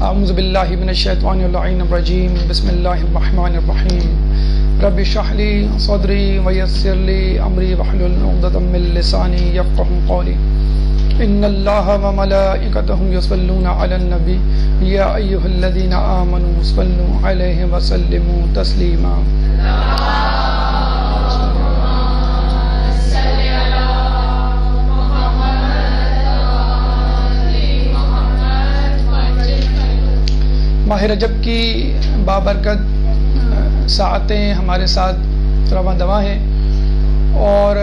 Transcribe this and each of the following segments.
اعوذ باللہ من الشیطان اللعین الرجیم بسم اللہ الرحمن الرحیم رب اشرح لی صدری ویسر لی امری واحلل عقدۃ من لسانی یفقهوا قولی ان اللہ وملائکتہ یصلون علی النبی یا ایھا الذین آمنوا صلوا علیہ وسلموا تسلیما. ماہ رجب کی بابرکت ساعتیں ہمارے ساتھ رواں دواں ہیں، اور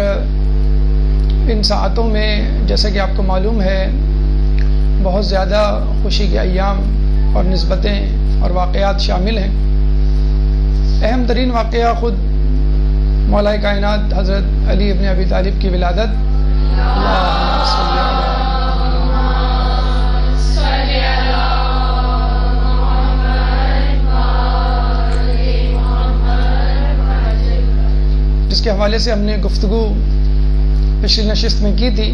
ان ساعتوں میں جیسا کہ آپ کو معلوم ہے بہت زیادہ خوشی کے ایام اور نسبتیں اور واقعات شامل ہیں. اہم ترین واقعہ خود مولا کائنات حضرت علی ابن ابی طالب کی ولادت. اللہم صلی علی جس کے حوالے سے ہم نے گفتگو پچھلی نشست میں کی تھی،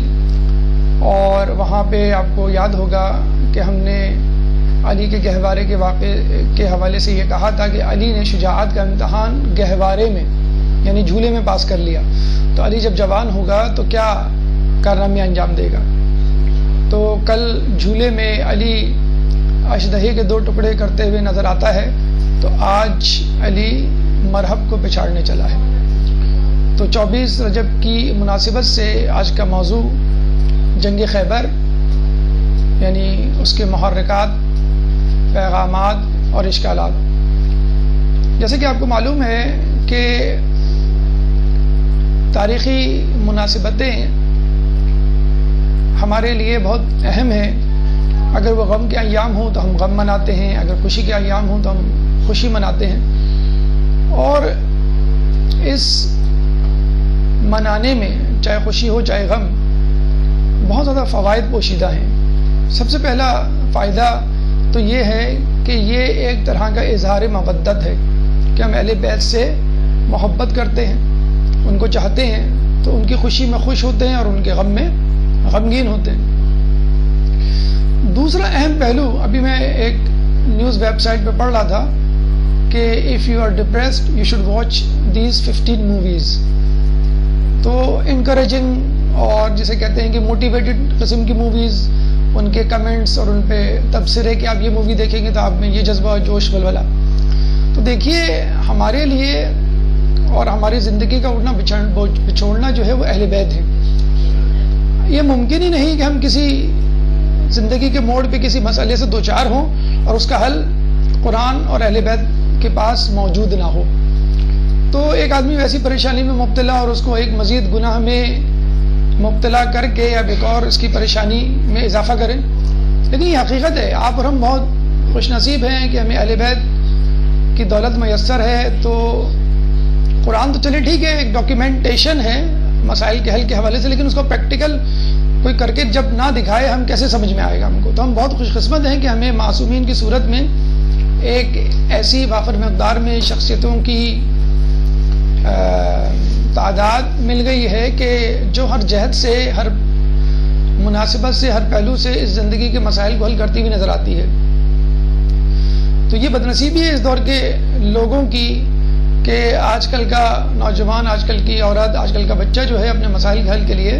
اور وہاں پہ آپ کو یاد ہوگا کہ ہم نے علی کے گہوارے کے واقعے کے حوالے سے یہ کہا تھا کہ علی نے شجاعت کا امتحان گہوارے میں یعنی جھولے میں پاس کر لیا، تو علی جب جوان ہوگا تو کیا کارنامے انجام دے گا. تو کل جھولے میں علی اشدہی کے 2 ٹکڑے کرتے ہوئے نظر آتا ہے، تو آج علی مرحب کو پچھاڑنے چلا ہے. تو 24 رجب کی مناسبت سے آج کا موضوع جنگ خیبر یعنی اس کے محرکات، پیغامات اور اشکالات. جیسے کہ آپ کو معلوم ہے کہ تاریخی مناسبتیں ہمارے لیے بہت اہم ہیں. اگر وہ غم کے ایام ہوں تو ہم غم مناتے ہیں، اگر خوشی کے ایام ہوں تو ہم خوشی مناتے ہیں. اور اس منانے میں چاہے خوشی ہو چاہے غم بہت زیادہ فوائد پوشیدہ ہیں. سب سے پہلا فائدہ تو یہ ہے کہ یہ ایک طرح کا اظہار مودت ہے کہ ہم اہل بیت سے محبت کرتے ہیں، ان کو چاہتے ہیں، تو ان کی خوشی میں خوش ہوتے ہیں اور ان کے غم میں غمگین ہوتے ہیں. دوسرا اہم پہلو، ابھی میں ایک نیوز ویب سائٹ پہ پڑھ رہا تھا کہ if you are depressed you should watch these 15 movies. تو انکریجنگ اور جسے کہتے ہیں کہ موٹیویٹڈ قسم کی موویز، ان کے کمنٹس اور ان پہ تبصرے کہ آپ یہ مووی دیکھیں گے تو آپ میں یہ جذبہ جوش ولولہ. تو دیکھیے ہمارے لیے اور ہماری زندگی کا اٹھنا بچھوڑنا جو ہے وہ اہل بیت ہے. یہ ممکن ہی نہیں کہ ہم کسی زندگی کے موڑ پہ کسی مسئلے سے دوچار ہوں اور اس کا حل قرآن اور اہل بیت کے پاس موجود نہ ہو. تو ایک آدمی ویسی پریشانی میں مبتلا اور اس کو ایک مزید گناہ میں مبتلا کر کے یا ایک اور اس کی پریشانی میں اضافہ کریں. لیکن یہ حقیقت ہے، آپ اور ہم بہت خوش نصیب ہیں کہ ہمیں اہل بیت کی دولت میسر ہے. تو قرآن تو چلے ٹھیک ہے، ایک ڈاکیومنٹیشن ہے مسائل کے حل کے حوالے سے، لیکن اس کو پریکٹیکل کوئی کر کے جب نہ دکھائے ہم کیسے سمجھ میں آئے گا ہم کو. تو ہم بہت خوش قسمت ہیں کہ ہمیں معصومین کی صورت میں ایک ایسی وافر مقدار میں شخصیتوں کی تعداد مل گئی ہے کہ جو ہر جہت سے، ہر مناسبت سے، ہر پہلو سے اس زندگی کے مسائل کو حل کرتی ہوئی نظر آتی ہے. تو یہ بدنصیبی ہے اس دور کے لوگوں کی کہ آج کل کا نوجوان، آج کل کی عورت، آج کل کا بچہ جو ہے اپنے مسائل کے حل کے لیے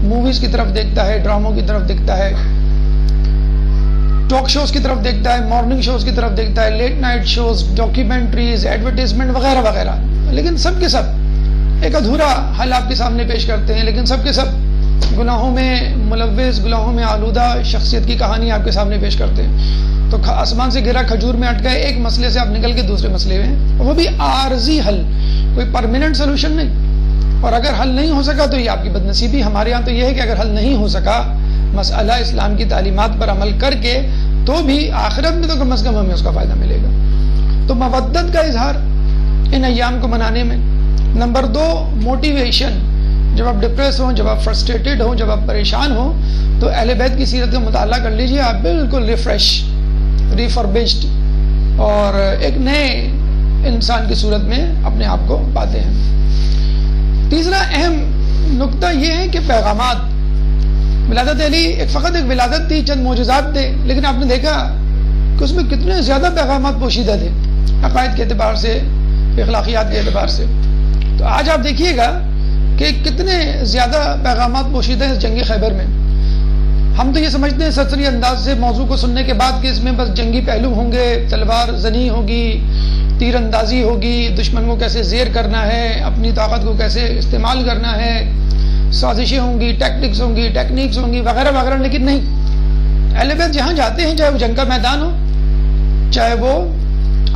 موویز کی طرف دیکھتا ہے، ڈراموں کی طرف دیکھتا ہے، ٹاک شوز کی طرف دیکھتا ہے، مارننگ شوز کی طرف دیکھتا ہے، late night shows, documentaries, advertisement وغیرہ وغیرہ. لیکن سب کے سب ایک ادھورا حل آپ کے سامنے پیش کرتے ہیں، لیکن سب کے سب گناہوں میں ملوث، گناہوں میں آلودہ شخصیت کی کہانی آپ کے سامنے پیش کرتے ہیں. تو آسمان سے گرا کھجور میں اٹکا ہے، ایک مسئلے سے آپ نکل کے دوسرے مسئلے میں، وہ بھی عارضی حل، کوئی پرماننٹ سولوشن نہیں. اور اگر حل نہیں ہو سکا تو یہ آپ کی بدنصیبی. ہمارے یہاں تو یہ ہے کہ اگر حل نہیں ہو سکا مسئلہ اسلام کی تعلیمات پر عمل کر کے، تو بھی آخرت میں تو کم از کم ہمیں اس کا فائدہ ملے گا. تو مودت کا اظہار ان ایام کو منانے میں. Number 2 motivation. جب آپ ڈپریس ہوں، جب آپ فرسٹریٹڈ ہوں، جب آپ پریشان ہوں، تو اہل بیت کی سیرت کا مطالعہ کر لیجئے، آپ بالکل ریفریش، ریفربشڈ اور ایک نئے انسان کی صورت میں اپنے آپ کو پاتے ہیں. تیسرا اہم نقطہ یہ ہے کہ پیغامات. ولادت علی فقط ایک ولادت تھی، چند معجزات تھے، لیکن آپ نے دیکھا کہ اس میں کتنے زیادہ پیغامات پوشیدہ تھے عقائد کے اعتبار سے، اخلاقیات کے اعتبار سے. تو آج آپ دیکھیے گا کہ کتنے زیادہ پیغامات پوشیدہ ہیں جنگ خیبر میں. ہم تو یہ سمجھتے ہیں سرسری انداز سے موضوع کو سننے کے بعد کہ اس میں بس جنگی پہلو ہوں گے، تلوار زنی ہوگی، تیر اندازی ہوگی، دشمن کو کیسے زیر کرنا ہے، اپنی طاقت کو کیسے استعمال کرنا ہے، سازشیں ہوں گی، ٹیکنیکس ہوں گی وغیرہ وغیرہ. لیکن نہیں، اہل بیت جہاں جاتے ہیں، چاہے وہ جنگ کا میدان ہو، چاہے وہ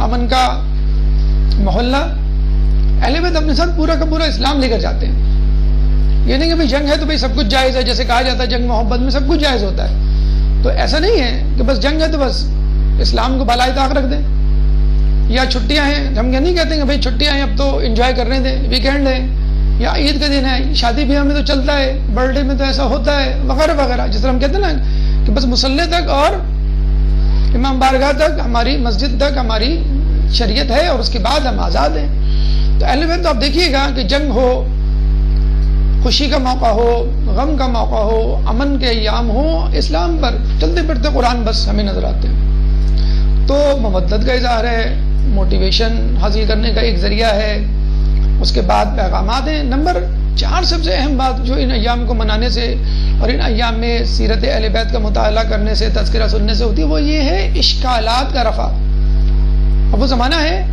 امن کا محلہ، اہل بیت اپنے ساتھ پورا کا پورا اسلام لے کر جاتے ہیں. یہ نہیں کہ بھائی جنگ ہے تو بھائی سب کچھ جائز ہے، جیسے کہا جاتا ہے جنگ محبت میں سب کچھ جائز ہوتا ہے. تو ایسا نہیں ہے کہ بس جنگ ہے تو بس اسلام کو بالائے طاق رکھ دیں، یا چھٹیاں ہیں، ہم یہ نہیں کہتے ہیں کہ بھائی چھٹیاں ہیں اب تو انجوائے کرنے دیں، ویکینڈ ہے یا عید کا دن ہے، شادی بیاہ میں تو چلتا ہے، برتھ ڈے میں تو ایسا ہوتا ہے وغیرہ وغیرہ. جس طرح ہم کہتے ہیں نا کہ بس مصلی تک اور امام بارگاہ تک، ہماری مسجد تک ہماری شریعت ہے اور اس کے بعد ہم آزاد ہیں. تو اہل بیت تو آپ دیکھیے گا کہ جنگ ہو، خوشی کا موقع ہو، غم کا موقع ہو، امن کے ایام ہو، اسلام پر چلتے پھرتے قرآن بس ہمیں نظر آتے ہیں. تو مودت کا اظہار ہے، موٹیویشن حاصل کرنے کا ایک ذریعہ ہے. اس کے بعد پیغامات ہیں. نمبر 4 سب سے اہم بات جو ان ایام کو منانے سے اور ان ایام میں سیرت اہل بیت کا مطالعہ کرنے سے، تذکرہ سننے سے ہوتی ہے، وہ یہ ہے اشکالات کا رفع. اب وہ زمانہ ہے،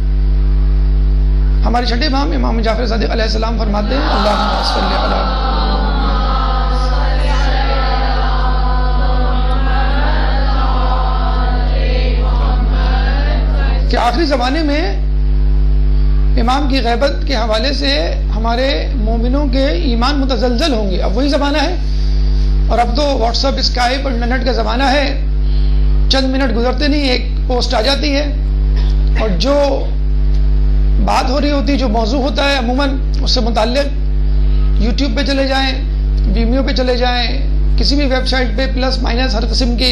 ہمارے چھٹے امام امام جعفر صادق علیہ السلام فرماتے ہیں اللہم صلی علی کہ آخری زمانے میں امام کی غیبت کے حوالے سے ہمارے مومنوں کے ایمان متزلزل ہوں گے. اب وہی زمانہ ہے، اور اب تو واٹس ایپ، اسکائپ اور انٹرنیٹ کا زمانہ ہے. چند منٹ گزرتے نہیں ایک پوسٹ آ جاتی ہے، اور جو بات ہو رہی ہوتی، جو موضوع ہوتا ہے عموماً اس سے متعلق یوٹیوب پہ چلے جائیں، ویمیو پہ چلے جائیں، کسی بھی ویب سائٹ پہ پلس مائنس ہر قسم کے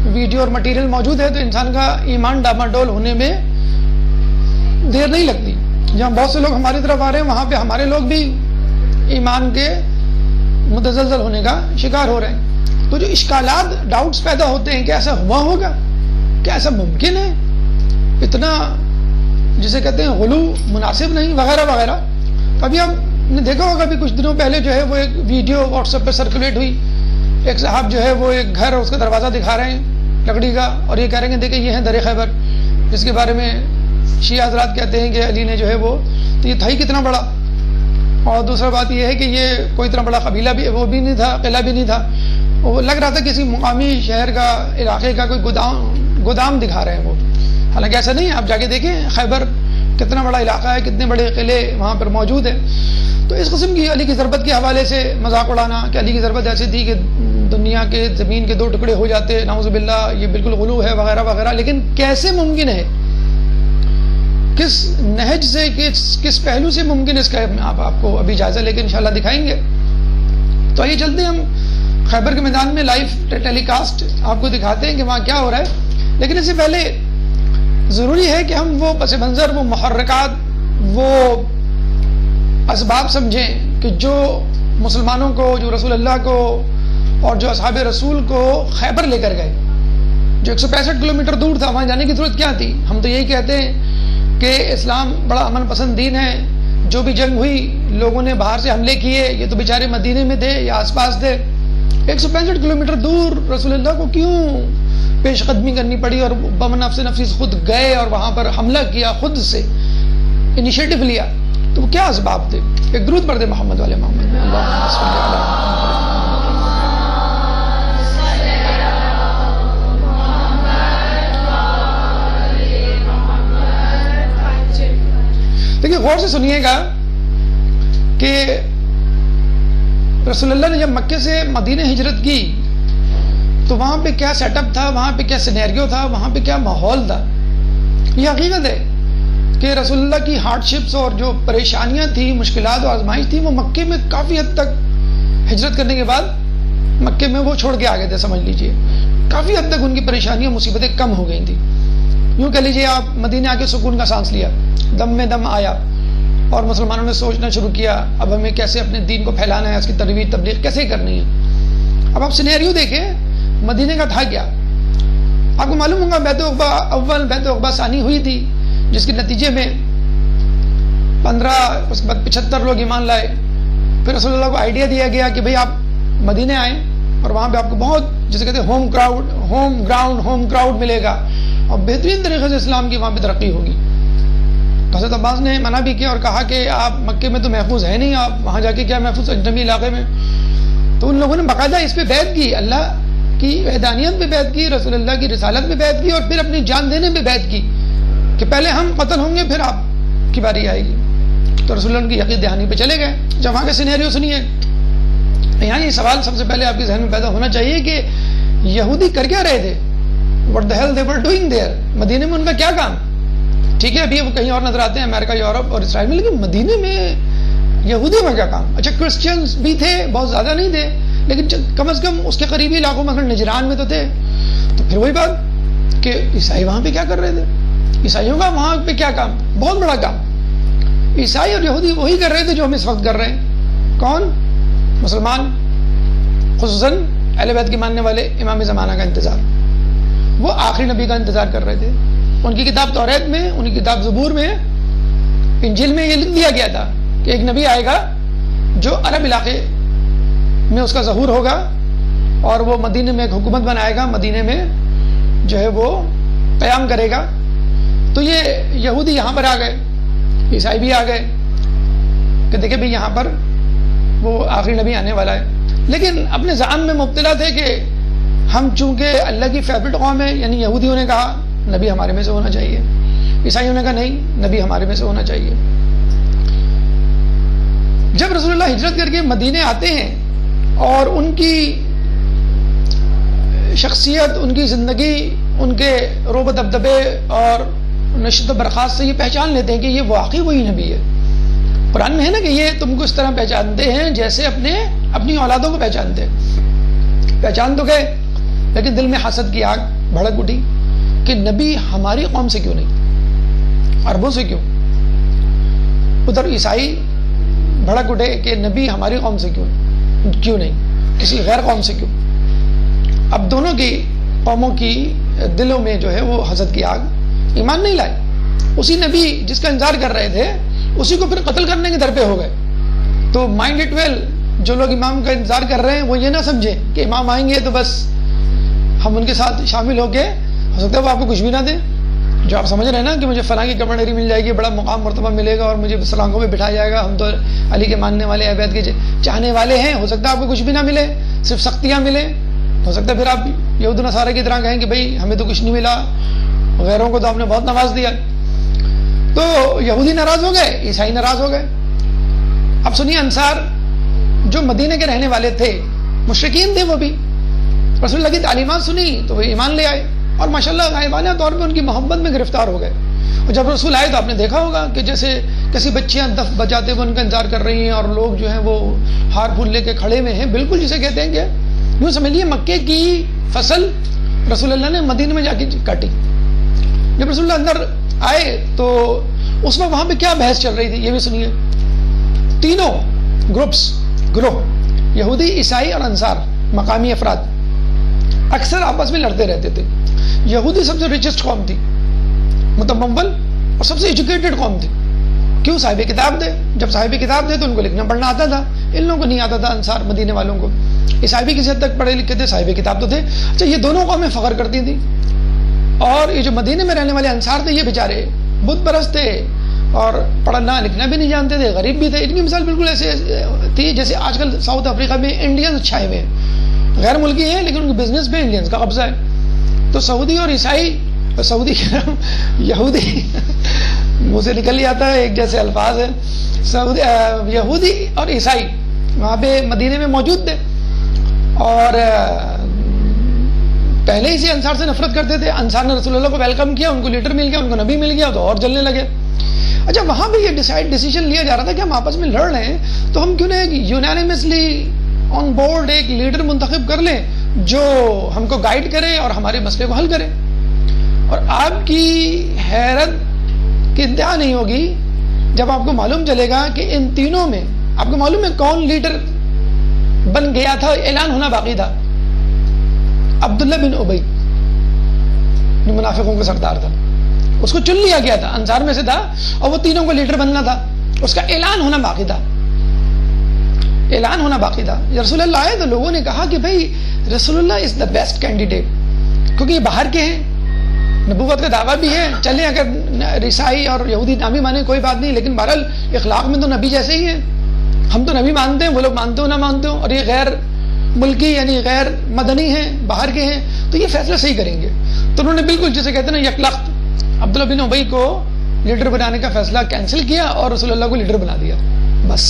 ویڈیو اور مٹیریل موجود ہے. تو انسان کا ایمان ڈاماڈول ہونے میں دیر نہیں لگتی. جہاں بہت سے لوگ ہماری طرف آ رہے ہیں، وہاں پہ ہمارے لوگ بھی ایمان کے متزلزل ہونے کا شکار ہو رہے ہیں. تو جو اشکالات، ڈاؤٹس پیدا ہوتے ہیں کہ ایسا ہوا ہوگا، کیا ایسا ممکن ہے، اتنا جسے کہتے ہیں غلو مناسب نہیں وغیرہ وغیرہ. ابھی آپ نے دیکھا ہوگا ابھی کچھ دنوں پہلے جو ہے وہ ایک ویڈیو واٹس ایپ پہ سرکولیٹ ہوئی. ایک صاحب جو ہے وہ ایک گھر اور اس کا دروازہ دکھا رہے ہیں لکڑی کا، اور یہ کہہ رہے ہیں دیکھیں یہ ہے در خیبر، جس کے بارے میں شیعہ حضرات کہتے ہیں کہ علی نے جو ہے وہ، تو یہ تھا ہی کتنا بڑا. اور دوسرا بات یہ ہے کہ یہ کوئی اتنا بڑا قبیلہ بھی وہ بھی نہیں تھا، قلعہ بھی نہیں تھا. وہ لگ رہا تھا کسی مقامی شہر کا، علاقے کا کوئی گودام دکھا رہے ہیں وہ. حالانکہ ایسا نہیں ہے، آپ جا کے دیکھیں خیبر کتنا بڑا علاقہ ہے، کتنے بڑے قلعے وہاں پر موجود ہیں. تو اس قسم کی علی کی ضربت کے حوالے سے مذاق اڑانا کہ علی کی ضربت ایسی تھی کہ دنیا کے زمین کے 2 ٹکڑے ہو جاتے، نعوذ باللہ، یہ بالکل غلو ہے وغیرہ وغیرہ. لیکن کیسے ممکن ہے، کس نہج سے، کس پہلو سے ممکن اس کا آپ کو ابھی جائزہ لے کے انشاءاللہ دکھائیں گے. تو آئیے چلتے ہیں، ہم خیبر کے میدان میں لائیو ٹیلی کاسٹ آپ کو دکھاتے ہیں کہ وہاں کیا ہو رہا ہے. لیکن اس سے پہلے ضروری ہے کہ ہم وہ پس منظر، وہ محرکات، وہ اسباب سمجھیں کہ جو مسلمانوں کو، جو رسول اللہ کو اور جو اصحاب رسول کو خیبر لے کر گئے، جو 165 کلومیٹر دور تھا، وہاں جانے کی ضرورت کیا تھی. ہم تو یہی کہتے ہیں کہ اسلام بڑا امن پسند دین ہے. جو بھی جنگ ہوئی، لوگوں نے باہر سے حملے کیے، یہ تو بیچارے مدینے میں تھے یا آس پاس تھے. 165 کلومیٹر دور رسول اللہ کو کیوں پیش قدمی کرنی پڑی، اور بنفس نفسی خود گئے اور وہاں پر حملہ کیا، خود سے انیشیٹو لیا. تو وہ کیا اسباب تھے؟ ایک درود پڑھ دے محمد والے محمد. اللہم صلی علی محمد. دیکھیے غور سے سنیے گا کہ رسول اللہ نے جب مکے سے مدینہ ہجرت کی تو وہاں پہ کیا سیٹ اپ تھا، وہاں پہ کیا سینیریو تھا، وہاں پہ کیا ماحول تھا. یہ حقیقت ہے کہ رسول اللہ کی ہارڈ شپس اور جو پریشانیاں تھیں، مشکلات اور آزمائش تھی، وہ مکے میں کافی حد تک ہجرت کرنے کے بعد مکے میں وہ چھوڑ کے آ گئے تھے. سمجھ لیجئے کافی حد تک ان کی پریشانیاں، مصیبتیں کم ہو گئی تھیں. یوں کہہ لیجئے آپ مدینے آ کے سکون کا سانس لیا، دم میں دم آیا، اور مسلمانوں نے سوچنا شروع کیا اب ہمیں کیسے اپنے دین کو پھیلانا ہے، اس کی ترویج تبلیغ کیسے کرنی ہے. اب آپ سینیریو دیکھیں، مدینے کا تھا کیا؟ آپ کو معلوم ہوگا بیعت عقبہ اول بیعت عقبہ ثانی ہوئی تھی، جس کے نتیجے میں 15 اس کے بعد 75 لوگ ایمان لائے. پھر رسول اللہ کو آئیڈیا دیا گیا کہ بھئی آپ مدینے آئیں اور وہاں پہ آپ کو بہت جسے کہتے ہیں ہوم کراؤڈ ملے گا اور بہترین طریقے سے اسلام کی وہاں پہ ترقی ہوگی. تو حضرت عباس نے منع بھی کیا اور کہا کہ آپ مکے میں تو محفوظ ہے نہیں، آپ وہاں جا کے کیا محفوظ اجنبی علاقے میں. تو ان لوگوں نے باقاعدہ اس پہ بیعت کی، اللہ کی وحدانیت پہ بیعت کی، رسول اللہ کی رسالت پہ بیعت کی، اور پھر اپنی جان دینے پہ بیعت کی کہ پہلے ہم قتل ہوں گے پھر آپ کی باری آئے گی. تو رسول اللہ ان کی عقید دہانی پہ چلے گئے. جب وہاں کے سینیریو سنیے، یہاں یہ سوال سب سے پہلے آپ کے ذہن میں پیدا ہونا چاہیے کہ یہودی کر کیا رہے تھے؟ What the hell they were doing there؟ مدینے میں ان کا کیا کام؟ ٹھیک ہے ابھی وہ کہیں اور نظر آتے ہیں، امریکہ، یورپ اور اسرائیل میں، لیکن مدینے میں یہودیوں کا کیا کام؟ اچھا کرسچنز بھی تھے، بہت زیادہ نہیں تھے، لیکن کم از کم اس کے قریبی علاقوں میں نجران میں تو تھے. تو پھر وہی بات کہ عیسائی وہاں پہ کیا کر رہے تھے؟ عیسائیوں کا وہاں پہ کیا کام؟ بہت بڑا کام. عیسائی اور یہودی وہی کر رہے تھے جو ہم اس وقت کر رہے ہیں. کون؟ مسلمان، خصوصاً اہل بیت کے ماننے والے امام زمانہ کا انتظار. وہ آخری نبی کا انتظار کر رہے تھے. ان کی کتاب توریت میں، ان کی کتاب زبور میں، انجیل میں یہ لکھ دیا گیا تھا کہ ایک نبی آئے گا جو عرب علاقے میں اس کا ظہور ہوگا اور وہ مدینے میں ایک حکومت بنائے گا، مدینے میں جو ہے وہ قیام کرے گا. تو یہ یہودی یہاں پر آ گئے، عیسائی بھی آ گئے کہ دیکھیں بھئی یہاں پر وہ آخری نبی آنے والا ہے، لیکن اپنے ذہن میں مبتلا تھے کہ ہم چونکہ اللہ کی فیوریٹ قوم ہے. یعنی یہودیوں نے کہا نبی ہمارے میں سے ہونا چاہیے، عیسائیوں نے کہا نہیں نبی ہمارے میں سے ہونا چاہیے. جب رسول اللہ ہجرت کر کے مدینے آتے ہیں اور ان کی شخصیت، ان کی زندگی، ان کے روب و دبدبے اور نشست و برخاست سے یہ پہچان لیتے ہیں کہ یہ واقعی وہی نبی ہے. قرآن میں ہے نا کہ یہ تم کو اس طرح پہچانتے ہیں جیسے اپنی اولادوں کو پہچانتے ہیں. پہچان تو گئے لیکن دل میں حسد کی آگ بھڑک اٹھی کہ نبی ہماری قوم سے کیوں نہیں، عربوں سے کیوں؟ ادھر عیسائی بھڑک اٹھے کہ نبی ہماری قوم سے کیوں نہیں، کسی غیر قوم سے کیوں؟ اب دونوں کی قوموں کی دلوں میں جو ہے وہ حسد کی آگ، ایمان نہیں لائے. اسی نبی جس کا انتظار کر رہے تھے اسی کو پھر قتل کرنے کے در پہ ہو گئے. تو مائنڈ اٹ ویل، جو لوگ امام کا انتظار کر رہے ہیں وہ یہ نہ سمجھیں کہ امام آئیں گے تو بس ہم ان کے ساتھ شامل ہو کے، ہو سکتا ہے وہ آپ کو کچھ بھی نہ دیں. جو آپ سمجھ رہے ہیں نا کہ مجھے فلاں کی کمنڈری مل جائے گی، بڑا مقام مرتبہ ملے گا اور مجھے سلانگوں پہ بٹھایا جائے گا، ہم تو علی کے ماننے والے، اہل بیت کے چاہنے والے ہیں. ہو سکتا ہے آپ کو کچھ بھی نہ ملے، صرف سختیاں ملے. ہو سکتا ہے پھر آپ یہود و نصارہ کی طرح کہیں کہ بھئی ہمیں تو کچھ نہیں ملا، غیروں کو تو آپ نے بہت نواز دیا. تو یہودی ناراض ہو گئے، عیسائی ناراض ہو گئے. اب سنیے، انصار جو مدینے کے رہنے والے تھے، مشرکین تھے، وہ بھی رسول اللہ کی تعلیمات سنی تو وہ ایمان لے آئے اور ماشاءاللہ غائبانہ طور پہ ان کی محبت میں گرفتار ہو گئے. اور جب رسول آئے تو آپ نے دیکھا ہوگا کہ جیسے کیسی بچیاں دف بجاتے ہوئے ان کا انتظار کر رہی ہیں اور لوگ جو ہیں وہ ہار پھول لے کے کھڑے ہوئے ہیں. بالکل جسے کہتے ہیں کہ یوں سمجھ لیے مکے کی فصل رسول اللہ نے مدینے میں جا کے کاٹی. جب رسول اللہ اندر آئے تو اس میں وہاں پہ کیا بحث چل رہی تھی یہ بھی سنیے. تینوں گروہ یہودی، عیسائی اور انصار، مقامی افراد اکثر آپس میں لڑتے رہتے تھے. یہودی سب سے ریچسٹ قوم تھی، متمول اور سب سے ایجوکیٹڈ قوم تھی. کیوں؟ صاحب کتاب تھے. جب صاحب کتاب تھے تو ان کو لکھنا پڑھنا آتا تھا، ان لوگوں کو نہیں آتا تھا. انصار مدینے والوں کو، عیسائی بھی کسی حد تک پڑھے لکھے تھے، صاحب کتاب تو تھے. اچھا، یہ دونوں قومیں فخر کرتی تھیں. اور یہ جو مدینے میں رہنے والے انصار تھے یہ بیچارے بت پرست تھے اور پڑھنا لکھنا بھی نہیں جانتے تھے، غریب بھی تھے. ان کی مثال بالکل ایسے تھی جیسے آج کل ساؤتھ افریقہ میں انڈینز چھائے ہوئے ہیں، غیر ملکی ہیں لیکن ان کے بزنس پہ انڈینز کا قبضہ ہے. تو سعودی اور عیسائی، سعودی یہودی منہ سے نکل ہی آتا ہے، ایک جیسے الفاظ ہیں. یہودی اور عیسائی وہاں پہ مدینے میں موجود تھے اور پہلے ہی سے انصار سے نفرت کرتے تھے. انصار نے رسول اللہ کو ویلکم کیا، ان کو لیڈر مل گیا، ان کو نبی مل گیا تو اور جلنے لگے. اچھا، وہاں پہ یہ ڈیسیجن لیا جا رہا تھا کہ ہم آپس میں لڑ رہے ہیں تو ہم کیوں نہ یونانیمسلی آن بورڈ ایک لیڈر منتخب کر لیں جو ہم کو گائیڈ کرے اور ہمارے مسئلے کو حل کرے. اور آپ کی حیرت کی انتہا نہیں ہوگی جب آپ کو معلوم چلے گا کہ ان تینوں میں آپ کو معلوم ہے کون لیڈر بن گیا تھا. اعلان ہونا باقی تھا. عبداللہ بن ابی. جو منافقوں کا سردار تھا، اس کو چن لیا گیا تھا، انصار میں سے تھا، اور وہ تینوں کو لیڈر بننا تھا. اس کا اعلان ہونا باقی تھا، اعلان ہونا باقی تھا. رسول اللہ آئے تو لوگوں نے کہا کہ بھائی رسول اللہ از دا بیسٹ کینڈیڈیٹ، کیونکہ یہ باہر کے ہیں، نبوت کا دعویٰ بھی ہے. چلیں اگر عیسائی اور یہودی نہ بھی مانے کوئی بات نہیں، لیکن بہرحال اخلاق میں تو نبی جیسے ہی ہیں. ہم تو نبی مانتے ہیں، وہ لوگ مانتے ہو نہ مانتے ہو، اور یہ غیر ملکی یعنی غیر مدنی ہیں، باہر کے ہیں، تو یہ فیصلہ صحیح کریں گے. تو انہوں نے بالکل جسے کہتے ہیں نا یکلخت عبداللہ بن ابی کو لیڈر بنانے کا فیصلہ کینسل کیا اور رسول اللہ کو لیڈر بنا دیا. بس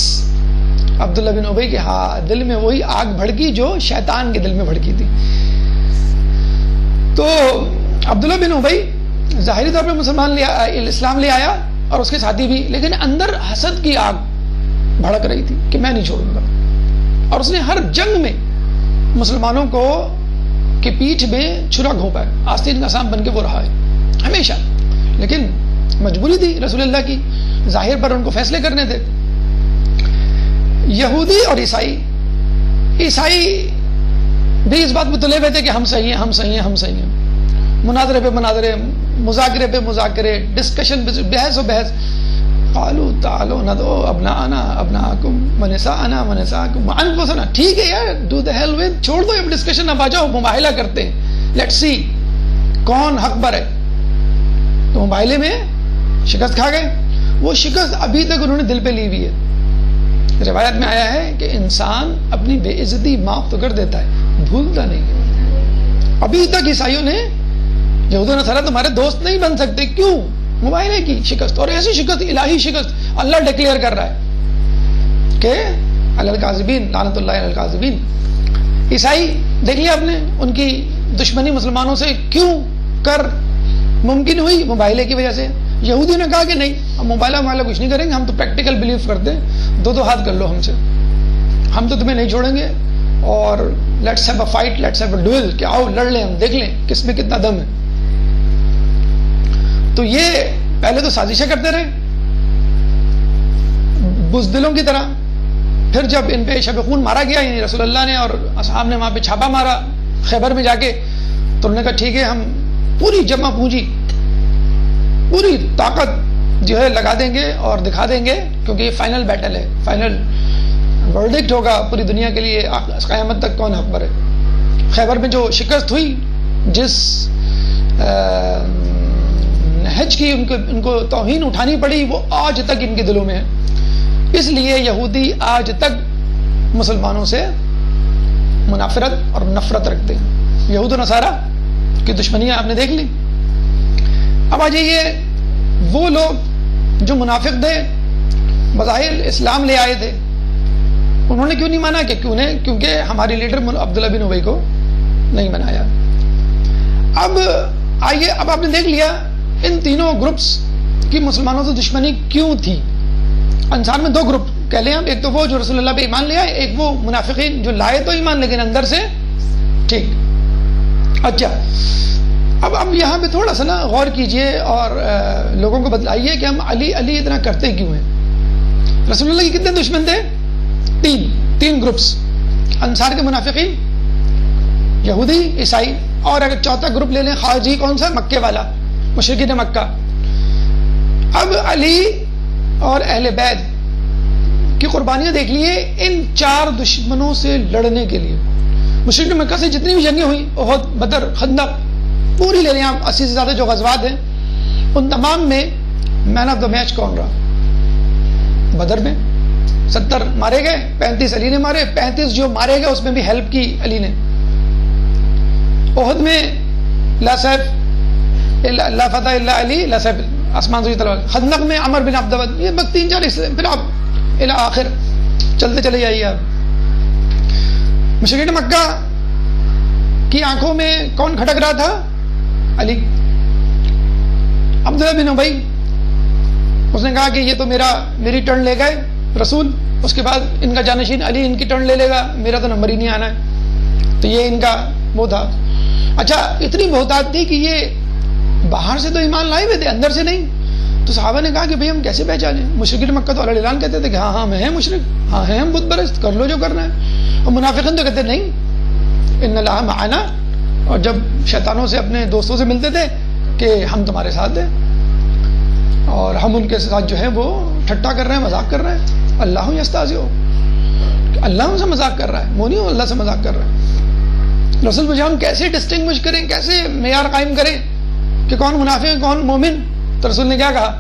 عبداللہ بن ابی کے دل میں وہی آگ بھڑکی جو شیطان کے دل میں بھڑکی تھی. تو عبداللہ بن ابی ظاہری طور پہ اسلام لے آیا اور اس کے ساتھی بھی، لیکن اندر حسد کی آگ بھڑک رہی تھی کہ میں نہیں چھوڑوں گا. اور اس نے ہر جنگ میں مسلمانوں کو کہ پیٹھ میں چھرا گھونپا ہے، آستین کا سام بن کے وہ رہا ہے ہمیشہ. لیکن مجبوری تھی رسول اللہ کی، ظاہر پر ان کو فیصلے کرنے تھے. یہودی اور عیسائی بھی اس بات میں تلے ہوئے تھے کہ ہم صحیح ہیں، ہم صحیح ہیں، ہم صحیح ہیں. مناظرے پہ مناظرے، مذاکرے پہ مذاکرے، ڈسکشن پہ بحث و بحث. قالوا تعالوا ندعو ابناءنا ابناءکم ونساءنا ونساءکم وانفسنا. ٹھیک ہے یار، ڈو دی ہیل ود، چھوڑ دو اب ڈسکشن، اب آ جاؤ مباہلہ کرتے ہیں، لیٹس سی کون حق پر ہے. تو مباہلے میں شکست کھا گئے. وہ شکست ابھی تک انہوں نے دل پہ لی ہوئی ہے. روایت میں آیا ہے کہ انسان اپنی بے عزتی معاف تو کر دیتا ہے، بھولتا نہیں. ابھی تک عیسائیوں نے یہود و نصارہ تمہارے دوست نہیں بن سکتے. کیوں؟ مباہلے کی شکست، اور ایسی شکست الہی شکست اللہ ڈکلیئر کر رہا ہے کہ علی الکاذبین لعنت اللہ علی الکاذبین. عیسائی دیکھ لیا آپ نے، ان کی دشمنی مسلمانوں سے کیوں کر ممکن ہوئی؟ مباہلے کی وجہ سے. یہودیوں نے کہا کہ نہیں، ہم مباہلہ کچھ نہیں کریں گے، ہم تو پریکٹیکل بلیو کرتے ہیں، دو ہاتھ کر لو ہم سے، ہم تو تمہیں نہیں چھوڑیں گے، اور let's have a fight, let's have a duel, کہ آؤ لڑ لیں، ہم دیکھ لیں کس میں کتنا دم ہے. تو یہ پہلے تو سازشیں کرتے رہے بزدلوں کی طرح. پھر جب ان پہ شب خون مارا گیا، یعنی رسول اللہ نے اور اصحاب نے وہاں پہ چھاپا مارا خیبر میں جا کے، تو انہوں نے کہا ٹھیک ہے، ہم پوری جمع پونجی، پوری طاقت جو ہے لگا دیں گے اور دکھا دیں گے، کیونکہ یہ فائنل بیٹل ہے، فائنل ورڈکٹ ہوگا پوری دنیا کے لیے قیامت تک کون حق پر ہے. خیبر میں جو شکست ہوئی، جس نہج کی ان کو توہین اٹھانی پڑی، وہ آج تک ان کے دلوں میں ہے. اس لیے یہودی آج تک مسلمانوں سے منافرت اور نفرت رکھتے ہیں. یہود و نصارہ کی دشمنیاں آپ نے دیکھ لی. اب آ جائیے وہ لوگ جو منافق تھے، بظاہر اسلام لے آئے تھے، انہوں نے کیوں نہیں مانا؟ کہ کیونکہ ہماری لیڈر عبداللہ بن ابی کو نہیں بنایا. اب آئیے، اب آپ نے دیکھ لیا ان تینوں گروپس کی مسلمانوں سے دشمنی کیوں تھی. انصار میں دو گروپ کہہ لیں ہم، ایک تو وہ جو رسول اللہ پہ ایمان لے آئے، ایک وہ منافقین جو لائے تو ایمان لیکن اندر سے ٹھیک. اچھا، اب یہاں پہ تھوڑا سا نا غور کیجئے اور لوگوں کو بتلائیے کہ ہم علی اتنا کرتے کیوں ہیں. رسول اللہ کے کتنے دشمن تھے؟ تین گروپس. انصار کے منافقین، یہودی، عیسائی، اور اگر چوتھا گروپ لے لیں خارجی، کون سا؟ مکے والا، مشرکین مکہ. اب علی اور اہل بیت کی قربانیاں دیکھ لیے ان چار دشمنوں سے لڑنے کے لیے. مشرکین مکہ سے جتنی بھی جنگیں ہوئی، احد، بدر، خندق، پوری لے لیں آپ، 80 سے زیادہ جو غزوات ہیں، ان تمام میں مین آف دا میچ کون رہا؟ بدر میں 70 مارے گئے، 35 علی نے مارے، 35 جو مارے گئے اس میں بھی ہیلپ کی علی نے. احد میں لا سیف لا فتح الا علی، لا سیف آسمان سے تلوار. خندق میں عمر بن عبد الود. یہ بس 3-4 حصے، پھر آپ الی آخر چلتے چلے جائیے. آپ مشرکین مکہ کی آنکھوں میں کون کھٹک رہا تھا؟ علی. عبداللہ بن ابی، اس نے کہا کہ یہ تو میری ٹرن لے گئے رسول، اس کے بعد ان کا جانشین علی ان کی ٹرن لے لے گا، میرا تو نمبر ہی نہیں آنا ہے. تو یہ ان کا وہ تھا. اچھا، اتنی بہتات تھی کہ یہ باہر سے تو ایمان لائے ہوئے تھے، اندر سے نہیں. تو صحابہ نے کہا کہ بھئی ہم کیسے پہچانیں؟ مشرکین مکہ تو اعلان کہتے تھے کہ ہاں ہم ہیں مشرک، ہاں ہیں ہم بت پرست، کر لو جو کرنا ہے. اور منافقین تو کہتے نہیں، ان اللہ معنا. اور جب شیطانوں سے اپنے دوستوں سے ملتے تھے کہ ہم تمہارے ساتھ ہیں اور ہم ان کے ساتھ جو ہے وہ ٹھٹا کر رہے ہیں, مذاق کر رہے ہیں. اللہ یستہزئ, اللہ ان سے مذاق کر رہا ہے, وہ نہیں اللہ سے مذاق کر رہا ہے. رسول پوچھا ہم کیسے ڈسٹنگوش کریں, کیسے معیار قائم کریں کہ کون منافق ہے کون مومن؟ تو رسول نے کیا کہا؟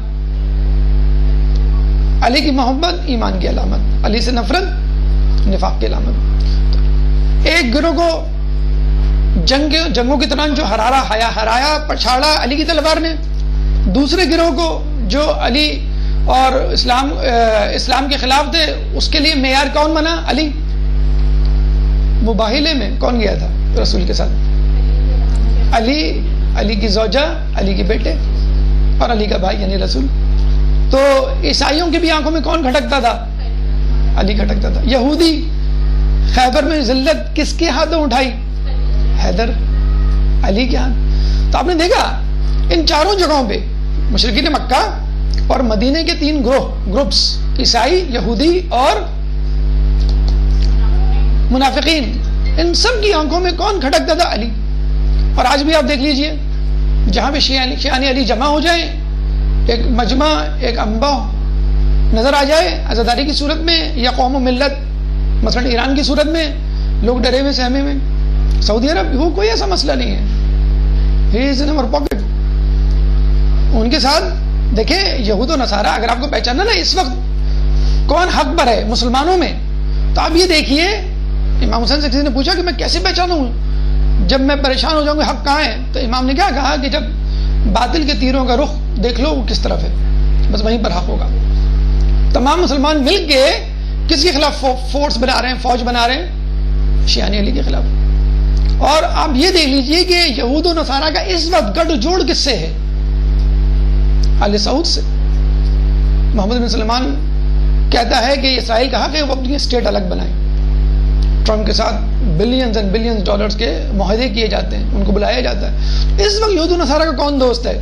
علی کی محبت ایمان کی علامت, علی سے نفرت نفاق کی علامت. ایک گروہ کو جنگوں کی طرح جو ہرایا پچھاڑا علی کی تلوار نے, دوسرے گروہ کو جو علی اور اسلام کے خلاف تھے اس کے لیے معیار کون بنا؟ علی. مباہلے میں کون گیا تھا رسول کے ساتھ؟ علی کی زوجہ, علی کے بیٹے اور علی کا بھائی یعنی رسول. تو عیسائیوں کی بھی آنکھوں میں کون کھٹکتا تھا؟ علی کھٹکتا تھا. یہودی خیبر میں ذلت کس کے ہاتھوں اٹھائی؟ حیدر, علی کے ہاتھ. تو آپ نے دیکھا ان چاروں جگہوں پہ مشرکین مکہ اور مدینہ کے 3 گروپس, عیسائی, یہودی اور منافقین, ان سب کی آنکھوں میں کون کھٹکتا تھا؟ علی. اور آج بھی آپ دیکھ لیجئے جہاں پہ شیعان علی جمع ہو جائیں, ایک مجمع, ایک انبا نظر آ جائے عزاداری کی صورت میں یا قوم و ملت مثلا ایران کی صورت میں, لوگ ڈرے ہوئے سہمے میں. سعودی عرب وہ کوئی ایسا مسئلہ نہیں ہے, ہی از ان اور پاکٹ. ان کے ساتھ دیکھیں یہود و نصارہ, اگر آپ کو پہچاننا نا اس وقت کون حق پر ہے مسلمانوں میں, تو آپ یہ دیکھیے امام حسین سے کسی نے پوچھا کہ میں کیسے پہچانوں جب میں پریشان ہو جاؤں گا حق کہاں ہے؟ تو امام نے کیا کہا کہ جب باطل کے تیروں کا رخ دیکھ لو وہ کس طرف ہے, بس وہیں پر حق ہوگا. تمام مسلمان مل کے کس کے خلاف فورس بنا رہے ہیں, فوج بنا رہے ہیں؟ شیعان علی کے خلاف. اور آپ یہ دیکھ لیجئے کہ یہود و نصارہ کا اس وقت گٹھ جوڑ کس سے ہے؟ آل سعود سے. محمد بن سلمان کہتا ہے کہ اسرائیل کا حق ہے وہ اپنی اسٹیٹ الگ بنائیں. ٹرمپ کے ساتھ بلینز اینڈ بلینز ڈالرز کے معاہدے کیے جاتے ہیں, ان کو بلایا جاتا ہے. اس وقت یہود و نصارہ کا کون دوست ہے؟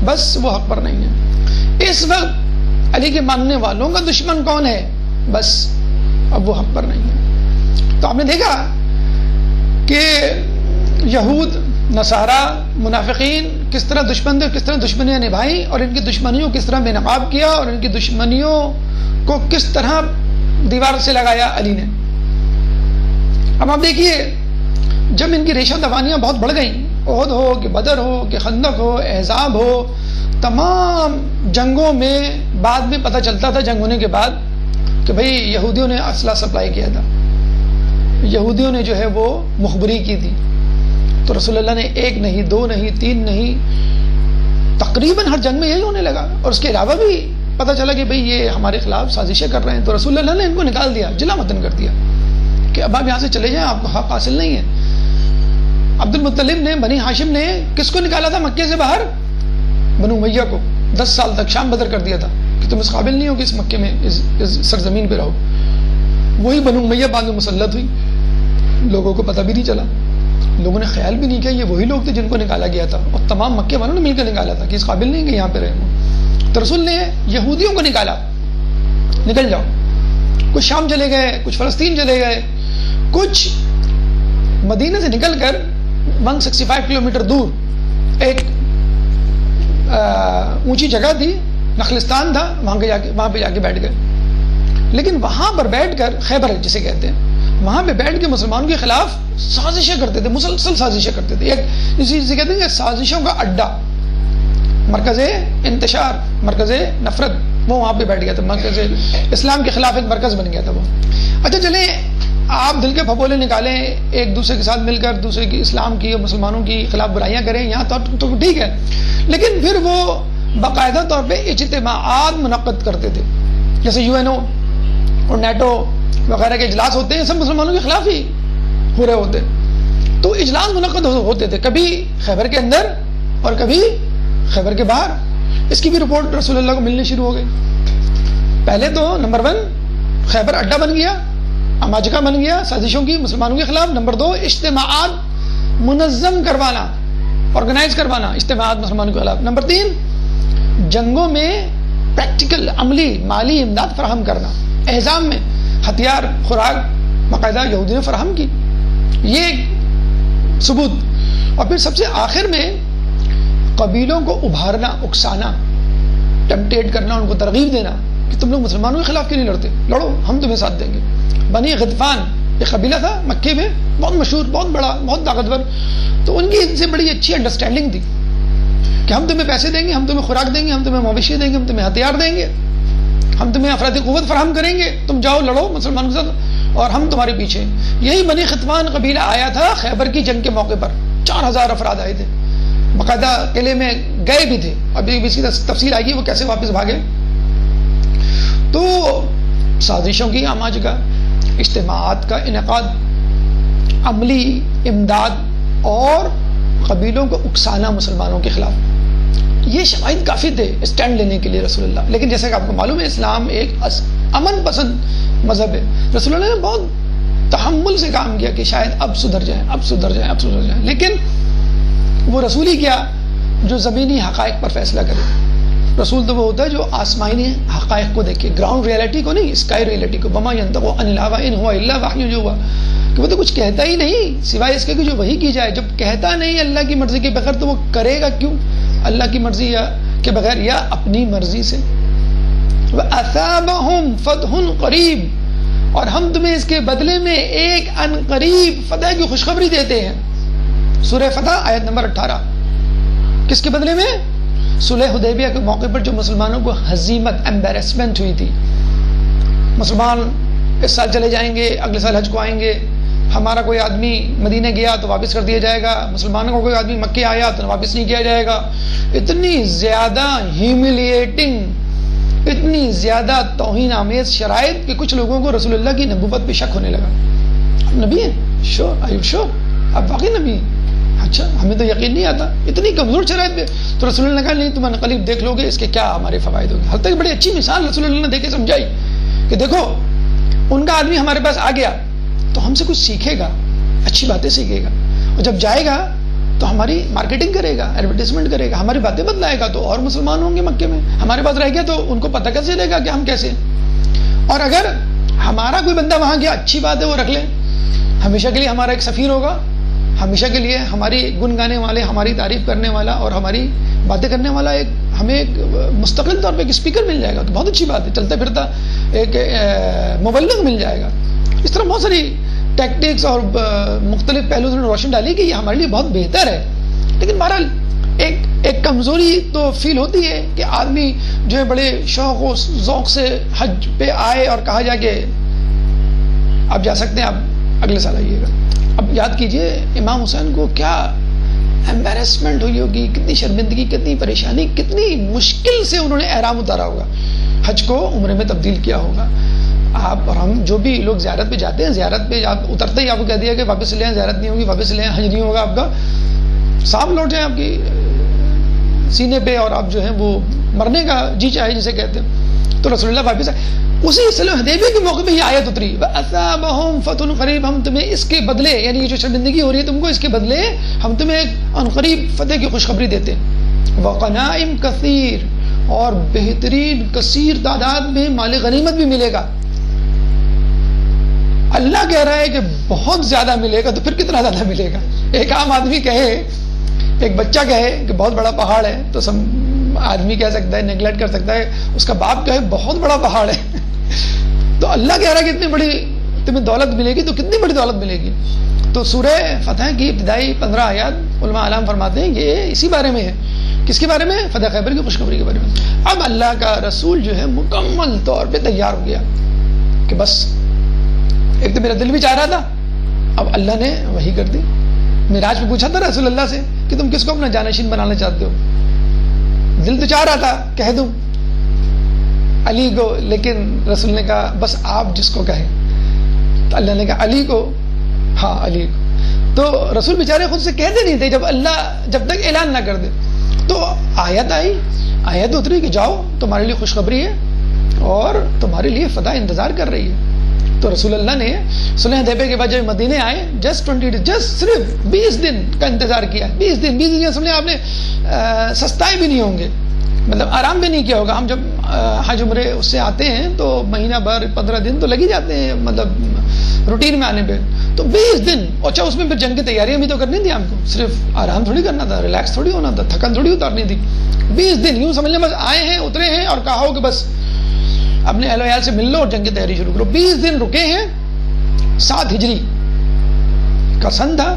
بس وہ حق پر نہیں ہے. اس وقت علی کے ماننے والوں کا دشمن کون ہے؟ بس اب وہ حق پر نہیں ہے. تو آپ نے دیکھا کہ یہود, نصارہ, منافقین کس طرح دشمن تھے, کس طرح دشمنیاں نبھائیں اور ان کی دشمنیوں کس طرح بے نقاب کیا اور ان کی دشمنیوں کو کس طرح دیوار سے لگایا علی نے. اب آپ دیکھیے جب ان کی ریشہ دوانیاں بہت بڑھ گئیں, احد ہو کہ بدر ہو کہ خندق ہو, احزاب ہو, تمام جنگوں میں بعد میں پتہ چلتا تھا جنگ ہونے کے بعد کہ بھئی یہودیوں نے اسلحہ سپلائی کیا تھا, یہودیوں نے جو ہے وہ مخبری کی تھی. تو رسول اللہ نے 1 نہیں 2 نہیں 3 نہیں تقریباً ہر جنگ میں یہی ہونے لگا. اور اس کے علاوہ بھی پتہ چلا کہ بھئی یہ ہمارے خلاف سازشیں کر رہے ہیں. تو رسول اللہ نے ان کو نکال دیا, جلا وطن کر دیا کہ اب آپ یہاں سے چلے جائیں, آپ کو حق حاصل نہیں ہے. عبد المطلب نے, بنی ہاشم نے کس کو نکالا تھا مکے سے باہر؟ بنو امیہ کو. 10 سال تک شام بدر کر دیا تھا کہ تم اس قابل نہیں ہو کہ اس مکے میں اس سرزمین پہ رہو. وہی بنو امیہ بعد میں مسلط ہوئی, لوگوں کو پتہ بھی نہیں چلا, لوگوں نے خیال بھی نہیں کیا یہ وہی لوگ تھے جن کو نکالا گیا تھا, اور تمام مکے والوں نے مل کر نکالا تھا کہ اس قابل نہیں کہ یہاں پہ رہے. تو رسول نے یہودیوں کو نکالا, نکل جاؤ. کچھ شام چلے گئے, کچھ فلسطین چلے گئے, کچھ مدینہ سے نکل کر 165 کلومیٹر دور ایک اونچی جگہ تھی, نخلستان تھا, وہاں پہ جا کے بیٹھ گئے. لیکن وہاں پر بیٹھ کر, خیبر جسے کہتے ہیں, وہاں پہ بیٹھ کے مسلمانوں کے خلاف سازشیں کرتے تھے, مسلسل سازشیں کرتے تھے. ایک اسی کہتے ہیں کہ سازشوں کا اڈا, مرکز انتشار, مرکز نفرت, وہ وہاں پہ بیٹھ گیا تھا. مرکز اسلام کے خلاف ایک مرکز بن گیا تھا وہ. اچھا چلیں آپ دل کے پھپولے نکالیں, ایک دوسرے کے ساتھ مل کر دوسرے کی اسلام کی اور مسلمانوں کی خلاف برائیاں کریں, یہاں تو ٹھیک ہے. لیکن پھر وہ باقاعدہ طور پہ اجتماعات منعقد کرتے تھے, جیسے UNO اور نیٹو وغیرہ کے اجلاس ہوتے ہیں, سب مسلمانوں کے خلاف ہی ہو رہے ہوتے. تو اجلاس منعقد ہوتے تھے, کبھی خیبر کے اندر اور کبھی خیبر کے باہر. اس کی بھی رپورٹ رسول اللہ کو ملنے شروع ہو گئی. پہلے تو نمبر 1 خیبر اڈا بن گیا, اماجکا بن گیا سازشوں کی مسلمانوں کے خلاف. نمبر 2 اجتماعات منظم کروانا, آرگنائز کروانا اجتماعات مسلمانوں کے خلاف. نمبر 3 جنگوں میں پریکٹیکل, عملی, مالی امداد فراہم کرنا. احزاب میں ہتھیار, خوراک باقاعدہ یہودی نے فراہم کی, یہ ایک ثبوت. اور پھر سب سے آخر میں قبیلوں کو ابھارنا، اکسانا، ٹمپٹیٹ کرنا، ان کو ترغیب دینا کہ تم لوگ مسلمانوں کے خلاف کیوں نہیں لڑتے، لڑو ہم تمہیں ساتھ دیں گے. بنی غطفان ایک قبیلہ تھا مکے میں، بہت مشہور، بہت بڑا، بہت طاقتور. تو ان کی ان سے بڑی اچھی انڈرسٹینڈنگ تھی کہ ہم تمہیں پیسے دیں گے، ہم تمہیں خوراک دیں گے، ہم تمہیں مویشی دیں گے، ہم تمہیں ہتھیار دیں گے، ہم تمہیں افرادی قوت فراہم کریں گے، تم جاؤ لڑو مسلمانوں کے ساتھ اور ہم تمہارے پیچھے. یہی بنی غطفان قبیلہ آیا تھا خیبر کی جنگ کے موقع پر. 4000 افراد آئے تھے، باقاعدہ قلعے میں گئے بھی تھے. ابھی اس کی تفصیل آئے گی وہ کیسے واپس بھاگے. تو سازشوں کی آماجگاہ، اجتماعات کا انعقاد، عملی امداد اور قبیلوں کو اکسانا مسلمانوں کے خلاف، یہ شواہد کافی تھے اسٹینڈ لینے کے لیے رسول اللہ. لیکن جیسا کہ آپ کو معلوم ہے اسلام ایک امن پسند مذہب ہے. رسول اللہ نے بہت تحمل سے کام کیا کہ شاید اب سدھر جائیں، اب سدھر جائیں، اب سدھر جائیں. لیکن وہ رسول ہی کیا جو زمینی حقائق پر فیصلہ کرے. رسول تو وہ ہوتا ہے جو آسمانی حقائق کو دیکھے، گراؤنڈ ریئلٹی کو نہیں، اسکائی ریئلٹی کو. وما ينطق عن الهوى ان هو الا وحی یوحى، کہ وہ تو کچھ کہتا ہی نہیں سوائے اس کے کہ جو وحی کی جائے. جب کہتا نہیں اللہ کی مرضی کے بغیر تو وہ کرے گا کیوں؟ اللہ کی مرضی کے بغیر یا اپنی مرضی سے. وَأَثَابَهُمْ فَتْحٌ قَرِيب، اور ہم تمہیں اس کے بدلے میں ایک ان قریب فتح کی خوشخبری دیتے ہیں. سورہ فتح آیت نمبر 18. کس کے بدلے میں؟ صلح حدیبیہ کے موقع پر جو مسلمانوں کو ہزیمت، ایمبیرسمنٹ ہوئی تھی. مسلمان اس سال چلے جائیں گے، اگلے سال حج کو آئیں گے. ہمارا کوئی آدمی مدینہ گیا تو واپس کر دیا جائے گا، مسلمانوں کو کوئی آدمی مکے آیا تو واپس نہیں کیا جائے گا. اتنی زیادہ ہیوملیٹنگ، اتنی زیادہ توہین آمیز شرائط کہ کچھ لوگوں کو رسول اللہ کی نبوت پہ شک ہونے لگا. آپ نبی ہیں؟ شور، آر یو شور؟ آپ واقعی نبی ہیں؟ اچھا ہمیں تو یقین نہیں آتا. اتنی کمزور شرائط پہ تو رسول اللہ نے کہا نہیں تم انقلاب دیکھ لو گے، اس کے کیا ہمارے فوائد ہوں گے. حتیٰ کہ بڑی اچھی مثال رسول اللہ نے دے کے سمجھائی کہ دیکھو ان کا آدمی ہمارے پاس آ گیا تو ہم سے کچھ سیکھے گا، اچھی باتیں سیکھے گا، اور جب جائے گا تو ہماری مارکیٹنگ کرے گا، ایڈورٹیزمنٹ کرے گا، ہماری باتیں بدلائے گا تو اور مسلمان ہوں گے مکے میں. ہمارے پاس رہ گیا تو ان کو پتہ کیسے چلے گا کہ ہم کیسے. اور اگر ہمارا کوئی بندہ وہاں گیا، اچھی بات ہے وہ رکھ لیں، ہمیشہ کے لیے ہمارا ایک سفیر ہوگا، ہمیشہ کے لیے ہماری گن گانے والے، ہماری تعریف کرنے والا اور ہماری باتیں کرنے والا ایک ہمیں ایک مستقل طور پہ ایک اسپیکر مل جائے گا تو بہت اچھی بات ہے. چلتا پھرتا ایک مبلغ مل جائے گا. اس طرح بہت ساری ٹیکٹکس اور مختلف پہلو سے روشن ڈالی کہ یہ ہمارے لیے بہت بہتر ہے. لیکن بہرحال ایک کمزوری تو فیل ہوتی ہے کہ آدمی جو ہے بڑے شوق و ذوق سے حج پہ آئے اور کہا جائے کہ آپ جا سکتے ہیں، آپ اگلے سال آئیے گا. اب یاد کیجئے امام حسین کو کیا ایمبیرسمنٹ ہوئی ہوگی، کتنی شرمندگی، کتنی پریشانی، کتنی مشکل سے انہوں نے احرام اتارا ہوگا، حج کو عمرے میں تبدیل کیا ہوگا. آپ اور ہم جو بھی لوگ زیارت پہ جاتے ہیں، زیارت پہ آپ اترتے ہی آپ کو کہہ دیا کہ واپس لے آئیں، زیارت نہیں ہوگی، واپس لے آئیں، حج نہیں ہوگا آپ کا، سانپ لوٹ جائیں آپ کی سینے پہ اور آپ جو ہے وہ مرنے کا جی چاہے جسے کہتے ہیں. تو رسول اللہ واپس آئے. اسی صلح حدیبیہ کے موقع پہ یہ آیت اتری، وَأَثَابَهُمْ فَتْحٌ قَرِيبٌ، ہم تمہیں اس کے بدلے، یعنی یہ جو شرمندگی ہو رہی ہے تم کو، اس کے بدلے ہم تمہیں ان قریب فتح کی خوشخبری دیتے ہیں. وَغَنَائِمْ كَثِيرٌ، اور بہترین کثیر تعداد میں مال غنیمت بھی ملے گا. اللہ کہہ رہا ہے کہ بہت زیادہ ملے گا تو پھر کتنا زیادہ ملے گا. ایک عام آدمی کہے، ایک بچہ کہے کہ بہت بڑا پہاڑ ہے تو آدمی کہہ سکتا ہے، نیگلیکٹ کر سکتا ہے. اس کا باپ کہے بہت بڑا پہاڑ ہے تو اللہ کہہ رہا ہے کہ اتنی بڑی تمہیں دولت ملے گی تو کتنی بڑی دولت ملے گی. تو سورہ فتح کی ابتدائی 15 آیات علماء علام فرماتے ہیں یہ اسی بارے میں ہے. کس کے بارے میں؟ فتح خیبر کی خوشخبری کے بارے میں. اب اللہ کا رسول جو ہے مکمل طور پہ تیار ہو گیا کہ بس ایک تو میرا دل بھی چاہ رہا تھا، اب اللہ نے وحی کر دی. معراج پہ پوچھا تھا رسول اللہ سے کہ تم کس کو اپنا جانشین بنانا چاہتے ہو. دل تو چاہ رہا تھا کہہ دوں علی کو، لیکن رسول نے کہا بس آپ جس کو کہیں. تو اللہ نے کہا علی کو، ہاں علی کو. تو رسول بیچارے خود سے کہتے نہیں تھے جب تک اعلان نہ کر دے. تو آیت آئی، آیت اتری کہ جاؤ تمہارے لیے خوشخبری ہے اور تمہارے لیے فتح انتظار کر رہی ہے. تو رسول اللہ نے صلح حدیبیہ کے بعد جب مدینے آئے جسٹ صرف 20 دن کا انتظار کیا. 20 دن سمجھے آپ نے سستائے بھی نہیں ہوں گے، مطلب آرام بھی نہیں کیا ہوگا. ہم جب حج عمرے اس سے آتے ہیں تو مہینہ بھر 15 دن تو لگ ہی جاتے ہیں، مطلب روٹین میں آنے پہ. تو 20 دن، اچھا اس میں پھر جنگ کی تیاریاں بھی تو کرنی تھی آپ کو، صرف آرام تھوڑی کرنا تھا، ریلیکس تھوڑی ہونا تھا، تھکن تھوڑی اتارنی تھی. 20 دن یوں سمجھ لیں بس آئے ہیں اترے ہیں اور کہا ہو کہ بس اپنے اہل و عیال سے مل لو اور جنگ کی تیاری شروع کرو. 20 دن رکے ہیں. 7 ہجری کا سن تھا.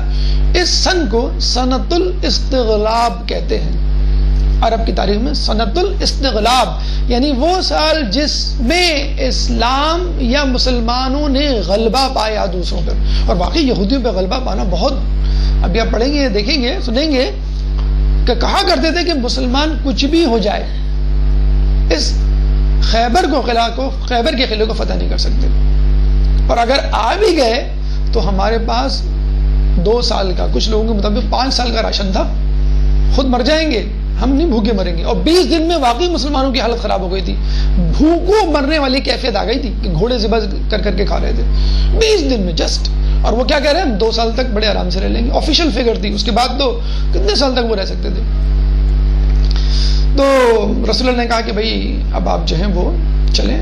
اس سن کو سنت الاستغلاب کہتے ہیں عرب کی تاریخ میں. سنت الاستغلاب یعنی وہ سال جس میں اسلام یا مسلمانوں نے غلبہ پایا دوسروں پر. اور واقعی یہودیوں پہ غلبہ پانا بہت، ابھی آپ پڑھیں گے دیکھیں گے سنیں گے کہ کہا کرتے تھے کہ مسلمان کچھ بھی ہو جائے اس خیبر کے قلعے کو فتح نہیں کر سکتے، اور اگر آ بھی گئے تو ہمارے پاس 2 سال کا، کچھ لوگوں کے مطابق 5 سال کا راشن تھا، خود مر جائیں گے، ہم نہیں بھوکے مریں گے. اور 20 دن میں واقعی مسلمانوں کی حالت خراب ہو گئی تھی، بھوکوں مرنے والی کیفیت آ گئی تھی کہ گھوڑے ذبح کر کر کے کھا رہے تھے 20 دن میں جسٹ. اور وہ کیا کہہ رہے ہیں، ہم 2 سال تک بڑے آرام سے رہ لیں گے. آفیشیل فگر تھی، اس کے بعد تو کتنے سال تک وہ رہ سکتے تھے. تو رسول اللہ نے کہا کہ بھائی اب آپ جو ہیں وہ چلیں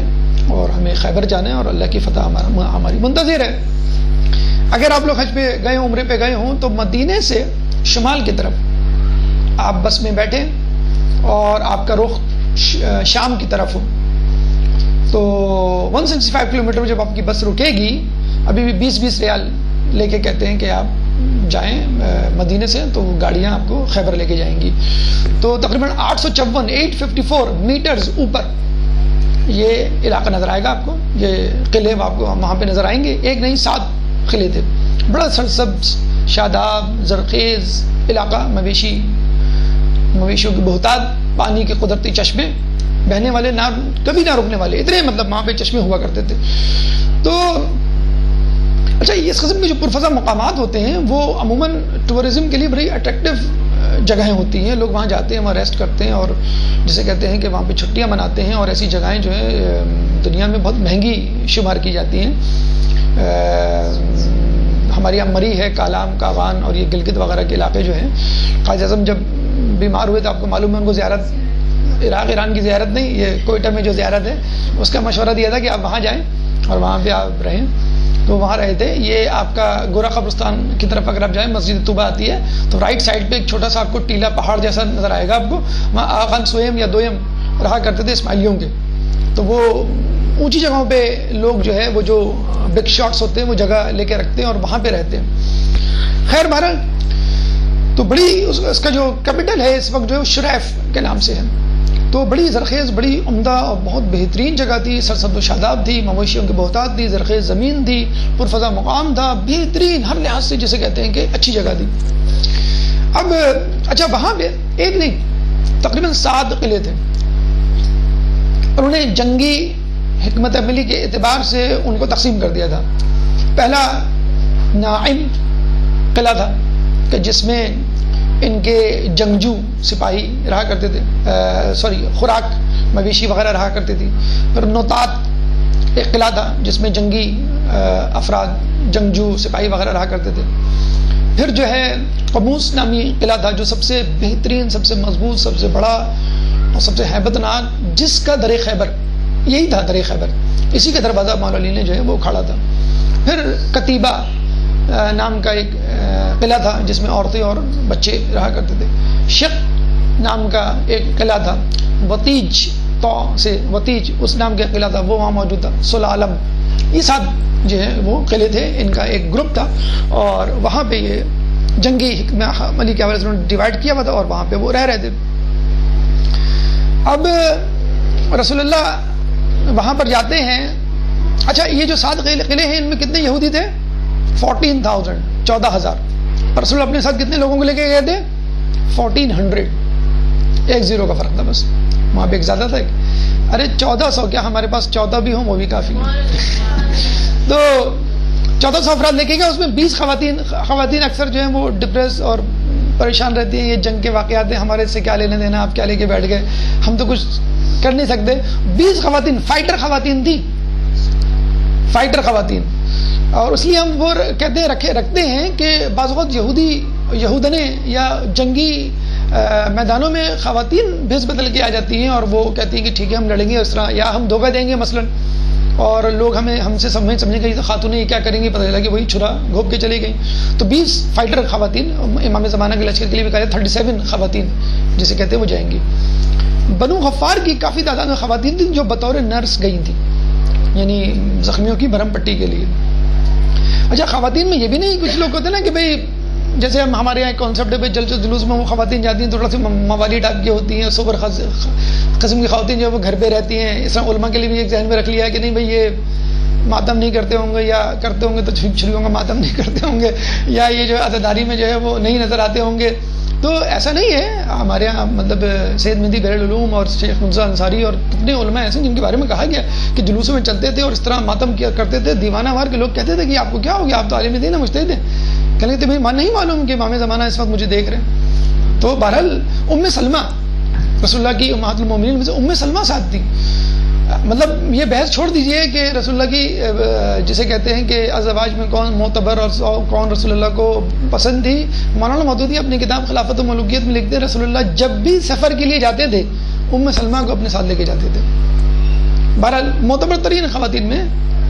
اور ہمیں خیبر جانا ہے اور اللہ کی فتح ہماری منتظر ہے. اگر آپ لوگ حج پہ گئے ہوں، عمرے پہ گئے ہوں، تو مدینے سے شمال کی طرف آپ بس میں بیٹھیں اور آپ کا رخ شام کی طرف ہو تو 165 کلومیٹر جب آپ کی بس رکے گی، ابھی بھی 20 ریال لے کے کہتے ہیں کہ آپ جائیں مدینے سے، تو گاڑیاں آپ کو خیبر لے کے جائیں گی. تو تقریباً 854 میٹرز اوپر یہ علاقہ نظر آئے گا آپ کو. یہ قلعے آپ کو وہاں پہ نظر آئیں گے. ایک نہیں 7 قلعے تھے. بڑا سرسبز شاداب زرخیز علاقہ، مویشیوں کی بہتات، پانی کے قدرتی چشمے بہنے والے، نہ کبھی نہ رکنے والے، اتنے مطلب وہاں پہ چشمے ہوا کرتے تھے. تو اچھا اس قسم کے جو پرفضا مقامات ہوتے ہیں وہ عموماً ٹورزم کے لیے بڑی اٹریکٹیو جگہیں ہوتی ہیں. لوگ وہاں جاتے ہیں، وہاں ریسٹ کرتے ہیں اور جسے کہتے ہیں کہ وہاں پہ چھٹیاں مناتے ہیں. اور ایسی جگہیں جو ہیں دنیا میں بہت مہنگی شمار کی جاتی ہیں. ہمارے یہاں مری ہے، کالام، کاوان اور یہ گلگت وغیرہ کے علاقے جو ہیں. قائد اعظم جب بیمار ہوئے تو آپ کو معلوم ہے ان کو زیارت، عراق ایران کی زیارت نہیں، یہ کوئٹہ میں جو زیارت ہے اس کا مشورہ دیا تھا کہ آپ وہاں جائیں اور وہاں پہ آپ رہیں. تو وہاں رہے تھے. یہ آپ کا گورا قبرستان کی طرف اگر آپ جائیں، مسجد طوبہ آتی ہے تو رائٹ سائڈ پہ ایک چھوٹا سا آپ کو ٹیلا پہاڑ جیسا نظر آئے گا آپ کو. وہاں آغا خان سویم یا دویم رہا کرتے تھے اسماعیلیوں کے. تو وہ اونچی جگہوں پہ لوگ جو ہے وہ جو بگ شاٹس ہوتے ہیں وہ جگہ لے کے رکھتے ہیں اور وہاں پہ رہتے ہیں. خیر بہرحال تو بڑی اس کا جو کیپٹل ہے اس وقت جو ہے شریف کے نام سے ہے. تو بڑی زرخیز، بڑی عمدہ اور بہت بہترین جگہ تھی. سرسبز و شاداب تھی، مویشیوں کی بہتات تھی، زرخیز زمین تھی، پرفضا مقام تھا، بہترین ہر لحاظ سے جسے کہتے ہیں کہ اچھی جگہ تھی. اب اچھا وہاں پہ ایک نہیں تقریباً 7 قلعے تھے اور انہیں جنگی حکمت عملی کے اعتبار سے ان کو تقسیم کر دیا تھا. پہلا ناعم قلعہ تھا کہ جس میں ان کے جنگجو سپاہی رہا کرتے تھے، خوراک مویشی وغیرہ رہا کرتی تھی. پھر نوتات ایک قلعہ تھا جس میں جنگی افراد، جنگجو سپاہی وغیرہ رہا کرتے تھے. پھر جو ہے قموس نامی قلعہ تھا جو سب سے بہترین، سب سے مضبوط، سب سے بڑا اور سب سے ہیبت ناک، جس کا در خیبر یہی تھا. در خیبر اسی کا دروازہ مولا علی نے جو ہے وہ کھڑا تھا. پھر کتیبہ نام کا ایک قلعہ تھا جس میں عورتیں اور بچے رہا کرتے تھے. شق نام کا ایک قلعہ تھا. وطیج، تو سے وطیج اس نام کا قلعہ تھا، وہ وہاں موجود تھا. سلالم، یہ 7 جو ہے وہ قلعے تھے. ان کا ایک گروپ تھا اور وہاں پہ یہ جنگی حکمت عملی کے حوالے سے انہوں نے ڈیوائڈ کیا ہوا تھا اور وہاں پہ وہ رہ رہے تھے. اب رسول اللہ وہاں پر جاتے ہیں. اچھا یہ جو 7 قلعے ہیں ان میں کتنے یہودی تھے؟ 14,000، 14,000. رسول اللہ اپنے ساتھ کتنے لوگوں کو لے کے گئے تھے؟ 1400. 1 0 کا فرق تھا بس. وہاں پہ ایک زیادہ تھا. ارے 1400 کیا، ہمارے پاس 14 بھی ہوں وہ بھی کافی ہیں. تو 1400 افراد لے کے گئے. اس میں 20 خواتین اکثر جو ہیں وہ ڈپریس اور پریشان رہتی ہیں. یہ جنگ کے واقعات ہیں، ہمارے سے کیا لینے دینا، آپ کیا لے کے بیٹھ گئے، ہم تو کچھ کر نہیں سکتے. 20 خواتین فائٹر خواتین تھی، فائٹر خواتین. اور اس لیے ہم وہ کہتے ہیں رکھتے ہیں کہ بعض اوقات یہودنے یا جنگی میدانوں میں خواتین بھیس بدل کے آ جاتی ہیں اور وہ کہتی ہیں کہ ٹھیک ہے ہم لڑیں گے اس طرح، یا ہم دھوکہ دیں گے مثلا اور لوگ ہم سے سمجھنے گئی خاتونیں یہ کیا کریں گی، پتہ چلا کہ وہی چھرا گھوپ کے چلی گئی. تو 20 فائٹر خواتین امام زمانہ کے لشکر کے لیے بھی کہا 37 خواتین جسے کہتے ہیں وہ جائیں گی. بنو غفار کی کافی تعداد میں خواتین تھیں جو بطور نرس گئی تھیں، یعنی زخمیوں کی بھرم پٹی کے لیے. اچھا خواتین میں یہ بھی نہیں، کچھ لوگ ہوتے ہیں نا کہ بھئی جیسے ہمارے یہاں کانسیپٹ ہے جلسہ جلوس میں وہ خواتین جاتی ہیں تھوڑا سی موالی ٹائپ کی ہوتی ہیں، سوبر قسم کی خواتین جو وہ گھر پہ رہتی ہیں. اس طرح علماء کے لیے بھی ایک ذہن میں رکھ لیا ہے کہ نہیں بھئی یہ ماتم نہیں کرتے ہوں گے، یا کرتے ہوں گے تو چھریوں کا ماتم نہیں کرتے ہوں گے، یا یہ جو عزاداری میں جو ہے وہ نہیں نظر آتے ہوں گے. تو ایسا نہیں ہے. ہمارے یہاں مطلب سید مہدی بحر العلوم اور شیخ مرزا انصاری اور کتنے علماء ایسے جن کے بارے میں کہا گیا کہ جلوسوں میں چلتے تھے اور اس طرح ماتم کیا کرتے تھے. دیوانہ وار کے لوگ کہتے تھے کہ آپ کو کیا ہو گیا، آپ تو عالم دین مجتہد ہیں. کہنے کہ تمہیں نہیں معلوم کہ امام زمانہ اس وقت مجھے دیکھ رہے ہیں. تو بہرحال ام سلمہ رسول اللہ کی امہات المومنین میں سے ام سلمہ ساتھ تھی. مطلب یہ بحث چھوڑ دیجئے کہ رسول اللہ کی جسے کہتے ہیں کہ ازواج میں کون معتبر اور کون رسول اللہ کو پسند تھی. مولانا مودودی اپنی کتاب خلافت و ملوکیت میں لکھتے ہیں رسول اللہ جب بھی سفر کے لیے جاتے تھے ام سلمہ کو اپنے ساتھ لے کے جاتے تھے. بہرحال معتبر ترین خواتین میں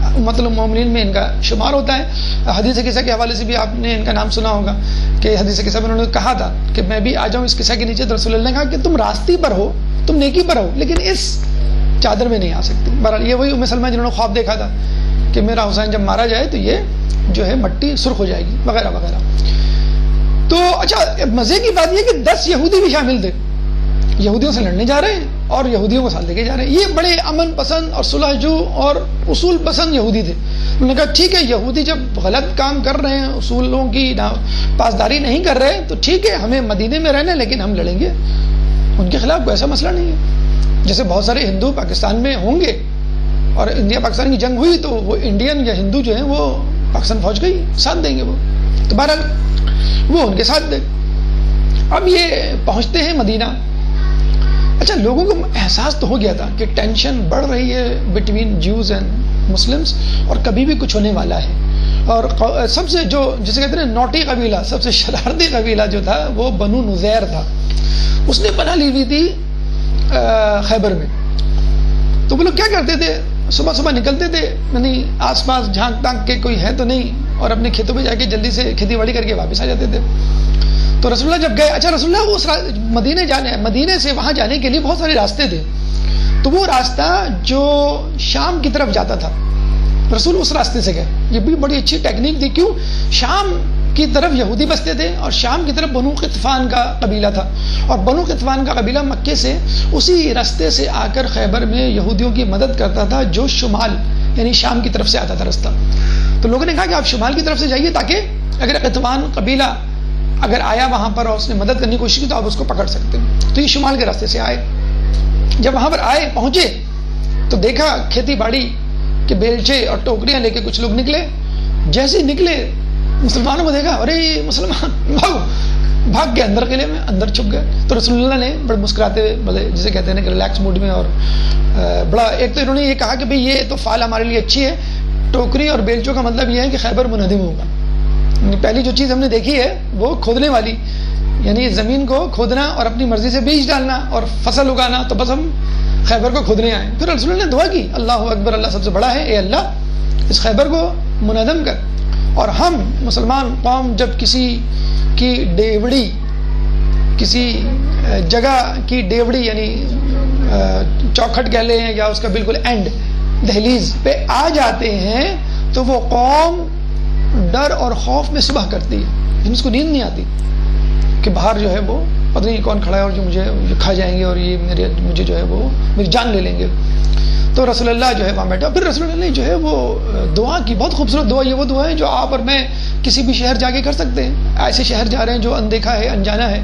امت المومنین میں ان کا شمار ہوتا ہے. حدیث قصہ کے حوالے سے بھی آپ نے ان کا نام سنا ہوگا کہ حدیث قصہ میں انہوں نے کہا تھا کہ میں بھی آ جاؤں اس قصہ کے نیچے. تو رسول اللہ نے کہا کہ تم راستے پر ہو، تم نیکی پر ہو، لیکن اس چادر میں نہیں آ سکتے. بہرحال یہ وہی ام سلمہ جنہوں نے خواب دیکھا تھا کہ میرا حسین جب مارا جائے تو یہ جو ہے مٹی سرخ ہو جائے گی وغیرہ وغیرہ. تو اچھا مزے کی بات یہ کہ 10 یہودی بھی شامل تھے، یہودیوں سے لڑنے جا رہے ہیں اور یہودیوں کو ساتھ لے کے جا رہے ہیں. یہ بڑے امن پسند اور صلح جو اور اصول پسند یہودی تھے. انہوں نے کہا ٹھیک ہے یہودی جب غلط کام کر رہے ہیں، اصولوں کی پاسداری نہیں کر رہے تو ٹھیک ہے ہمیں مدینے میں رہنا، لیکن ہم لڑیں گے. ان کے خلاف کوئی ایسا مسئلہ نہیں ہے. جیسے بہت سارے ہندو پاکستان میں ہوں گے اور انڈیا پاکستان کی جنگ ہوئی تو وہ انڈین یا ہندو جو ہیں وہ پاکستان فوج کا ہی ساتھ دیں گے. وہ تو بہرحال وہ ان کے ساتھ دیں. اب یہ پہنچتے ہیں مدینہ. اچھا لوگوں کو احساس تو ہو گیا تھا کہ ٹینشن بڑھ رہی ہے بٹوین جیوز اینڈ مسلمس اور کبھی بھی کچھ ہونے والا ہے. اور سب سے جو جسے کہتے ہیں نوٹی قبیلہ، سب سے شرارتی قبیلہ جو تھا وہ بنو نذیر تھا. اس نے پناہ لی ہوئی تھی خیبر میں. تو وہ لوگ کیا کرتے تھے، صبح صبح نکلتے تھے، یعنی آس پاس جھانک تانک کے کوئی ہے تو نہیں، اور اپنے کھیتوں پہ جا کے جلدی سے کھیتی باڑی کر کے واپس آ جاتے تھے. تو رسول اللہ جب گئے، اچھا رسول اللہ اس مدینے سے وہاں جانے کے لیے بہت سارے راستے تھے. تو وہ راستہ جو شام کی طرف جاتا تھا رسول اس راستے سے گئے. یہ بھی بڑی اچھی ٹیکنیک تھی. کیوں؟ شام کی طرف یہودی بستے تھے اور شام کی طرف بنو قطفان کا قبیلہ تھا، اور بنو قطفان کا قبیلہ مکے سے اسی راستے سے آ کر خیبر میں یہودیوں کی مدد کرتا تھا جو شمال یعنی شام کی طرف سے آتا تھا راستہ. تو لوگوں نے کہا کہ آپ شمال کی طرف سے جائیے تاکہ اگر قطفان قبیلہ اگر آیا وہاں پر اور اس نے مدد کرنے کی کوشش کی تو آپ اس کو پکڑ سکتے ہیں. تو یہ شمال کے راستے سے آئے. جب وہاں پر آئے پہنچے تو دیکھا کھیتی باڑی کے بیلچے اور ٹوکریاں لے کے کچھ لوگ نکلے. جیسے نکلے مسلمانوں کو دیکھا، ارے مسلمان بھاگ کے اندر قلعے میں اندر چھپ گئے. تو رسول اللہ نے بڑے مسکراتے ہوئے جسے کہتے ہیں کہ ریلیکس موڈ میں اور بڑا ایک تو انہوں نے یہ کہا کہ بھئی یہ تو فعال ہمارے لیے اچھی ہے. ٹوکری اور بیلچوں کا مطلب یہ ہے کہ خیبر منہدم ہوگا. پہلی جو چیز ہم نے دیکھی ہے وہ کھودنے والی، یعنی زمین کو کھودنا اور اپنی مرضی سے بیج ڈالنا اور فصل اگانا. تو بس ہم خیبر کو کھودنے آئے. پھر رسول اللہ نے دعا کی، اللہ اکبر، اللہ سب سے بڑا ہے، اے اللہ اس خیبر کو منہدم کر. اور ہم مسلمان قوم جب کسی کی ڈیوڑی، کسی جگہ کی ڈیوڑی یعنی چوکھٹ کہہ لیں یا اس کا بالکل اینڈ دہلیز پہ آ جاتے ہیں تو وہ قوم ڈر اور خوف میں صبح کرتی ہے. جن کو نیند نہیں آتی کہ باہر جو ہے وہ پتہ نہیں کون کھڑا ہے اور جو مجھے کھا جائیں گے اور یہ مجھے جو ہے وہ میری جان لے لیں گے. تو رسول اللہ جو ہے وہاں بیٹھا. پھر رسول اللہ نے جو ہے وہ دعا کی، بہت خوبصورت دعا. یہ وہ دعا ہے جو آپ اور میں کسی بھی شہر جا کے کر سکتے ہیں. ایسے شہر جا رہے ہیں جو اندیکھا ہے، انجانا ہے،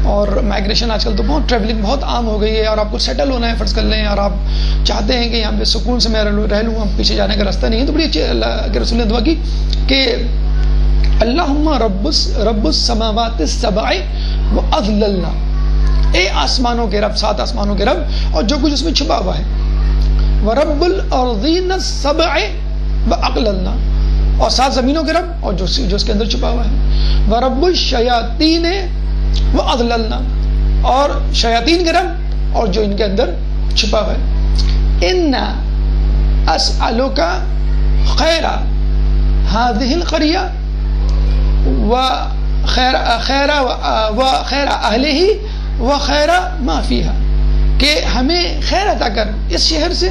اور مائگریشن آج کل تو بہت ٹریولنگ بہت عام ہو گئی ہے، اور آپ کو سیٹل ہونا ہے فرض کر لیں، اور آپ چاہتے ہیں کہ یہاں پہ سکون سے میں رہ لوں، ہم پیچھے جانے کا راستہ نہیں ہے. تو بڑی اچھی اللہ کے رسول نے دعا کی کہ اللہم رب السماوات السبع واضللنا، اے آسمانوں کے رب، 7 آسمانوں کے رب اور جو کچھ اس میں چھپا ہوا ہے، ورب الارضین السبع واقللنا، اور 7 زمینوں کے رب اور جو اس کے اندر چھپا ہوا ہے، ورب الشیاطین واضللنا، اور شیاطین کے رب اور جو ان کے اندر چھپا ہوا ہے. اسألک خیر هذه القریہ وخیر اہلہ وخیر ما فیہا، کہ ہمیں خیر عطا کر اس شہر سے،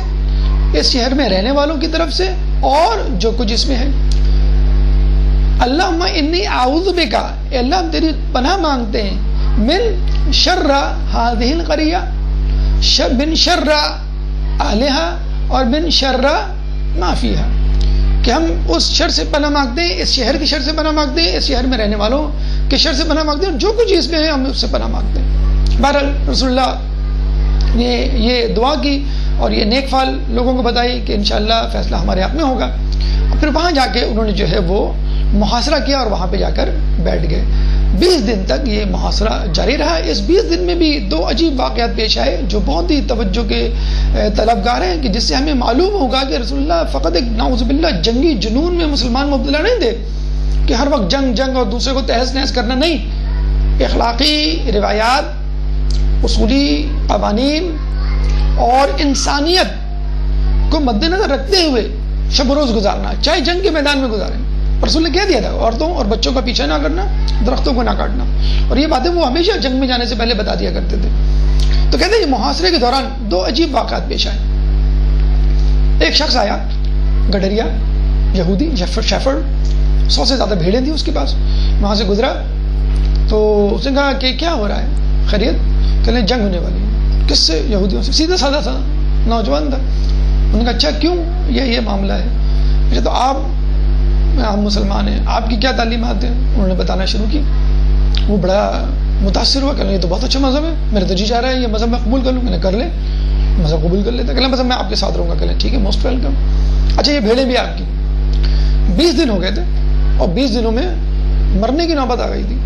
اس شہر میں رہنے والوں کی طرف سے، اور جو کچھ اس میں ہے. اللہم انی اعوذ بک، اے اللہ ہم تیری پناہ مانگتے ہیں، من شر هذه القریہ، من شر اہلہا اور من شر ما فیہا، کہ ہم اس شر سے پناہ مانگتے ہیں، اس شہر کی شر سے پناہ مانگتے ہیں، اس شہر میں رہنے والوں کے شر سے پناہ مانگتے ہیں، جو کچھ اس میں ہے ہم اس سے پناہ مانگتے ہیں. بہرحال رسول اللہ نے یہ دعا کی اور یہ نیک فال لوگوں کو بتائی کہ انشاءاللہ فیصلہ ہمارے حق میں ہوگا. پھر وہاں جا کے انہوں نے جو ہے وہ محاصرہ کیا اور وہاں پہ جا کر بیٹھ گئے. 20 دن تک یہ محاصرہ جاری رہا. اس 20 دن میں بھی 2 عجیب واقعات پیش آئے جو بہت ہی توجہ کے طلبگار ہیں، کہ جس سے ہمیں معلوم ہوگا کہ رسول اللہ فقط ایک نعوذ باللہ جنگی جنون میں مسلمان مبتلا نہیں تھے کہ ہر وقت جنگ اور دوسرے کو تہس نہس کرنا. نہیں، اخلاقی روایات، اصولی قوانین اور انسانیت کو مد نظر رکھتے ہوئے شب و روز گزارنا، چاہے جنگ کے میدان میں گزاریں. رسول نے کہہ دیا تھا عورتوں اور بچوں کا پیچھا نہ کرنا، درختوں کو نہ کاٹنا، اور یہ باتیں وہ ہمیشہ جنگ میں جانے سے پہلے بتا دیا کرتے تھے. تو کہتے ہیں محاصرے کے دوران 2 عجیب واقعات پیش آئے. ایک شخص آیا، گڈریا یہودی، شیفرڈ، 100 سے زیادہ بھیڑیں تھیں اس کے پاس، وہاں سے گزرا. تو اس نے کہا کہ کیا ہو رہا ہے، خیریت؟ کہنے جنگ ہونے والی ہے. کس سے؟ یہودیوں سے. سیدھا سادہ تھا، نوجوان تھا. انہوں نے کہا اچھا کیوں، یہ معاملہ ہے. اچھا تو آپ مسلمان ہیں، آپ کی کیا تعلیمات ہیں؟ انہوں نے بتانا شروع کی. وہ بڑا متاثر ہوا، کہنے یہ تو بہت اچھا مذہب ہے، میرا تو جی چاہ رہا ہے یہ مذہب میں قبول کر لوں. میں نے کر لے، مذہب قبول کر لیتا. کہنے مذہب میں آپ کے ساتھ رہوں گا. کہنے ٹھیک ہے، موسٹ ویلکم. اچھا یہ بھیڑیں بھی آپ کی. 20 دن ہو گئے تھے اور 20 دنوں میں مرنے کی نوبت آ گئی تھی.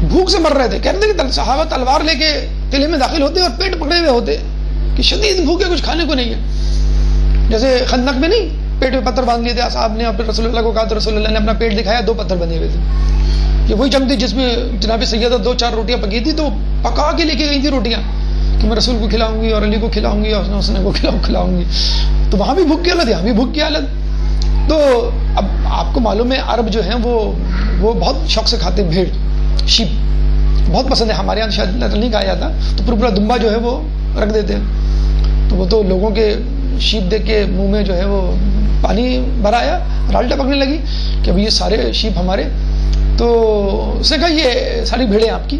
بھوک سے مر رہے تھے. کہتے ہیں کہ صحابہ تلوار لے کے قلعے میں داخل ہوتے اور پیٹ پکڑے ہوئے ہوتے کہ شدید بھوک ہے، کچھ کھانے کو نہیں ہے. جیسے خندق میں نہیں، پیٹ میں پتھر باندھ لیے تھے اصحاب نے، اور پھر رسول اللہ کو کہا تو رسول اللہ نے اپنا پیٹ دکھایا، 2 پتھر بندھے ہوئے تھے. یہ وہی جنگ تھی جس میں جناب سیدہ 2-4 روٹیاں پکی تھی، تو پکا کے لے کے گئی تھی روٹیاں کہ میں رسول کو کھلاؤں گی اور علی کو کھلاؤں گی اور حسن کو کھلاؤں گی. تو وہاں بھی بھوک کی حالت، یہاں بھی بھوک کی حالت. تو اب آپ کو معلوم ہے عرب جو ہیں وہ بہت شوق سے کھاتے ہیں بھیڑ، شیپ بہت پسند ہے. ہمارے یہاں شاید نہیں کھایا جاتا، تو پورا دمبا جو ہے وہ رکھ دیتے ہیں. تو وہ تو لوگوں کے شیپ دیکھ کے منہ میں جو ہے وہ پانی بھرایا، رال ٹپکنے لگی کہ اب یہ سارے شیپ ہمارے. تو اس نے کہا یہ ساری بھیڑیں آپ کی.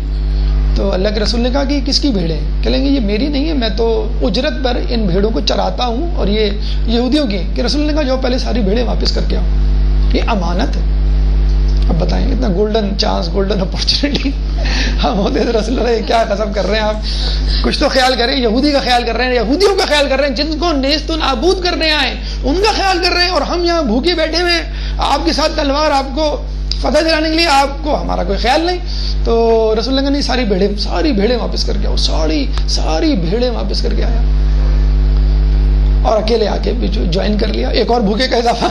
تو اللہ کے رسول نے کہا کہ یہ کس کی بھیڑیں؟ کہیں گے یہ میری نہیں ہے، میں تو اجرت پر ان بھیڑوں کو چراتا ہوں اور یہ یہودیوں کی. کہ رسول نے کہا جاؤ پہلے ساری بھیڑیں واپس کر کے آؤ، یہ امانت ہے. اب بتائیں اتنا گولڈن چانس، گولڈن اپرچونیٹی ہم ہوتے تو رسول اللہ کیا قسم کر رہے ہیں. آپ کچھ تو خیال کریں، یہودی کا خیال کر رہے ہیں، یہودیوں کا خیال کر رہے ہیں جن کو نیست و نابود کرنے آئے ان کا خیال کر رہے ہیں، اور ہم یہاں بھوکے بیٹھے ہوئے آپ کے ساتھ تلوار آپ کو فتح دلانے کے لیے، آپ کو ہمارا کوئی خیال نہیں. تو رسول اللہ نے ساری بھیڑیں واپس کر کے آؤ، ساری بھیڑیں واپس کر کے آیا اور اکیلے آ کے جوائن کر لیا. ایک اور بھوکے کا اضافہ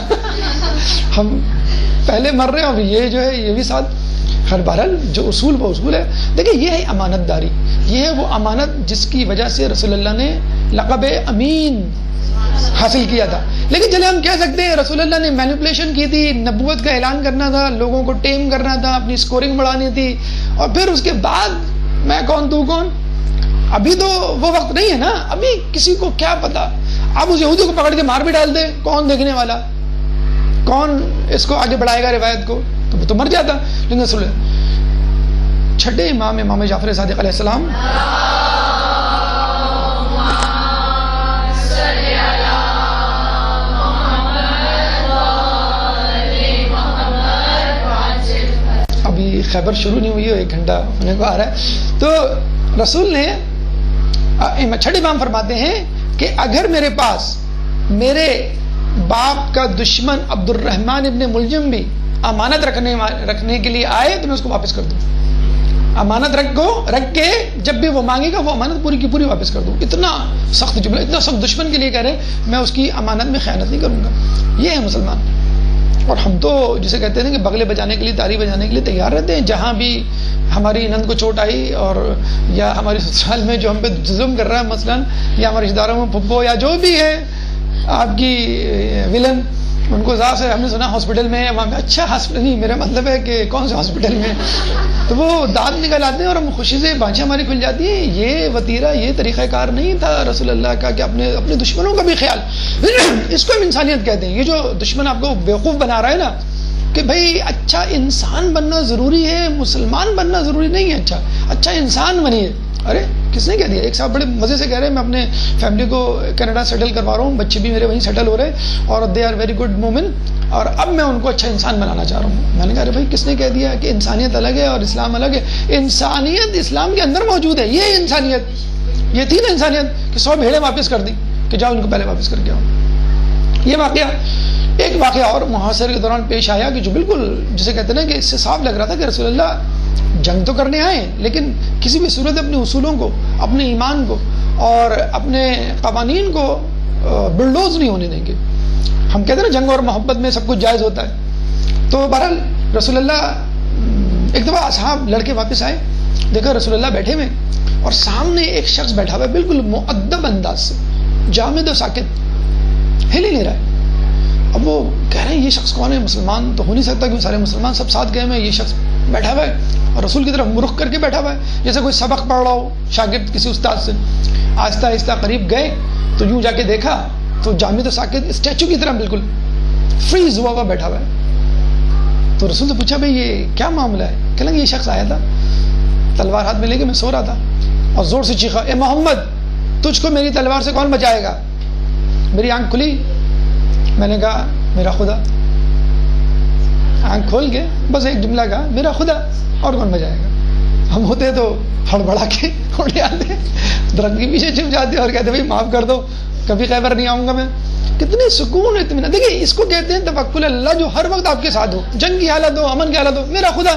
ہم پہلے مر رہے ہیں اور یہ جو ہے یہ بھی ساتھ. ہر بہرحال جو اصول وہ اصول ہے. دیکھیں یہ ہے امانت داری، یہ ہے وہ امانت جس کی وجہ سے رسول اللہ نے لقب امین حاصل کیا تھا. لیکن چلے ہم کہہ سکتے ہیں رسول اللہ نے مینیپولیشن کی تھی، نبوت کا اعلان کرنا تھا، لوگوں کو ٹیم کرنا تھا، اپنی سکورنگ بڑھانی تھی، اور پھر اس کے بعد میں کون تو کون. ابھی تو وہ وقت نہیں ہے نا، ابھی کسی کو کیا پتا. آپ اس یہودی کو پکڑ کے مار بھی ڈال دیں، کون دیکھنے والا، کون اس کو آگے بڑھائے گا روایت کو، تو وہ تو مر جاتا. لیکن رسول چھٹے امام جعفر صادق علیہ السلام ابھی خیبر شروع نہیں ہوئی ہے، 1 گھنٹہ ہونے کو آ رہا ہے. تو رسول نے چھٹے امام فرماتے ہیں کہ اگر میرے پاس میرے باپ کا دشمن عبد الرحمن ابن ملجم بھی امانت رکھنے کے لیے آئے تو میں اس کو واپس کر دوں. امانت رکھ کے جب بھی وہ مانگے گا وہ امانت پوری کی پوری واپس کر دوں. اتنا سخت جملہ، اتنا سخت دشمن کے لیے کہہ رہے ہیں میں اس کی امانت میں خیانت نہیں کروں گا. یہ ہے مسلمان. اور ہم تو جسے کہتے ہیں کہ بغلے بجانے کے لیے، تاری بجانے کے لیے تیار رہتے ہیں. جہاں بھی ہماری نند کو چوٹ آئی اور یا ہمارے سسرال میں جو ہم پہ ظلم کر رہا ہے مثلاً، یا ہمارے رشتہ داروں میں پھپھو یا جو بھی ہے، آپ کی ولن ان کو ذات سے ہم نے سنا ہاسپٹل میں ہے وہاں پہ. اچھا ہاسپٹل نہیں، میرا مطلب ہے کہ کون سے ہاسپٹل میں. تو وہ دانت نکل آتے ہیں اور ہم خوشی سے بانچیں ہماری کھل جاتی ہیں. یہ وتیرہ، یہ طریقہ کار نہیں تھا رسول اللہ کا کہ اپنے دشمنوں کا بھی خیال. اس کو ہم انسانیت کہتے ہیں. یہ جو دشمن آپ کو بیوقوف بنا رہا ہے نا کہ بھائی اچھا انسان بننا ضروری ہے، مسلمان بننا ضروری نہیں ہے. اچھا انسان بنیے. ارے کس نے کہہ دیا؟ ایک صاحب بڑے مزے سے کہہ رہے ہیں میں اپنے فیملی کو کینیڈا سیٹل کروا رہا ہوں، بچے بھی میرے وہیں سیٹل ہو رہے ہیں اور دے آر ویری گڈ مومن، اور اب میں ان کو اچھا انسان بنانا چاہ رہا ہوں. میں نے کہا ارے بھائی کس نے کہہ دیا کہ انسانیت الگ ہے اور اسلام الگ ہے؟ انسانیت اسلام کے اندر موجود ہے. یہ انسانیت، یہ تھی نا انسانیت کہ 100 بھیڑیں واپس کر دی کہ جاؤ ان کو پہلے واپس کر کے آؤ. یہ واقعہ، ایک واقعہ اور محاصرے کے دوران پیش آیا کہ جو بالکل جسے کہتے ہیں نا کہ اس سے صاف لگ رہا تھا کہ رسول اللہ جنگ تو کرنے آئے لیکن کسی بھی صورت اپنے اصولوں کو، اپنے ایمان کو اور اپنے قوانین کو بلڈوز نہیں ہونے دیں گے. ہم کہتے ہیں نا جنگ اور محبت میں سب کچھ جائز ہوتا ہے. تو بہرحال رسول اللہ ایک دفعہ اصحاب لڑکے واپس آئے، دیکھا رسول اللہ بیٹھے ہوئے اور سامنے ایک شخص بیٹھا ہوا ہے بالکل مؤدب انداز سے، جامد و ساکت، ہل ہی نہیں رہا ہے. اب وہ کہہ رہے ہیں یہ شخص کون ہے؟ مسلمان تو ہو نہیں سکتا کیونکہ سارے مسلمان سب ساتھ گئے ہیں. یہ شخص بیٹھا ہوا ہے اور رسول کی طرف رخ کر کے بیٹھا ہوا ہے جیسے کوئی سبق پڑھ رہا ہو شاگرد کسی استاد سے. آہستہ آہستہ قریب گئے تو یوں جا کے دیکھا تو جامد و ساکت اسٹیچو کی طرح بالکل فریز ہوا بیٹھا ہوا ہے. تو رسول سے پوچھا بھائی یہ کیا معاملہ ہے؟ کہنے لگے یہ شخص آیا تھا تلوار ہاتھ میں لے کے، میں سو رہا تھا اور زور سے چیخا اے محمد تجھ کو میری تلوار سے کون بچائے گا؟ میری آنکھ کھلی، میں نے کہا میرا خدا. آنکھ کھول کے بس ایک جملہ کہا میرا خدا، اور کون بجائے گا؟ ہم ہوتے تو ہڑبڑا کے اڑے آتے، درخت کے پیچھے چھپ جاتے اور کہتے بھائی معاف کر دو، کبھی خیبر نہیں آؤں گا میں. کتنے سکون اطمینان. دیکھیے اس کو کہتے ہیں توکل اللہ، جو ہر وقت آپ کے ساتھ ہو، جنگ کی حالت ہو، امن کی حالت ہو، میرا خدا.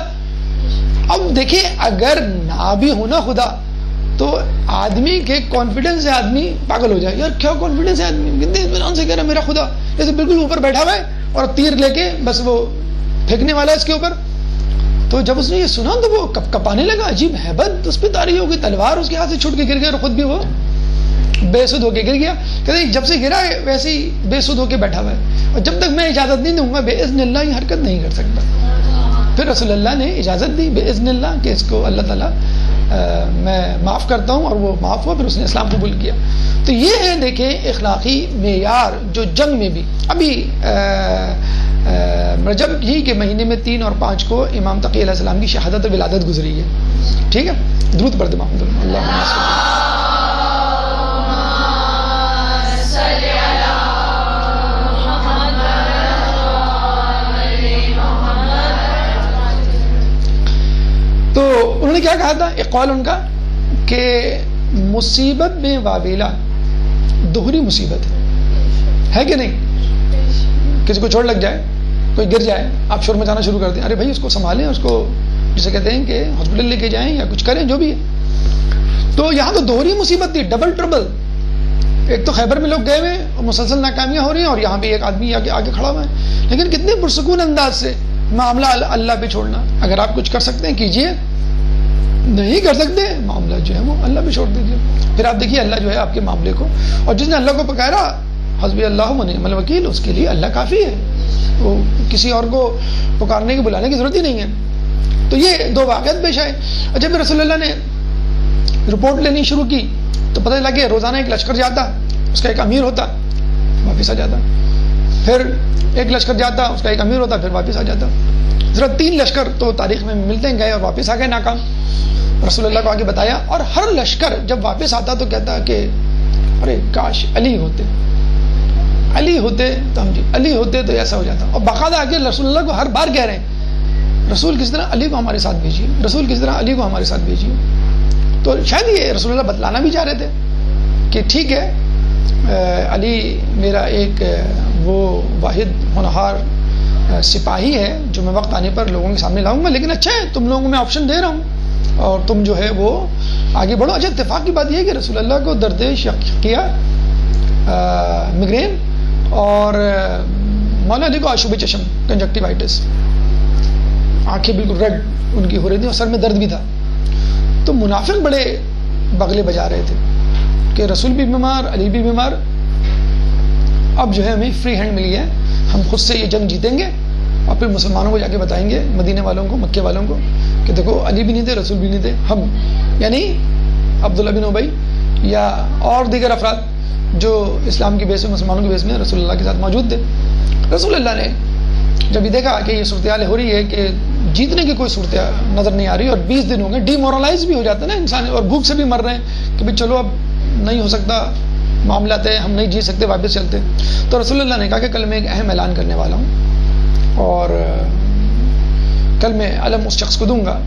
اب دیکھیے اگر نہ بھی ہونا خدا تو آدمی کے کانفیڈنس سے آدمی پاگل ہو جائے. یار کیا کانفیڈنس ہے آدمی، کتنے اطمینان سے کہہ رہا ہے میرا خدا، جیسے بالکل اوپر بیٹھا ہوا ہے اور تیر لے کے بس وہ پھینکنے والا ہے اس کے اوپر. تو جب اس نے یہ سنا تو وہ کپ کپانے لگا، عجیب ہیبت اس پہ طاری ہو گئی، تلوار اس کے ہاتھ سے چھوٹ کے گر گیا اور خود بھی وہ بے سود ہو کے گر گیا. کہتے جب سے گرا ہے ویسے ہی بے سود ہو کے بیٹھا ہوا ہے اور جب تک میں اجازت نہیں دوں گا بے اذن اللہ یہ حرکت نہیں کر سکتا. پھر رسول اللہ نے اجازت دی بے اذن اللہ کہ اس کو اللہ تعالیٰ میں معاف کرتا ہوں، اور وہ معاف ہوا. پھر اس نے اسلام قبول کیا. تو یہ ہے دیکھیں اخلاقی معیار جو جنگ میں بھی. ابھی رجب ہی کے مہینے میں 3 اور 5 کو امام تقی علیہ السلام کی شہادت و ولادت گزری ہے. ٹھیک ہے، درود پڑھ دیں محمد اللہ. تو انہوں نے کیا کہا تھا، ایک قول ان کا کہ مصیبت میں واویلا دوہری مصیبت ہے کہ نہیں؟ کسی کو چوٹ لگ جائے، کوئی گر جائے، آپ شور مچانا شروع کر دیں، ارے بھائی اس کو سنبھالیں، اس کو جسے کہتے ہیں کہ ہاسپٹل لے کے جائیں یا کچھ کریں جو بھی ہے. تو یہاں تو دوہری مصیبت تھی، ڈبل ٹربل. ایک تو خیبر میں لوگ گئے ہوئے اور مسلسل ناکامیاں ہو رہی ہیں اور یہاں بھی ایک آدمی آگے کھڑا ہوا ہے. لیکن کتنے پرسکون انداز سے معاملہ اللہ پہ چھوڑنا. اگر آپ کچھ کر سکتے ہیں کیجئے، نہیں کر سکتے معاملہ جو ہے وہ اللہ پہ چھوڑ دیجیے. پھر آپ دیکھیے اللہ جو ہے آپ کے معاملے کو، اور جس نے اللہ کو پکارا حسبی اللہ و نعم الوکیل، اس کے لیے اللہ کافی ہے، وہ کسی اور کو پکارنے کی بلانے کی ضرورت ہی نہیں ہے. تو یہ 2 واقعات پیش آئے. اور جب رسول اللہ نے رپورٹ لینی شروع کی تو پتہ چلا کہ روزانہ ایک لشکر جاتا، اس کا ایک امیر ہوتا، واپس آ جاتا. پھر ایک لشکر جاتا، اس کا ایک امیر ہوتا، پھر واپس آ جاتا. ذرا 3 لشکر تو تاریخ میں ملتے ہیں گئے اور واپس آ گئے ناکام. رسول اللہ کو آگے بتایا، اور ہر لشکر جب واپس آتا تو کہتا کہ ارے کاش علی ہوتے، علی ہوتے تو ہم علی ہوتے تو ایسا ہو جاتا. اور باقاعدہ آگے رسول اللہ کو ہر بار کہہ رہے ہیں رسول کس طرح علی کو ہمارے ساتھ بھیجیے، رسول کس طرح علی کو ہمارے ساتھ بھیجیے. تو شاید یہ رسول اللہ بتلانا بھی چاہ رہے تھے کہ ٹھیک ہے علی میرا ایک وہ واحد ہونہار سپاہی ہے جو میں وقت آنے پر لوگوں کے سامنے لاؤں گا، لیکن اچھا ہے تم لوگوں کو میں آپشن دے رہا ہوں اور تم جو ہے وہ آگے بڑھو. اچھا اتفاق کی بات یہ ہے کہ رسول اللہ کو درد شقیہ مگرین اور مولا علی کو آشوب چشم کنجکٹیوائٹس، آنکھیں بالکل ریڈ ان کی ہو رہی تھیں اور سر میں درد بھی تھا. تو منافق بڑے بغلے بجا رہے تھے کہ رسول بھی بیمار، علی بھی بیمار. اب جو ہے ہمیں فری ہینڈ مل گیا ہے، ہم خود سے یہ جنگ جیتیں گے اور پھر مسلمانوں کو جا کے بتائیں گے، مدینے والوں کو، مکے والوں کو، کہ دیکھو علی بھی نہیں تھے، رسول بھی نہیں تھے، ہم یعنی عبداللہ بن ابی یا اور دیگر افراد جو اسلام کی بیس میں، مسلمانوں کی بیس میں رسول اللہ کے ساتھ موجود تھے۔ رسول اللہ نے جب یہ دیکھا کہ یہ صورتحال ہو رہی ہے کہ جیتنے کی کوئی صورتحال نظر نہیں آ رہی، اور 20 دن ہو گئے، ڈی مورلائز بھی ہو جاتا ہے نا انسان، اور بھوک سے بھی مر رہے ہیں کہ بھائی چلو اب نہیں ہو سکتا، معاملات ہے، ہم نہیں جی سکتے، واپس چلتے۔ تو رسول اللہ نے کہا کہ کل میں ایک اہم اعلان کرنے والا ہوں، اور کل میں علم اس شخص کو دوں گا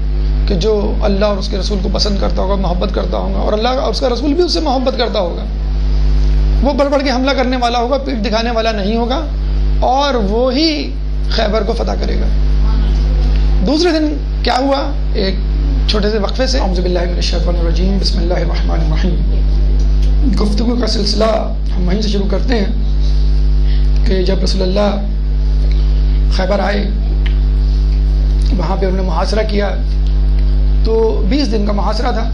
کہ جو اللہ اور اس کے رسول کو پسند کرتا ہوگا، محبت کرتا ہوگا، اور اللہ اور اس کا رسول بھی اس سے محبت کرتا ہوگا۔ وہ بڑھ بڑھ کے حملہ کرنے والا ہوگا، پیٹھ دکھانے والا نہیں ہوگا، اور وہی خیبر کو فتح کرے گا۔ دوسرے دن کیا ہوا؟ ایک چھوٹے سے وقفے سے اعوذ باللہ من الشیطان الرجیم، بسم اللہ الرحمن الرحیم، گفتگو کا سلسلہ ہم وہیں سے شروع کرتے ہیں کہ جب رسول اللہ خیبر آئے، وہاں پہ انہوں نے محاصرہ کیا، تو 20 دن کا محاصرہ تھا،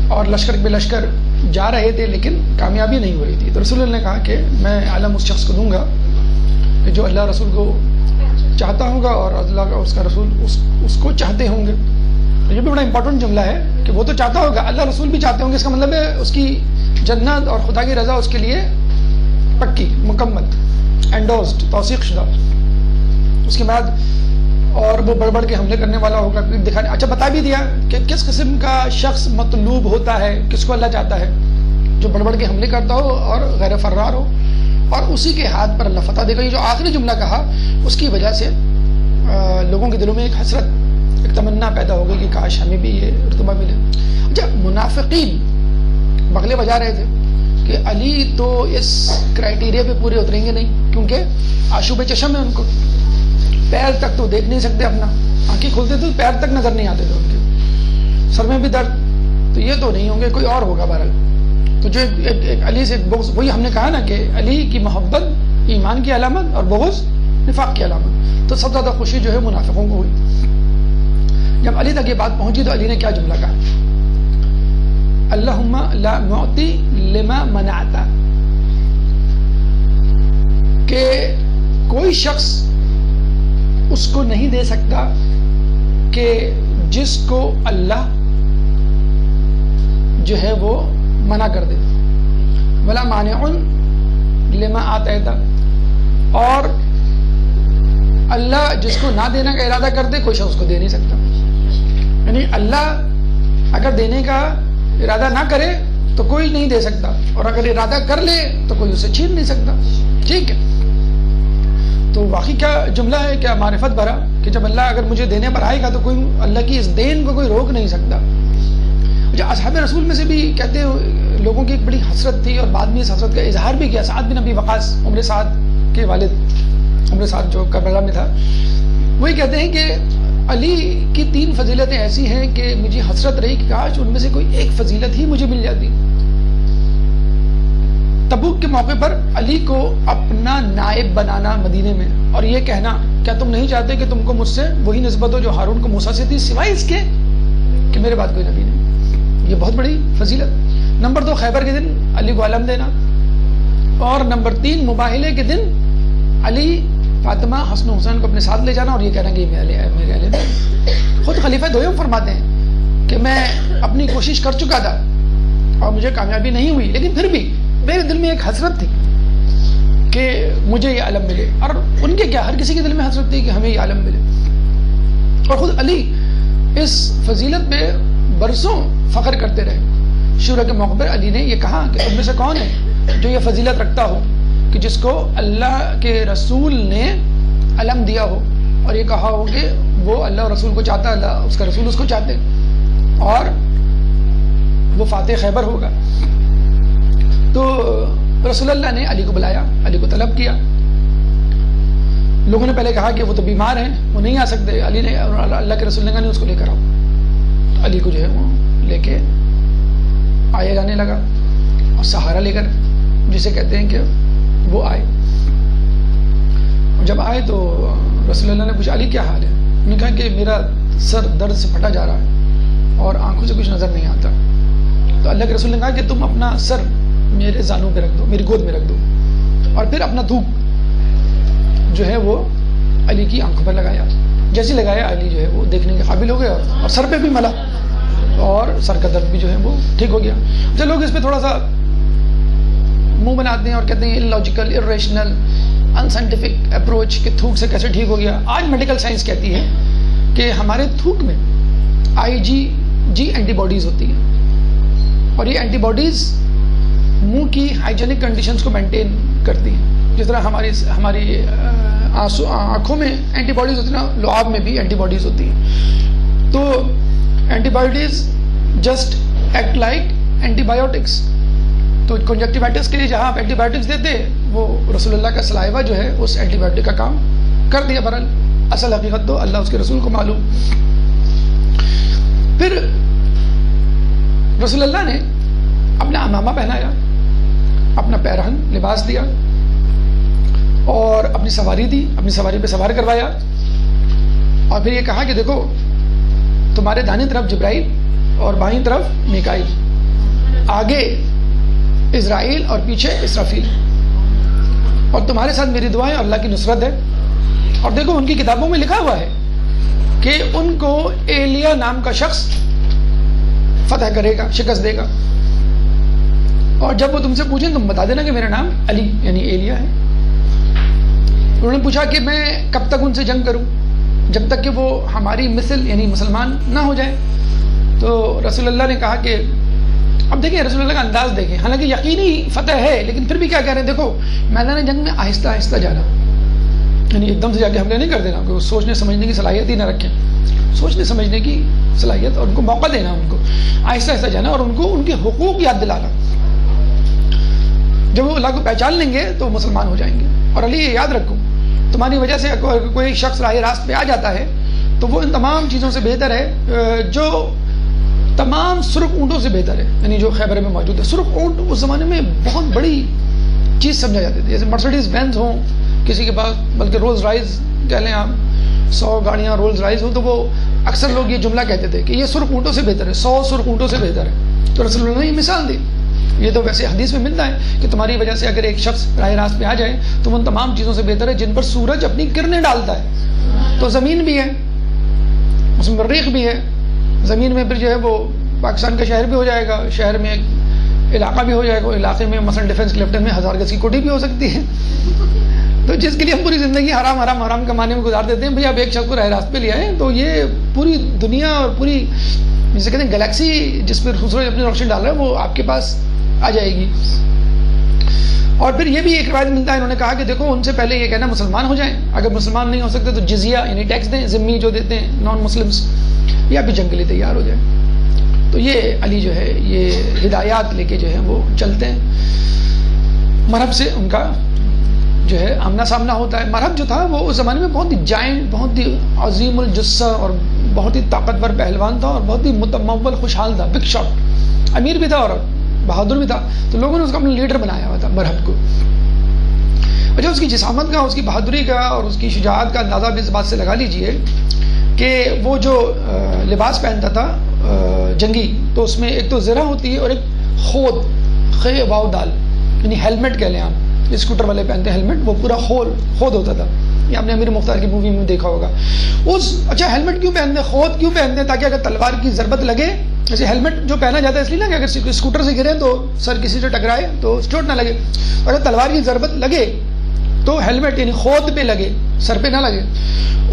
اور لشکر بے لشکر جا رہے تھے لیکن کامیابی نہیں ہو رہی تھی۔ تو رسول اللہ نے کہا کہ میں علم اس شخص کو دوں گا کہ جو اللہ رسول کو چاہتا ہوگا اور اللہ کا اس کا رسول اس کو چاہتے ہوں گے۔ یہ بھی بڑا امپورٹنٹ جملہ ہے کہ وہ تو چاہتا ہوگا، اللہ رسول بھی چاہتے ہوں گے، اس کا مطلب ہے اس کی جنت اور خدا کی رضا اس کے لیے پکی، مکمل، انڈورسڈ، توثیق شدہ۔ اس کے بعد اور وہ بڑھ بڑھ کے حملے کرنے والا ہوگا، پیٹھ دکھانے۔ اچھا بتا بھی دیا کہ کس قسم کا شخص مطلوب ہوتا ہے، کس کو اللہ چاہتا ہے، جو بڑھ بڑھ کے حملے کرتا ہو اور غیر فرار ہو، اور اسی کے ہاتھ پر اللہ فتح دے گا۔ یہ جو آخری جملہ کہا، اس کی وجہ سے لوگوں کے دلوں میں ایک حسرت، ایک تمنا پیدا ہو گئی کہ کاش ہمیں بھی یہ رتبہ ملے۔ اچھا منافقین بغلے بجا رہے تھے کہ علی تو اس کرائٹیریا پہ پورے اتریں گے نہیں، کیونکہ آشوب چشم ہے ان کو، پیر تک تو دیکھ نہیں سکتے اپنا، آنکھیں کھولتے تھے پیر تک نظر نہیں آتے تھے ان کے، سر میں بھی درد، تو یہ تو نہیں ہوں گے، کوئی اور ہوگا بہرحال۔ تو جو ایک علی سے بغض، وہی ہم نے کہا نا کہ علی کی محبت ایمان کی علامت اور بغض نفاق کی علامت۔ تو سب زیادہ خوشی جو ہے منافقوں کو ہوئی۔ جب علی تک یہ بات پہنچی تو علی نے کیا جملہ کہا؟ اللہم لا معطی لما منعت، کہ کوئی شخص اس کو نہیں دے سکتا کہ جس کو اللہ جو ہے وہ منع کر دے، ولا مانع لما آتیت، اور اللہ جس کو نہ دینے کا ارادہ کر دے کوئی شخص اس کو دے نہیں سکتا۔ یعنی اللہ اگر دینے کا ارادہ نہ کرے تو کوئی نہیں دے سکتا، اور اگر ارادہ کر لے تو کوئی اسے چھین نہیں سکتا۔ ٹھیک ہے، تو واقعی کیا جملہ ہے، کیا معرفت بھرا کہ جب اللہ اگر مجھے دینے پر آئے گا تو کوئی اللہ کی اس دین کو کوئی روک نہیں سکتا۔ جو اصحاب رسول میں سے بھی کہتے ہیں لوگوں کی ایک بڑی حسرت تھی، اور بعد میں اس حسرت کا اظہار بھی کیا۔ سعد بن ابی وقاص، عمر سعد کے والد، عمر سعد جو کربلا میں تھا، وہی کہتے ہیں کہ علی کی 3 فضیلتیں ایسی ہیں کہ مجھے حسرت رہی کہ کاش ان میں سے کوئی ایک فضیلت ہی مجھے مل جاتی۔ تبوک کے موقع پر علی کو اپنا نائب بنانا مدینے میں، اور یہ کہنا کیا تم نہیں چاہتے کہ تم کو مجھ سے وہی نسبت ہو جو ہارون کو موسیٰ سے تھی، سوائے اس کے کہ میرے بعد کوئی نبی نہیں۔ یہ بہت بڑی فضیلت۔ نمبر 2 خیبر کے دن علی کو علم دینا، اور نمبر 3 مباہلے کے دن علی فاطمہ حسن و حسین کو اپنے ساتھ لے جانا اور یہ کہنا کہ میرے اہل بیت۔ خود خلیفہ دویم فرماتے ہیں کہ میں اپنی کوشش کر چکا تھا اور مجھے کامیابی نہیں ہوئی، لیکن پھر بھی میرے دل میں ایک حسرت تھی کہ مجھے یہ علم ملے، اور ان کے کیا، ہر کسی کے دل میں حسرت تھی کہ ہمیں یہ علم ملے۔ اور خود علی اس فضیلت پہ برسوں فخر کرتے رہے۔ شورا کے موقع پر علی نے یہ کہا کہ تم میں سے کون ہے جو یہ فضیلت رکھتا ہو کہ جس کو اللہ کے رسول نے علم دیا ہو، اور یہ کہا ہو کہ وہ اللہ اور رسول کو چاہتا ہے، اللہ اس کا رسول اس کو چاہتے، اور وہ فاتح خیبر ہوگا۔ تو رسول اللہ نے علی کو بلایا، علی کو طلب کیا۔ لوگوں نے پہلے کہا کہ وہ تو بیمار ہیں، وہ نہیں آ سکتے۔ علی نے، اللہ کے رسول نے کہا نہیں، اس کو لے کر آؤ۔ تو علی کو جو ہے وہ لے کے آئے جانے لگا، اور سہارا لے کر، جسے کہتے ہیں کہ وہ آئے۔ جب آئے تو رسول اللہ نے پوچھا علی کیا حال ہے؟ انہوں نے کہا کہ میرا سر درد سے پھٹا جا رہا ہے اور آنکھوں سے کچھ نظر نہیں آتا۔ تو اللہ کے رسول نے کہا کہ تم اپنا سر میرے زانوں پہ رکھ دو، میری گود میں رکھ دو۔ اور پھر اپنا تھوک جو ہے وہ علی کی آنکھوں پر لگایا. جیسے لگایا علی جو ہے وہ دیکھنے کے قابل ہو گیا اور سر پہ بھی ملا اور سر کا درد بھی جو ہے وہ ٹھیک ہو گیا. جو لوگ اس پہ تھوڑا سا منہ بناتے ہیں اور کہتے ہیں illogical, irrational, unscientific اپروچ کہ تھوک سے کیسے ٹھیک ہو گیا. آج میڈیکل سائنس کہتی ہے کہ ہمارے تھوک میں IgG اینٹی باڈیز ہوتی ہیں اور یہ اینٹی باڈیز منہ کی ہائیجینک کنڈیشنز کو مینٹین کرتی ہیں. جس طرح ہماری آنکھوں میں اینٹی باڈیز ہوتی ہیں نا, لعاب میں بھی اینٹی باڈیز ہوتی ہیں. تو antibodies just act like antibiotics. تو کنجکٹیوائٹس کے لیے جہاں آپ اینٹی بایوٹکس دیتے وہ رسول اللہ کا سلائیوا جو ہے اس اینٹی بایوٹک کا کام کر دیا. برحال اصل حقیقت تو اللہ اس کے رسول کو معلوم. پھر رسول اللہ نے اپنا امامہ پہنایا, اپنا پیرہن لباس دیا اور اپنی سواری دی, اپنی سواری پہ سوار کروایا اور پھر یہ کہا کہ دیکھو تمہارے دائیں طرف جبرائیل اور بائیں طرف میکائیل, آگے اسرائیل اور پیچھے اسرافیل, اور تمہارے ساتھ میری دعائیں اور اللہ کی نصرت ہے. اور دیکھو ان کی کتابوں میں لکھا ہوا ہے کہ ان کو ایلیا نام کا شخص فتح کرے گا, شکست دے گا. اور جب وہ تم سے پوچھیں تم بتا دینا کہ میرا نام علی یعنی ایلیا ہے. انہوں نے پوچھا کہ میں کب تک ان سے جنگ کروں, جب تک کہ وہ ہماری مثل یعنی مسلمان نہ ہو جائے. تو رسول اللہ نے کہا کہ اب دیکھیں رسول اللہ کا انداز دیکھیں, حالانکہ یقینی فتح ہے لیکن پھر بھی کیا کہہ رہے ہیں, دیکھو میدان جنگ میں آہستہ آہستہ جانا, یعنی ایک دم سے جا کے حملے نہیں کر دینا, کہ سوچنے سمجھنے کی صلاحیت ہی نہ رکھیں, سوچنے سمجھنے کی صلاحیت اور ان کو موقع دینا, ان کو آہستہ آہستہ جانا اور ان کو ان کے حقوق یاد دلانا. جب وہ اللہ کو پہچان لیں گے تو مسلمان ہو جائیں گے. اور علی یہ یاد رکھو تمہاری وجہ سے کوئی شخص راہ راست پہ آ جاتا ہے تو وہ ان تمام چیزوں سے بہتر ہے جو تمام سرخ اونٹوں سے بہتر ہے, یعنی جو خیبر میں موجود ہے. سرخ اونٹ اس زمانے میں بہت بڑی چیز سمجھا جاتی تھی, جیسے مرسیڈیز بینز ہوں کسی کے پاس, بلکہ رولز رائز کہہ لیں آپ, 100 گاڑیاں رولز رائز ہوں تو وہ اکثر لوگ یہ جملہ کہتے تھے کہ یہ سرخ اونٹوں سے بہتر ہے, 100 سرخ اونٹوں سے بہتر ہے. تو رسول اللہ نے یہ مثال دی. یہ تو ویسے حدیث میں ملتا ہے کہ تمہاری وجہ سے اگر ایک شخص راہ راست پہ آ جائے تو وہ ان تمام چیزوں سے بہتر ہے جن پر سورج اپنی کرنیں ڈالتا ہے. تو زمین بھی ہے, اس میں مریخ بھی ہے, زمین میں پھر جو ہے وہ پاکستان کا شہر بھی ہو جائے گا, شہر میں ایک علاقہ بھی ہو جائے گا, علاقے میں مثلا ڈیفنس کلیفٹن میں 1000 گز کی کوٹھی بھی ہو سکتی ہے. تو جس کے لیے ہم پوری زندگی حرام حرام حرام کمانے میں گزار دیتے ہیں, بھئی آپ ایک شخص کو راہ راست پہ لے آئیں تو یہ پوری دنیا اور پوری جسے کہتے ہیں گلیکسی جس پر سورج اپنی روشنی ڈال رہا ہے وہ آپ کے پاس آ جائے گی. اور پھر یہ بھی ایک روایت ملتا ہے, انہوں نے کہا کہ دیکھو ان سے پہلے یہ کہنا مسلمان ہو جائیں, اگر مسلمان نہیں ہو سکتے تو جزیہ یعنی ٹیکس دیں, ذمی جو دیتے ہیں نان مسلمس, یا بھی جنگ کے لیے تیار ہو جائیں. تو یہ علی جو ہے یہ ہدایات لے کے جو ہے وہ چلتے ہیں. مرحب سے ان کا جو ہے آمنا سامنا ہوتا ہے. مرحب جو تھا وہ اس زمانے میں بہت ہی جائنٹ, بہت ہی عظیم الجثہ اور بہت ہی طاقتور پہلوان تھا اور بہت ہی متمول خوشحال تھا, بگ شاٹ, امیر بھی تھا اور بہادر بھی تھا. تو لوگوں نے اس کو اپنا لیڈر بنایا ہوا تھا مرحب کو. اور جو اس کی جسامت کا, اس کی بہادری کا اور اس کی شجاعت کا اندازہ بھی اس بات سے لگا لیجئے کہ وہ جو لباس پہنتا تھا جنگی, تو اس میں ایک تو زرہ ہوتی ہے اور ایک خود, خے واو دال, یعنی ہیلمٹ کہہ لیں آپ, اسکوٹر والے پہنتے ہیں ہیلمٹ, وہ پورا خود ہوتا تھا. یہ آپ نے امیر مختار کی مووی میں دیکھا ہوگا. اچھا ہیلمٹ کیوں پہنتے ہیں, خود کیوں پہنتے ہیں, تاکہ اگر تلوار کی ضربت لگے, جیسے ہیلمٹ جو پہنا جاتا ہے اس لیے نا کہ اگر اسکوٹر سے گرے تو سر کسی سے ٹکرائے تو چوٹ نہ لگے, اگر تلوار کی ضربت لگے تو ہیلمٹ یعنی خود پہ لگے, سر پہ نہ لگے.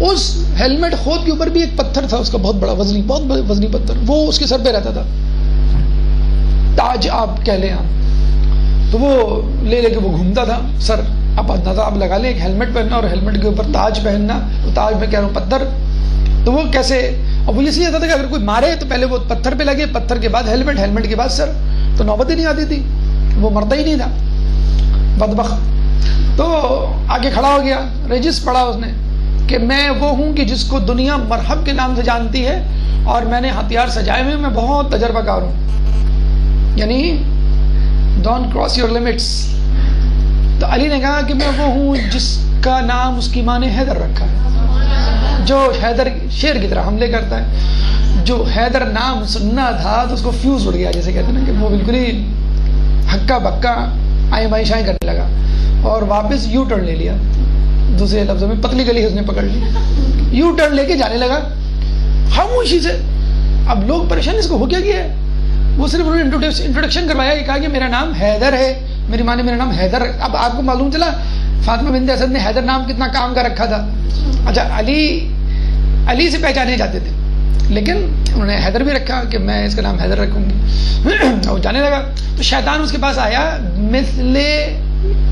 اس ہیلمٹ خود کے اوپر بھی ایک پتھر تھا اس کا, بہت بڑا وزنی, بہت وزنی پتھر, وہ اس کے سر پہ رہتا تھا, تاج آپ کہہ لیں آپ. تو وہ لے کے وہ گھومتا تھا سر. آپ اندازہ آپ لگا لیں, ایک ہیلمٹ پہننا اور ہیلمٹ کے اوپر تاج پہننا, تاج میں کہہ رہا ہوں پتھر, تو وہ کیسے. اور وہ اس لیے تھا کہ اگر کوئی مارے تو پہلے وہ پتھر پہ لگے, پتھر کے بعد ہیلمٹ, ہیلمٹ کے بعد سر, تو نوبت ہی نہیں آتی تھی, وہ مرتا ہی نہیں تھا بدبخت. تو آگے کھڑا ہو گیا, رجس پڑھا اس نے کہ میں وہ ہوں کہ جس کو دنیا مرحب کے نام سے جانتی ہے اور میں نے ہتھیار سجائے ہوئے, میں بہت تجربہ کار ہوں, یعنی ڈونٹ کراس یور لمٹس. تو علی نے کہا کہ میں وہ ہوں جس کا نام اس کی ماں نے حیدر رکھا ہے, جو حیدر شیر کی طرح حملے کرتا ہے. جو حیدر نام سننا تھا تو اس کو فیوز اڑ گیا, جیسے کہتے ہیں نا کہ وہ بالکل ہی ہکا بکا آئیں بائیں شائیں کرنے لگا. اور واپس یو ٹرن لے لیا. دوسرے لفظوں میں پتلی گلی اس نے پکڑ لی, یو ٹرن لے کے جانے لگا خاموشی سے. اب لوگ پریشان, اس کو ہو کیا ہے؟ وہ صرف انہوں نے انٹروڈکشن کروایا, یہ کہا کہ میرا نام حیدر ہے, میری ماں نے میرا نام حیدر. اب آپ کو معلوم چلا فاطمہ بنت اسد نے حیدر نام کتنا کام کا رکھا تھا. اچھا علی سے پہچانے جاتے تھے, لیکن انہوں نے حیدر بھی رکھا کہ میں اس کا نام حیدر رکھوں گی. اور جانے لگا تو شیطان اس کے پاس آیا مثل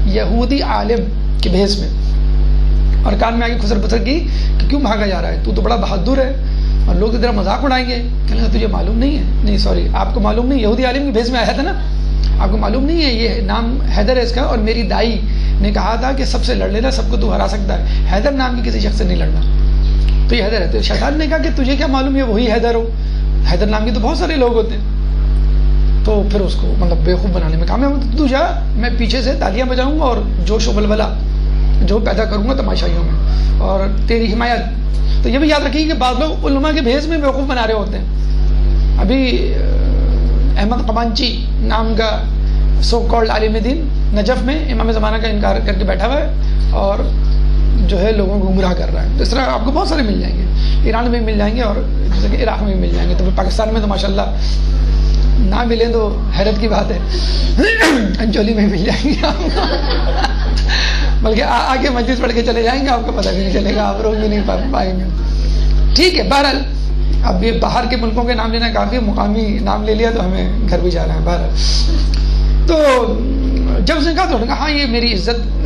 یہودی عالم کے بھیس میں, اور کان میں آگے خسر پسر کی کہ کیوں بھاگا جا رہا ہے, تو بڑا بہادر ہے اور لوگ تیرا مذاق اڑائیں گے. کہنے لگا تجھے معلوم نہیں ہے, نہیں سوری آپ کو معلوم نہیں, یہودی عالم کے بھیس میں آیا تھا نا, آپ کو معلوم نہیں ہے یہ نام حیدر ہے اس کا, اور میری دائی نے کہا تھا کہ سب سے لڑ لینا, سب کو تو ہرا سکتا ہے, حیدر نام کی کسی شخص سے نہیں لڑنا. تو یہ حیدر ہے. تو شیطان نے کہا کہ تجھے کیا معلوم ہے وہی حیدر ہو, حیدر نام کے تو بہت سارے لوگ ہوتے ہیں. تو پھر اس کو مطلب بیوقوف بنانے میں کامیاب. تو جا, میں پیچھے سے تالیاں بجاؤں گا اور جوش و بلبلہ جو پیدا کروں گا تماشائیوں میں, اور تیری حمایت. تو یہ بھی یاد رکھیے کہ بعض لوگ علماء کے بھیس میں بیوقوف بنا رہے ہوتے ہیں. ابھی احمد قمانچی نام کا سو کالڈ عالم دین نجف میں امام زمانہ کا انکار کر کے بیٹھا ہوا ہے اور جو ہے لوگوں کو گمراہ کر رہا ہے. تو اس طرح آپ کو بہت سارے مل جائیں گے, ایران میں مل جائیں گے اور جیسے کہ عراق میں مل جائیں گے. تو پاکستان میں تو ماشاءاللہ نہ ملیں تو حیرت کی بات ہے, انجولی میں مل جائیں گے آپ بلکہ آگے مجلس پڑھ کے چلے جائیں گے, آپ کو پتہ بھی نہیں چلے گا, آپ روک بھی نہیں پائیں گے. ٹھیک ہے, بہرحال اب یہ باہر کے ملکوں کے نام لینا کافی, مقامی نام لے لیا تو ہمیں گھر بھی جانا ہے. بہرحال تو جب اس نے کہا تو انہوں نے کہا ہاں یہ میری عزت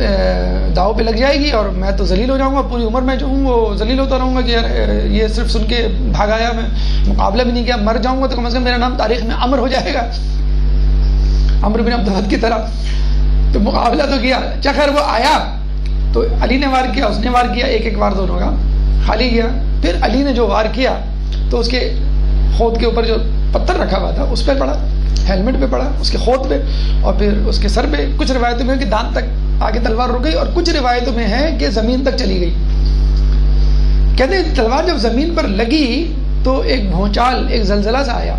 داؤ پہ لگ جائے گی اور میں تو ذلیل ہو جاؤں گا, پوری عمر میں جو ہوں وہ ذلیل ہوتا رہوں گا کہ یار یہ صرف سن کے بھاگ آیا, میں مقابلہ بھی نہیں کیا, مر جاؤں گا تو کم از کم میرا نام تاریخ میں عمر ہو جائے گا, عمر بن عبدالحد کی طرح. تو مقابلہ تو کیا. اچھا خیر وہ آیا تو علی نے وار کیا, اس نے وار کیا, ایک ایک وار دونوں کا خالی گیا. پھر علی نے جو وار کیا تو اس کے ہونٹ کے اوپر جو پتھر رکھا ہوا تھا اس پہ پڑا, ہیلمٹ پہ پڑا, اس کے ہونٹ پہ, اور پھر اس کے سر پہ. کچھ روایتوں میں ہے کہ دانت تک آگے تلوار رک گئی, اور کچھ روایتوں میں ہے کہ زمین تک چلی گئی. کہتے ہیں تلوار جب زمین پر لگی تو ایک بھونچال, ایک زلزلہ سا آیا,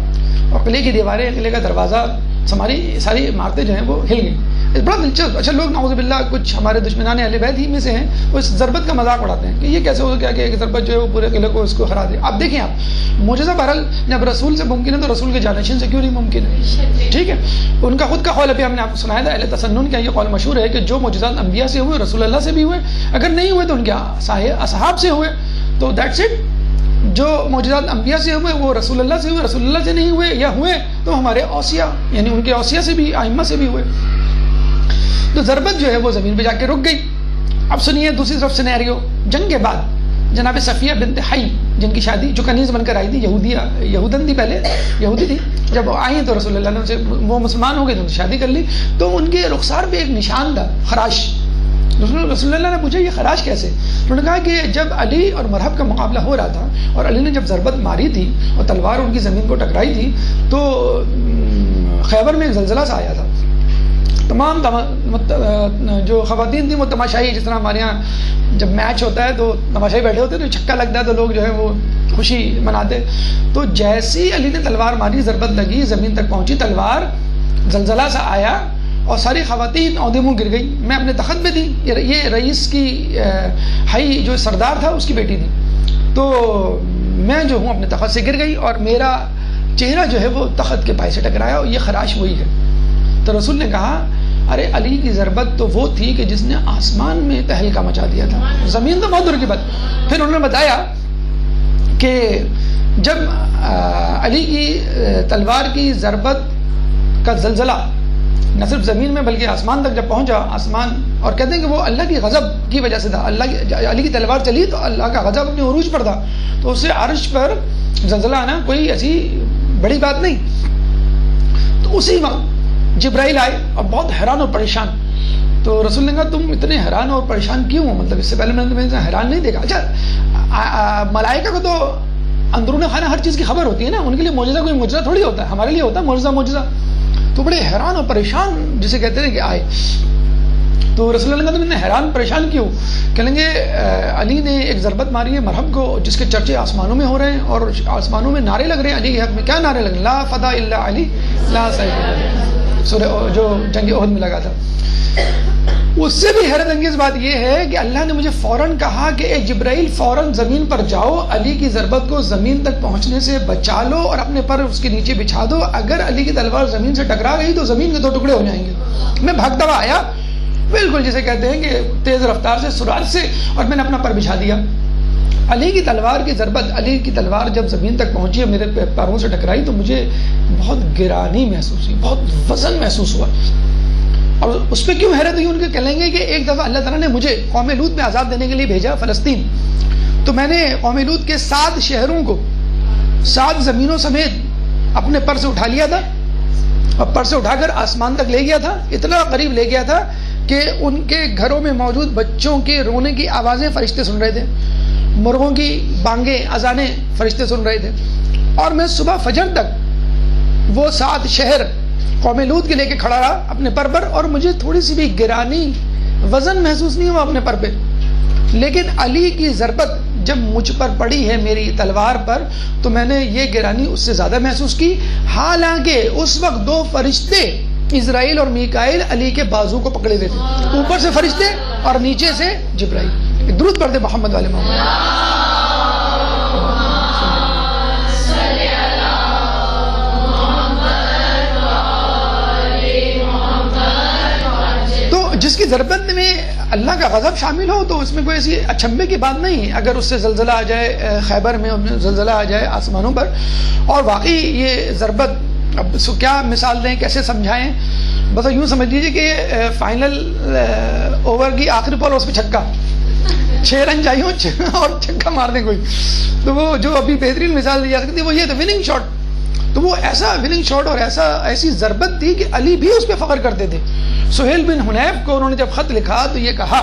اور قلعے کی دیواریں, قلعے کا دروازہ, ساری عمارتیں جو ہیں وہ ہل گئیں. بڑا دلچسپ. اچھا لوگ نعوذ باللہ کچھ ہمارے دشمنان اہل بیت ہی میں سے ہیں, وہ اس ضربت کا مذاق اڑاتے ہیں کہ یہ کیسے ہو گیا کہ ایک ضربت جو ہے وہ پورے قلعے کو اس کو ہرا دے. اب دیکھیں آپ معجزہ بہرحال جب رسول سے ممکن ہے تو رسول کے جانشین سے کیوں نہیں ممکن ہے؟ ٹھیک ہے, ان کا خود کا قول ابھی ہم نے آپ کو سنایا تھا. اہل تسنن کا یہ قول مشہور ہے کہ جو معجزات انبیاء سے ہوئے رسول اللہ سے بھی ہوئے, اگر نہیں ہوئے تو ان کے اصحاب سے ہوئے, تو دیٹس اٹ. جو معجزات انبیاء سے ہوئے وہ رسول اللہ سے ہوئے, رسول اللہ سے نہیں ہوئے یا ہوئے تو ہمارے اوصیاء یعنی ان کے اوصیاء سے بھی, ائمہ سے بھی ہوئے. تو ضربت جو ہے وہ زمین پہ جا کے رک گئی. اب سنیے دوسری طرف سینیریو. جنگ کے بعد جناب صفیہ بنت حی جن کی شادی, جو کنیز بن کر آئی تھی, یہودن تھی, پہلے یہودی تھی, جب آئی تو رسول اللہ نے وہ مسلمان ہو گئے تو شادی کر لی. تو ان کے رخسار پہ ایک نشان تھا, خراش. رسول اللہ نے پوچھا یہ خراش کیسے؟ انہوں نے کہا کہ جب علی اور مرحب کا مقابلہ ہو رہا تھا اور علی نے جب ضربت ماری تھی اور تلوار ان کی زمین کو ٹکرائی تھی تو خیبر میں ایک زلزلہ سا آیا تھا. تمام جو خواتین تھیں وہ تماشائی, جس طرح ہمارے یہاں جب میچ ہوتا ہے تو تماشائی بیٹھے ہوتے ہیں تو چھکا لگتا ہے تو لوگ جو ہے وہ خوشی مناتے. تو جیسی علی نے تلوار ماری, ضربت لگی, زمین تک پہنچی تلوار, زلزلہ سا آیا اور ساری خواتین عہدے منہ گر گئی. میں اپنے تخت پہ تھی, یہ رئیس کی حی جو سردار تھا اس کی بیٹی تھی, تو میں جو ہوں اپنے تخت سے گر گئی اور میرا چہرہ جو ہے وہ تخت کے پائے سے ٹکرایا, اور یہ خراش وہی ہے. تو رسول نے کہا ارے علی کی ضربت تو وہ تھی کہ جس نے آسمان میں تہلکہ مچا دیا تھا, زمین تو بہت دور کی بات. پھر انہوں نے بتایا کہ جب علی کی تلوار کی ضربت کا زلزلہ نہ صرف زمین میں بلکہ آسمان تک جب پہنچا, آسمان, اور کہتے ہیں کہ وہ اللہ کی غضب کی وجہ سے تھا. علی کی تلوار چلی تو اللہ کا غضب اپنے عروج پر تھا, تو اس سے عرش پر زلزلہ آنا کوئی ایسی بڑی بات نہیں. تو اسی وقت جبرائیل آئے اور بہت حیران اور پریشان. تو رسول نے کہا تم اتنے حیران اور پریشان کیوں ہو, مطلب اس سے پہلے میں نے تمہیں حیران نہیں دیکھا. اچھا ملائکہ کو تو اندرون خانہ ہر چیز کی خبر ہوتی ہے نا, ان کے لیے معجزہ کوئی معجزہ تھوڑی ہوتا ہے, ہمارے لیے ہوتا ہے معجزہ. تو بڑے حیران اور پریشان جسے کہتے ہیں کہ آئے. تو رسول اللہ نے کہا تم اتنے حیران پریشان کیوں؟ کہیں گے علی نے ایک ضربت ماری ہے مرحب کو, جس کے چرچے آسمانوں میں ہو رہے ہیں اور آسمانوں میں نعرے لگ رہے ہیں علی کے حق میں. کیا نعرے لگ رہے ہیں؟ لا فدا الا علی لا سیف, سورہ جو جنگ احد میں لگا تھا. اس سے بھی حیرت انگیز بات یہ ہے کہ اللہ نے مجھے فوراً کہا کہ اے جبرائیل فوراً زمین پر جاؤ، علی کی ضربت کو زمین تک پہنچنے سے بچا لو اور اپنے پر اس کے نیچے بچھا دو، اگر علی کی تلوار زمین سے ٹکرا گئی تو زمین کے 2 ٹکڑے ہو جائیں گے۔ میں بھاگتا ہوا آیا، بالکل جسے کہتے ہیں کہ تیز رفتار سے، سرعت سے، اور میں نے اپنا پر بچھا دیا۔ علی کی تلوار کی ضربت، علی کی تلوار جب زمین تک پہنچی اور میرے پیروں سے ٹکرائی تو مجھے بہت گرانی محسوس ہوئی، بہت وزن محسوس ہوا۔ اور اس پہ کیوں حیرت ہوئی؟ ان کے کہیں گے کہ ایک دفعہ اللہ تعالیٰ نے مجھے قوم لوط میں عذاب دینے کے لیے بھیجا فلسطین، تو میں نے قوم لوط کے 7 شہروں کو 7 زمینوں سمیت اپنے پر سے اٹھا لیا تھا، اور پر سے اٹھا کر آسمان تک لے گیا تھا، اتنا قریب لے گیا تھا کہ ان کے گھروں میں موجود بچوں کے رونے کی آوازیں فرشتے سن رہے تھے، مرغوں کی بانگیں، اذانیں فرشتے سن رہے تھے، اور میں صبح فجر تک وہ 7 شہر قوم لوط کے لے کے کھڑا رہا اپنے پر پر، اور مجھے تھوڑی سی بھی گرانی، وزن محسوس نہیں ہوا اپنے پر پہ۔ لیکن علی کی ضربت جب مجھ پر پڑی ہے میری تلوار پر تو میں نے یہ گرانی اس سے زیادہ محسوس کی، حالانکہ اس وقت 2 فرشتے اسرائیل اور میکائیل علی کے بازو کو پکڑے ہوئے تھے، اوپر سے فرشتے اور نیچے سے جبرائیل۔ درود پڑھ دے محمد والے محمد۔ جس کی ضربت میں اللہ کا غضب شامل ہو تو اس میں کوئی ایسی اچنبے کی بات نہیں، اگر اس سے زلزلہ آ جائے، خیبر میں زلزلہ آ جائے آسمانوں پر، اور واقعی یہ ضربت، اب اس کو کیا مثال دیں، کیسے سمجھائیں، بس یوں سمجھ لیجیے کہ فائنل اوور کی آخری بال، اس پہ چھکا، 6 رن چاہیے اور چھکا مار دیں کوئی، تو وہ جو ابھی بہترین مثال دی جا سکتی ہے وہ یہ تو وننگ شاٹ، تو وہ ایسا وننگ شاٹ اور ایسی ضربت تھی کہ علی بھی اس پہ فخر کرتے تھے۔ سہیل بن حنیف کو انہوں نے جب خط لکھا تو یہ کہا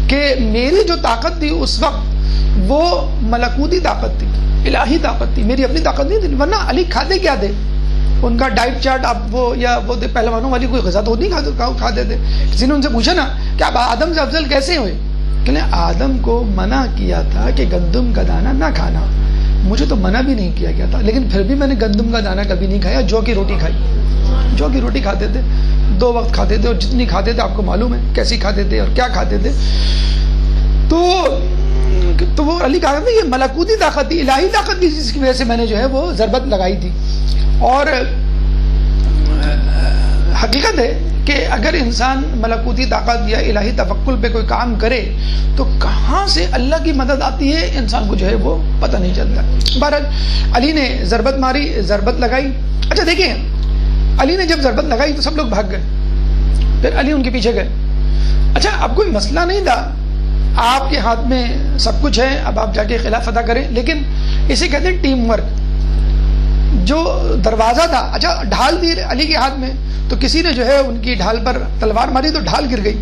کہ میری جو طاقت تھی اس وقت وہ ملکوتی طاقت تھی، الہی طاقت تھی، میری اپنی طاقت نہیں تھی، ورنہ علی کھاتے کیا تھے؟ ان کا ڈائٹ چارٹ آپ وہ پہلوانوں والی کوئی غذا تو نہیں کھاتے تھے۔ کسی نے ان سے پوچھا نا کہ آپ آدم سے افضل کیسے ہوئے؟ کہ آدم کو منع کیا تھا کہ گندم کا دانہ نہ کھانا، مجھے تو منع بھی نہیں کیا گیا تھا، لیکن پھر بھی میں نے گندم کا دانہ کبھی نہیں کھایا، جو کی روٹی کھائی، جو کی روٹی کھاتے تھے، 2 وقت کھاتے تھے، اور جتنی کھاتے تھے آپ کو معلوم ہے کیسی کھاتے تھے اور کیا کھاتے تھے۔ تو وہ علی کہا تھا یہ ملکوتی طاقت تھی، الہی طاقت تھی، جس کی وجہ سے میں نے جو ہے وہ ضربت لگائی تھی۔ اور حقیقت ہے کہ اگر انسان ملکوتی طاقت یا الہی توکل پہ کوئی کام کرے تو کہاں سے اللہ کی مدد آتی ہے انسان کو جو ہے وہ پتہ نہیں چلتا۔ بہرحال علی نے ضربت ماری، ضربت لگائی۔ اچھا دیکھیں، علی نے جب ضربت لگائی تو سب لوگ بھاگ گئے، پھر علی ان کے پیچھے گئے۔ اچھا اب کوئی مسئلہ نہیں تھا، آپ کے ہاتھ میں سب کچھ ہے، اب آپ جا کے خلاف فتح کریں، لیکن اسے کہتے ہیں ٹیم ورک۔ جو دروازہ تھا، اچھا ڈھال دی علی کے ہاتھ میں، تو کسی نے جو ہے ان کی ڈھال پر تلوار ماری تو ڈھال گر گئی،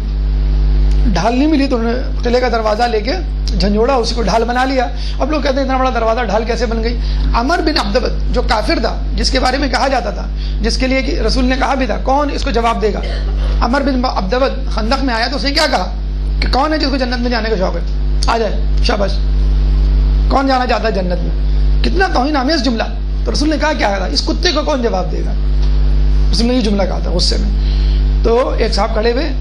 ڈھال نہیں ملی تو انہوں نے قلعے کا دروازہ لے کے جھنجھوڑا، اسی کو ڈھال بنا لیا۔ اب لوگ کہتے ہیں اتنا بڑا دروازہ ڈھال کیسے بن گئی؟ عمر بن عبدود جو کافر تھا، جس کے بارے میں کہا جاتا تھا، جس کے لیے کہ رسول نے کہا بھی تھا کون اس کو جواب دے گا، عمر بن عبدود خندق میں آیا تو اس نے کیا کہا کہ کون ہے جس کو جنت میں جانے کا شوق ہے، آ جائے شاباش، کون جانا چاہتا ہے جنت میں؟ کتنا توہین آمیز جملہ۔ تو رسول نے کہا کیا تھا، اس کتے کو کون جواب دے گا؟ رسول نے یہ جملہ کہا تھا غصے میں۔ تو ایک صاحب کھڑے ہوئے،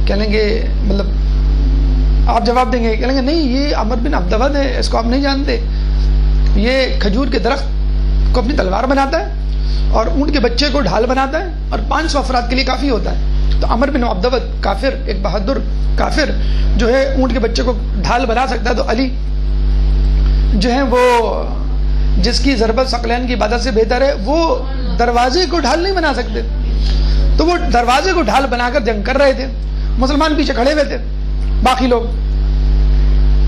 کہہ لیں گے مطلب آپ جواب دیں گے؟ کہہ لیں گے نہیں، یہ عمر بن عبدود ہے، اس کو آپ نہیں جانتے، یہ کھجور کے درخت کو اپنی تلوار بناتا ہے اور اونٹ کے بچے کو ڈھال بناتا ہے، اور 500 افراد کے لیے کافی ہوتا ہے۔ تو عمر بن عبدود کافر، ایک بہادر کافر جو ہے اونٹ کے بچے کو ڈھال بنا سکتا ہے، تو علی جو ہے وہ جس کی ضربت ثقلین کی عبادت سے بہتر ہے، وہ دروازے کو ڈھال نہیں بنا سکتے، تو وہ دروازے کو ڈھال بنا کر جنگ کر رہے تھے۔ مسلمان پیچھے کھڑے ہوئے تھے، باقی لوگ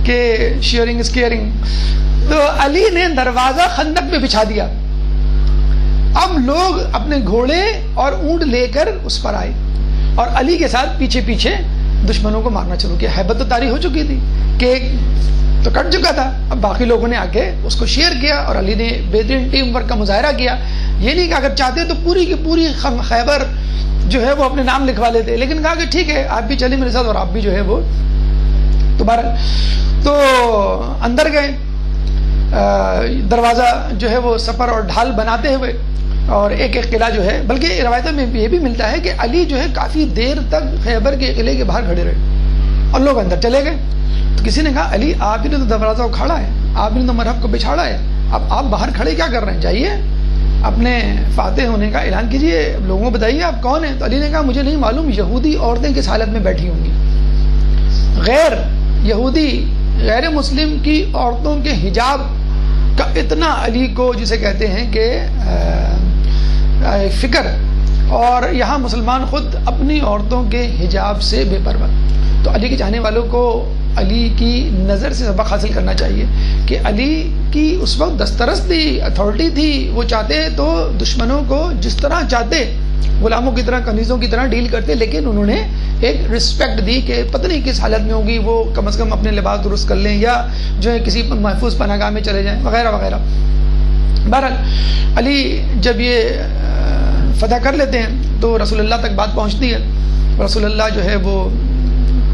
کہ شیئرنگ اسکیئرنگ۔ تو علی نے دروازہ خندق پہ بچھا دیا، اب لوگ اپنے گھوڑے اور اونٹ لے کر اس پر آئے، اور علی کے ساتھ پیچھے پیچھے دشمنوں کو مارنا شروع کیا۔ ہیبت تو طاری ہو چکی تھی کہ تو کٹ چکا تھا، اب باقی لوگوں نے آ کے اس کو شیئر کیا، اور علی نے بہترین ٹیم ورک کا مظاہرہ کیا۔ یہ نہیں کہ اگر چاہتے تو پوری کی پوری خیبر جو ہے وہ اپنے نام لکھوا لیتے، لیکن کہا کہ ٹھیک ہے آپ بھی چلیں میرے ساتھ، اور آپ بھی جو ہے وہ دوبارہ تو اندر گئے۔ دروازہ جو ہے وہ سپر اور ڈھال بناتے ہوئے اور ایک ایک قلعہ جو ہے، بلکہ روایتوں میں یہ بھی ملتا ہے کہ علی جو ہے کافی دیر تک خیبر کے قلعے کے باہر کھڑے رہے اور لوگ اندر چلے گئے. تو کسی نے کہا علی آپ ہی نے تو دروازہ کھاڑا ہے، آپ نے تو مرحب کو بچھاڑا ہے، اب آپ باہر کھڑے کیا کر رہے ہیں؟ جائیے اپنے فاتح ہونے کا اعلان کیجئے، لوگوں کو بتائیے آپ کون ہیں. تو علی نے کہا مجھے نہیں معلوم یہودی عورتیں کس حالت میں بیٹھی ہوں گی. غیر یہودی غیر مسلم کی عورتوں کے حجاب کا اتنا علی کو جسے کہتے ہیں کہ فکر، اور یہاں مسلمان خود اپنی عورتوں کے حجاب سے بے پرواہ. تو علی کے چاہنے والوں کو علی کی نظر سے سبق حاصل کرنا چاہیے کہ علی کی اس وقت دسترس تھی، اتھارٹی تھی. وہ چاہتے تو دشمنوں کو جس طرح چاہتے غلاموں کی طرح، کنیزوں کی طرح ڈیل کرتے، لیکن انہوں نے ایک رسپیکٹ دی کہ پتہ نہیں کس حالت میں ہوگی، وہ کم از کم اپنے لباس درست کر لیں یا جو ہے کسی محفوظ پناہ گاہ میں چلے جائیں وغیرہ وغیرہ. بہرحال علی جب یہ فتح کر لیتے ہیں تو رسول اللہ تک بات پہنچتی ہے. رسول اللہ جو ہے وہ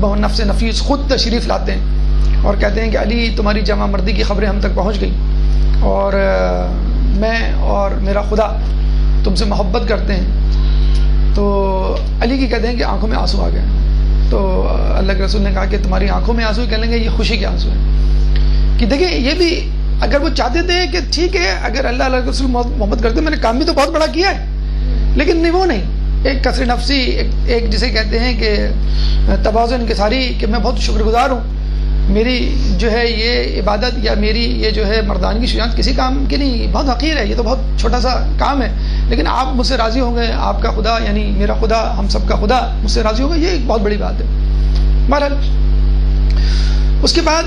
بہت نفس نفیس خود تشریف لاتے ہیں اور کہتے ہیں کہ علی تمہاری جمع مردی کی خبریں ہم تک پہنچ گئی، اور میں اور میرا خدا تم سے محبت کرتے ہیں. تو علی کی کہتے ہیں کہ آنکھوں میں آنسو آ گئے. تو اللہ کے رسول نے کہا کہ تمہاری آنکھوں میں آنسو، کہہ لیں گے یہ خوشی کے آنسو ہیں. کہ دیکھیں یہ بھی اگر وہ چاہتے تھے کہ ٹھیک ہے اگر اللہ کے رسول محبت کرتے، میں نے کام بھی تو بہت بڑا کیا ہے، لیکن نہیں، وہ نہیں. ایک کثر نفسی، ایک جسے کہتے ہیں کہ تواضع انکساری، کہ میں بہت شکر گزار ہوں، میری جو ہے یہ عبادت یا میری یہ جو ہے مردانگی شجاعت کسی کام کی نہیں، بہت حقیر ہے، یہ تو بہت چھوٹا سا کام ہے، لیکن آپ مجھ سے راضی ہوں گے، آپ کا خدا یعنی میرا خدا، ہم سب کا خدا مجھ سے راضی ہوگا، یہ ایک بہت بڑی بات ہے. بہرحال اس کے بعد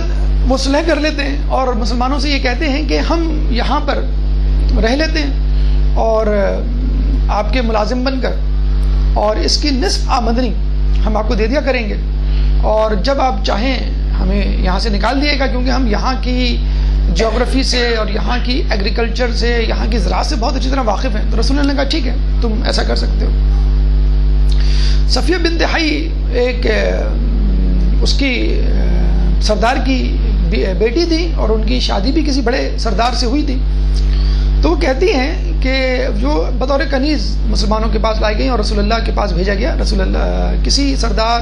وہ صلح کر لیتے ہیں اور مسلمانوں سے یہ کہتے ہیں کہ ہم یہاں پر رہ لیتے ہیں اور آپ کے ملازم بن کر، اور اس کی نصف آمدنی ہم آپ کو دے دیا کریں گے، اور جب آپ چاہیں ہمیں یہاں سے نکال دیے گا، کیونکہ ہم یہاں کی جغرافی سے اور یہاں کی ایگریکلچر سے، یہاں کی زراعت سے بہت اچھی طرح واقف ہیں. تو رسول اللہ نے کہا ٹھیک ہے تم ایسا کر سکتے ہو. صفیہ بنت حی ایک اس کی سردار کی بیٹی تھی اور ان کی شادی بھی کسی بڑے سردار سے ہوئی تھی. تو وہ کہتی ہیں کہ جو بطور کنیز مسلمانوں کے پاس لائی گئی اور رسول اللہ کے پاس بھیجا گیا. رسول اللہ کسی سردار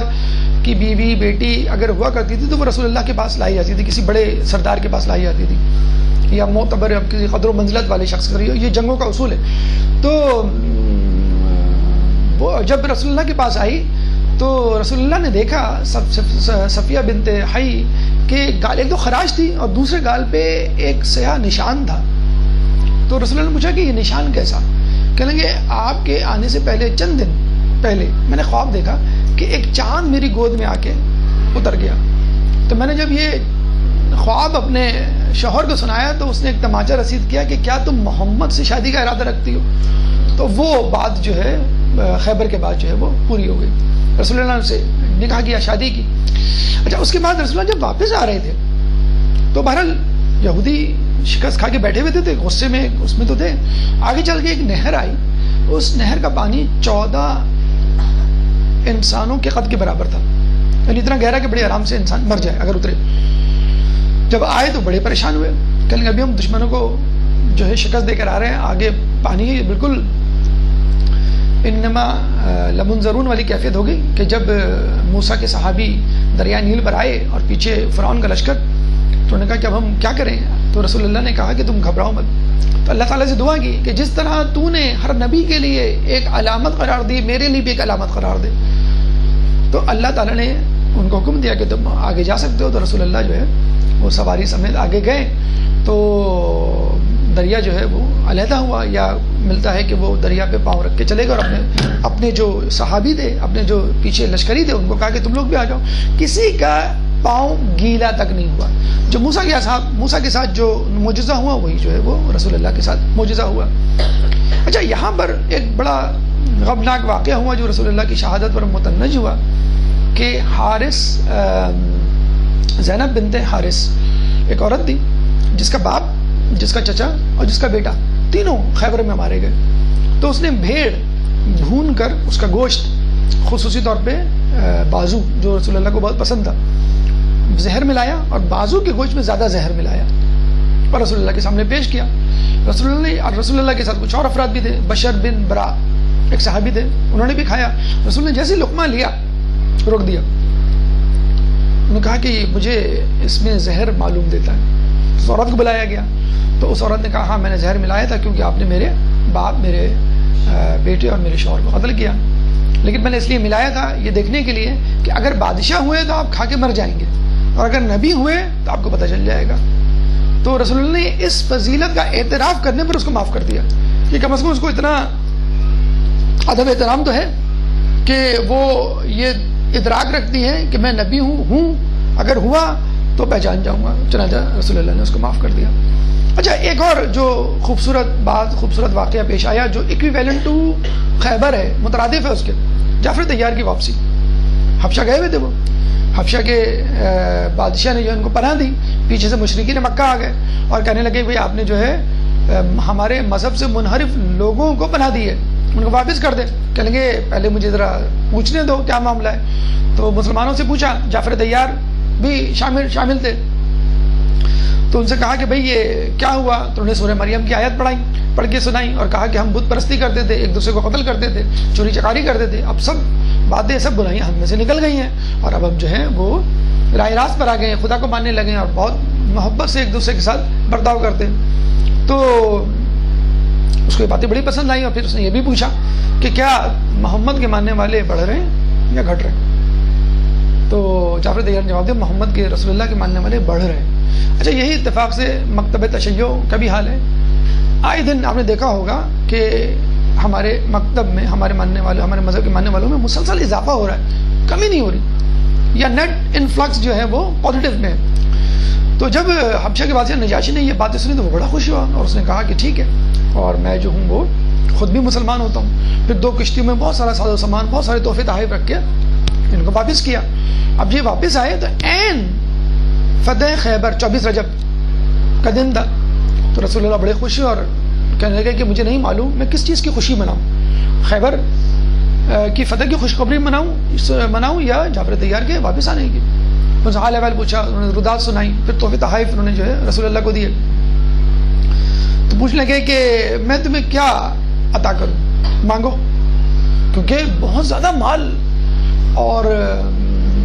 کی بیوی بیٹی اگر ہوا کرتی تھی تو وہ رسول اللہ کے پاس لائی جاتی تھی، کسی بڑے سردار کے پاس لائی جاتی تھی، یا معتبر کسی قدر و منزلت والے شخص کے. یہ جنگوں کا اصول ہے. تو وہ جب رسول اللہ کے پاس آئی تو رسول اللہ نے دیکھا صفیہ بنت حی کہ گال ایک تو خراش تھی اور دوسرے گال پہ ایک سیاہ نشان تھا. تو رسول اللہ نے پوچھا کہ یہ نشان کیسا؟ کہنے لگے آپ کے آنے سے پہلے چند دن پہلے میں نے خواب دیکھا کہ ایک چاند میری گود میں آ کے اتر گیا. تو میں نے جب یہ خواب اپنے شوہر کو سنایا تو اس نے ایک تماچا رسید کیا کہ کیا تم محمد سے شادی کا ارادہ رکھتی ہو؟ تو وہ بات جو ہے خیبر کے بعد جو ہے وہ پوری ہو گئی. رسول اللہ نے سے نکاح کیا، شادی کی. اچھا اس کے بعد رسول اللہ جب واپس آ رہے تھے تو بہرحال یہودی شکست کھا کے بیٹھے ہوئے تھے، غصے میں اس میں تو تھے. آگے چل کے ایک نہر آئی، اس نہر کا پانی 14 انسانوں کے قد کے برابر تھا، یعنی اتنا گہرا کہ بڑے آرام سے انسان مر جائے اگر اترے. جب آئے تو بڑے پریشان ہوئے، کہنے لگے ابھی ہم دشمنوں کو جو ہے شکست دے کر آ رہے ہیں، آگے پانی بالکل انما لمنظرون والی کیفیت ہو گئی کہ جب موسیٰ کے صحابی دریائے نیل پر آئے اور پیچھے فرعون کا لشکر، تو انہوں نے کہا کہ اب ہم کیا کریں؟ تو رسول اللہ نے کہا کہ تم گھبراؤ مت. تو اللہ تعالیٰ سے دعا کی کہ جس طرح تو نے ہر نبی کے لیے ایک علامت قرار دی، میرے لیے بھی ایک علامت قرار دے. تو اللہ تعالیٰ نے ان کو حکم دیا کہ تم آگے جا سکتے ہو. تو رسول اللہ جو ہے وہ سواری سمیت آگے گئے تو دریا جو ہے وہ علیحدہ ہوا، یا ملتا ہے کہ وہ دریا پہ پاؤں رکھ کے چلے گئے اور اپنے جو صحابی تھے، اپنے جو پیچھے لشکری تھے، ان کو کہا کہ تم لوگ بھی آ جاؤ. کسی کا پاؤں گیلا تک نہیں ہوا. جو موسیٰ کے ساتھ جو معجزہ ہوا وہی جو ہے وہ رسول اللہ کے ساتھ معجزہ ہوا. اچھا یہاں پر ایک بڑا غمناک واقعہ ہوا جو رسول اللہ کی شہادت پر متنج ہوا کہ حارث، زینب بنت حارث ایک عورت تھی جس کا باپ، جس کا چچا اور جس کا بیٹا تینوں خیبر میں مارے گئے. تو اس نے بھیڑ بھون کر اس کا گوشت، خصوصی طور پہ بازو جو رسول اللہ کو بہت پسند تھا، زہر ملایا اور بازو کے گوشت میں زیادہ زہر ملایا اور رسول اللہ کے سامنے پیش کیا. رسول اللہ کے ساتھ کچھ اور افراد بھی تھے. بشر بن برا ایک صحابی تھے, انہوں نے بھی کھایا. رسول نے جیسے لقمہ لیا روک دیا. انہوں نے کہا کہ مجھے اس میں زہر معلوم دیتا ہے. اس عورت کو بلایا گیا تو اس عورت نے کہا ہاں میں نے زہر ملایا تھا کیونکہ آپ نے میرے باپ, میرے بیٹے اور میرے شوہر کو قتل کیا, لیکن میں نے اس لیے ملایا تھا یہ دیکھنے کے لیے کہ اگر بادشاہ ہوئے تو آپ کھا کے مر جائیں گے, اور اگر نبی ہوئے تو آپ کو پتہ چل جائے گا. تو رسول اللہ نے اس فضیلت کا اعتراف کرنے پر اس کو معاف کر دیا کہ کم از کم اس کو اتنا ادب احترام تو ہے کہ وہ یہ ادراک رکھتی ہے کہ میں نبی ہوں, اگر ہوا تو پہچان جاؤں گا. چنانچہ رسول اللہ نے اس کو معاف کر دیا. اچھا, ایک اور جو خوبصورت واقعہ پیش آیا جو ایکویویلنٹ ٹو خیبر ہے, مترادف ہے اس کے, جعفر طیار کی واپسی. حبشہ گئے ہوئے تھے وہ, حبشہ کے بادشاہ نے جو ان کو پناہ دی, پیچھے سے مشرکین مکہ آ گئے اور کہنے لگے بھئی آپ نے جو ہے ہمارے مذہب سے منحرف لوگوں کو پناہ دی ہے, ان کو واپس کر دیں. کہیں گے پہلے مجھے ذرا پوچھنے دو کیا معاملہ ہے. تو مسلمانوں سے پوچھا, جعفر طیار بھی شامل تھے, تو ان سے کہا کہ بھئی یہ کیا ہوا. تو انہوں نے سورہ مریم کی آیت پڑھ کے سنائی اور کہا کہ ہم بت پرستی کرتے تھے, ایک دوسرے کو قتل کرتے تھے, چوری چکاری کرتے تھے, اب سب باتیں سب برائیاں ہم میں سے نکل گئی ہیں اور اب ہم جو ہیں وہ راہ راست پر آ گئے ہیں, خدا کو ماننے لگے ہیں اور بہت محبت سے ایک دوسرے کے ساتھ برتاؤ کرتے ہیں. تو اس کو یہ باتیں بڑی پسند آئیں اور پھر اس نے یہ بھی پوچھا کہ کیا محمد کے ماننے والے بڑھ رہے ہیں یا گھٹ رہے ہیں. تو جعفر طیار نے جواب دیا محمد کے رسول اللہ کے ماننے والے بڑھ رہے ہیں. اچھا, یہی اتفاق سے مکتب تشیع کا بھی حال ہے. آئے دن آپ نے دیکھا ہوگا کہ ہمارے مکتب میں ہمارے ماننے والوں, ہمارے مذہب کے ماننے والوں میں مسلسل اضافہ ہو رہا ہے, کمی نہیں ہو رہی, یا نیٹ انفلکس جو ہے وہ پازیٹیو میں ہے. تو جب حبشہ کے بادشاہ نجاشی نے یہ باتیں سنی تو وہ بڑا خوش ہوا اور اس نے کہا کہ ٹھیک ہے, اور میں جو ہوں وہ خود بھی مسلمان ہوتا ہوں. پھر 2 کشتیوں میں بہت سارا ساز و سامان, بہت سارے تحفے تحائف رکھ کے ان کو واپس کیا. اب یہ واپس آئے تو عین فتح خیبر 24 رجب کا دن تھا. تو رسول اللہ بڑے خوش ہوئے اور کہنے لگے کہ مجھے نہیں معلوم میں کس چیز کی خوشی مناؤں, خیبر کی فتح کی خوشخبری مناؤں یا جعفر طیار کے واپس آنے کی. ان سے حال احوال پوچھا, انہوں نے ردات سنائی, پھر تحفے تحائف انہوں نے جو ہے رسول اللہ کو دیے. تو پوچھنے لگے کہ میں تمہیں کیا عطا کروں, مانگو, کیونکہ بہت زیادہ مال اور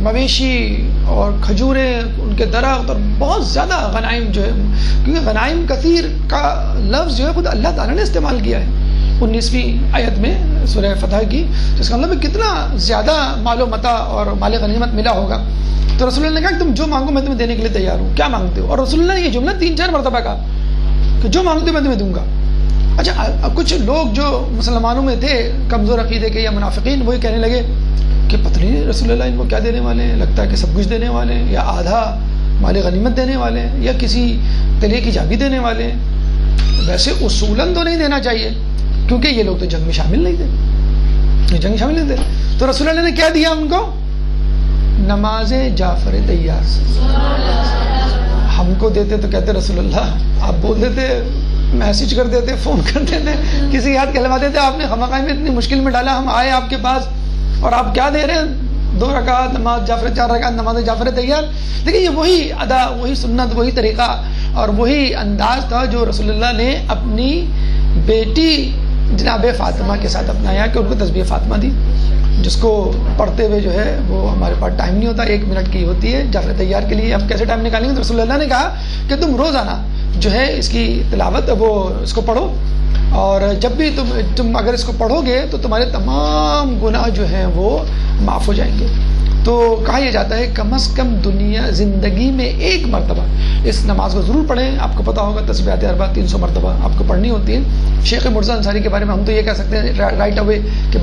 مویشی اور کھجوریں, ان کے درخت اور بہت زیادہ غنائم جو ہے, کیونکہ غنائم کثیر کا لفظ جو ہے خود اللہ تعالیٰ نے استعمال کیا ہے 19ویں آیت میں سورہ فتح کی, جس کا مطلب ہے کتنا زیادہ مال و متاع اور مال غنیمت ملا ہوگا. تو رسول اللہ نے کہا کہ تم جو مانگو میں تمہیں دینے کے لیے تیار ہوں, کیا مانگتے ہو. اور رسول اللہ نے یہ جملہ 3-4 مرتبہ کہا کہ جو مانگتے ہو میں تمہیں دوں گا. اچھا, کچھ لوگ جو مسلمانوں میں تھے کمزور عقیدے کے یا منافقین, وہی کہنے لگے کہ پتہ نہیں رسول اللہ ان کو کیا دینے والے ہیں, لگتا ہے کہ سب کچھ دینے والے ہیں, یا آدھا مال غنیمت دینے والے ہیں, یا کسی قلعے کی چابی دینے والے ہیں. ویسے اصولاً تو نہیں دینا چاہیے کیونکہ یہ لوگ تو جنگ میں شامل نہیں تھے, جنگ میں شامل نہیں تھے. تو رسول اللہ نے کیا دیا ان کو, نماز جعفر طیار. ہم کو دیتے تو کہتے رسول اللہ آپ بول دیتے, میسج کر دیتے, فون کر دیتے, کسی یاد کہلوا دیتے, آپ نے خواہ میں اتنی مشکل میں ڈالا, ہم آئے آپ کے پاس اور آپ کیا دے رہے ہیں, 2 رکعت نماز جعفر, 4 رکعت نماز جعفر طیار. لیکن یہ وہی ادا, وہی سنت, وہی طریقہ اور وہی انداز تھا جو رسول اللہ نے اپنی بیٹی جناب فاطمہ کے ساتھ اپنایا, کہ ان کو تسبیح فاطمہ دی, جس کو پڑھتے ہوئے جو ہے وہ ہمارے پاس ٹائم نہیں ہوتا, 1 منٹ کی ہوتی ہے جعفر طیار کے لیے, ہم کیسے ٹائم نکالیں گے. تو رسول اللہ نے کہا کہ تم روزانہ جو ہے اس کی تلاوت وہ اس کو پڑھو, اور جب بھی تم اگر اس کو پڑھو گے تو تمہارے تمام گناہ جو ہیں وہ معاف ہو جائیں گے. تو کہا یہ جاتا ہے کم از کم زندگی میں 1 مرتبہ اس نماز کو ضرور پڑھیں. آپ کو پتہ ہوگا تسبیحات اربع 300 مرتبہ آپ کو پڑھنی ہوتی ہے. شیخ مرزا انصاری کے بارے میں ہم تو یہ کہہ سکتے ہیں رائٹ اوے کہ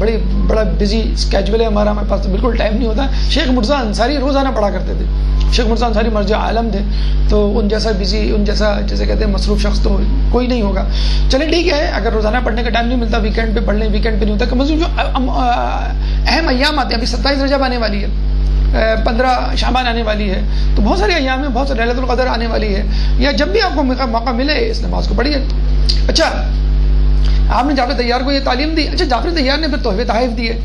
بڑا بزی اسکیجول ہے ہمارا, ہمارے پاس تو بالکل ٹائم نہیں ہوتا. شیخ مرزا انصاری روزانہ پڑھا کرتے تھے. شیخ مرزا انصاری مرجع عالم تھے, تو ان جیسا بزی, ان جیسا جیسے کہتے ہیں مصروف شخص تو کوئی نہیں ہوگا. چلیں ٹھیک ہے, اگر روزانہ پڑھنے کا ٹائم نہیں ملتا ویکینڈ پہ پڑھ لیں, ویکینڈ پہ نہیں ہوتا, کم از کم جو اہم ایام آتے ہیں, ابھی 27 رجب آنے والی ہے, 15 شعبان آنے والی ہے, تو بہت سارے ایام میں بہت سارے لیلۃ القدر آنے والی ہے, یا جب بھی آپ کو موقع ملے اس نماز کو پڑھیے. اچھا, آپ نے جعفر طیار کو یہ تعلیم دی. اچھا, جعفر طیار نے پھر تحفے تحائف دیے.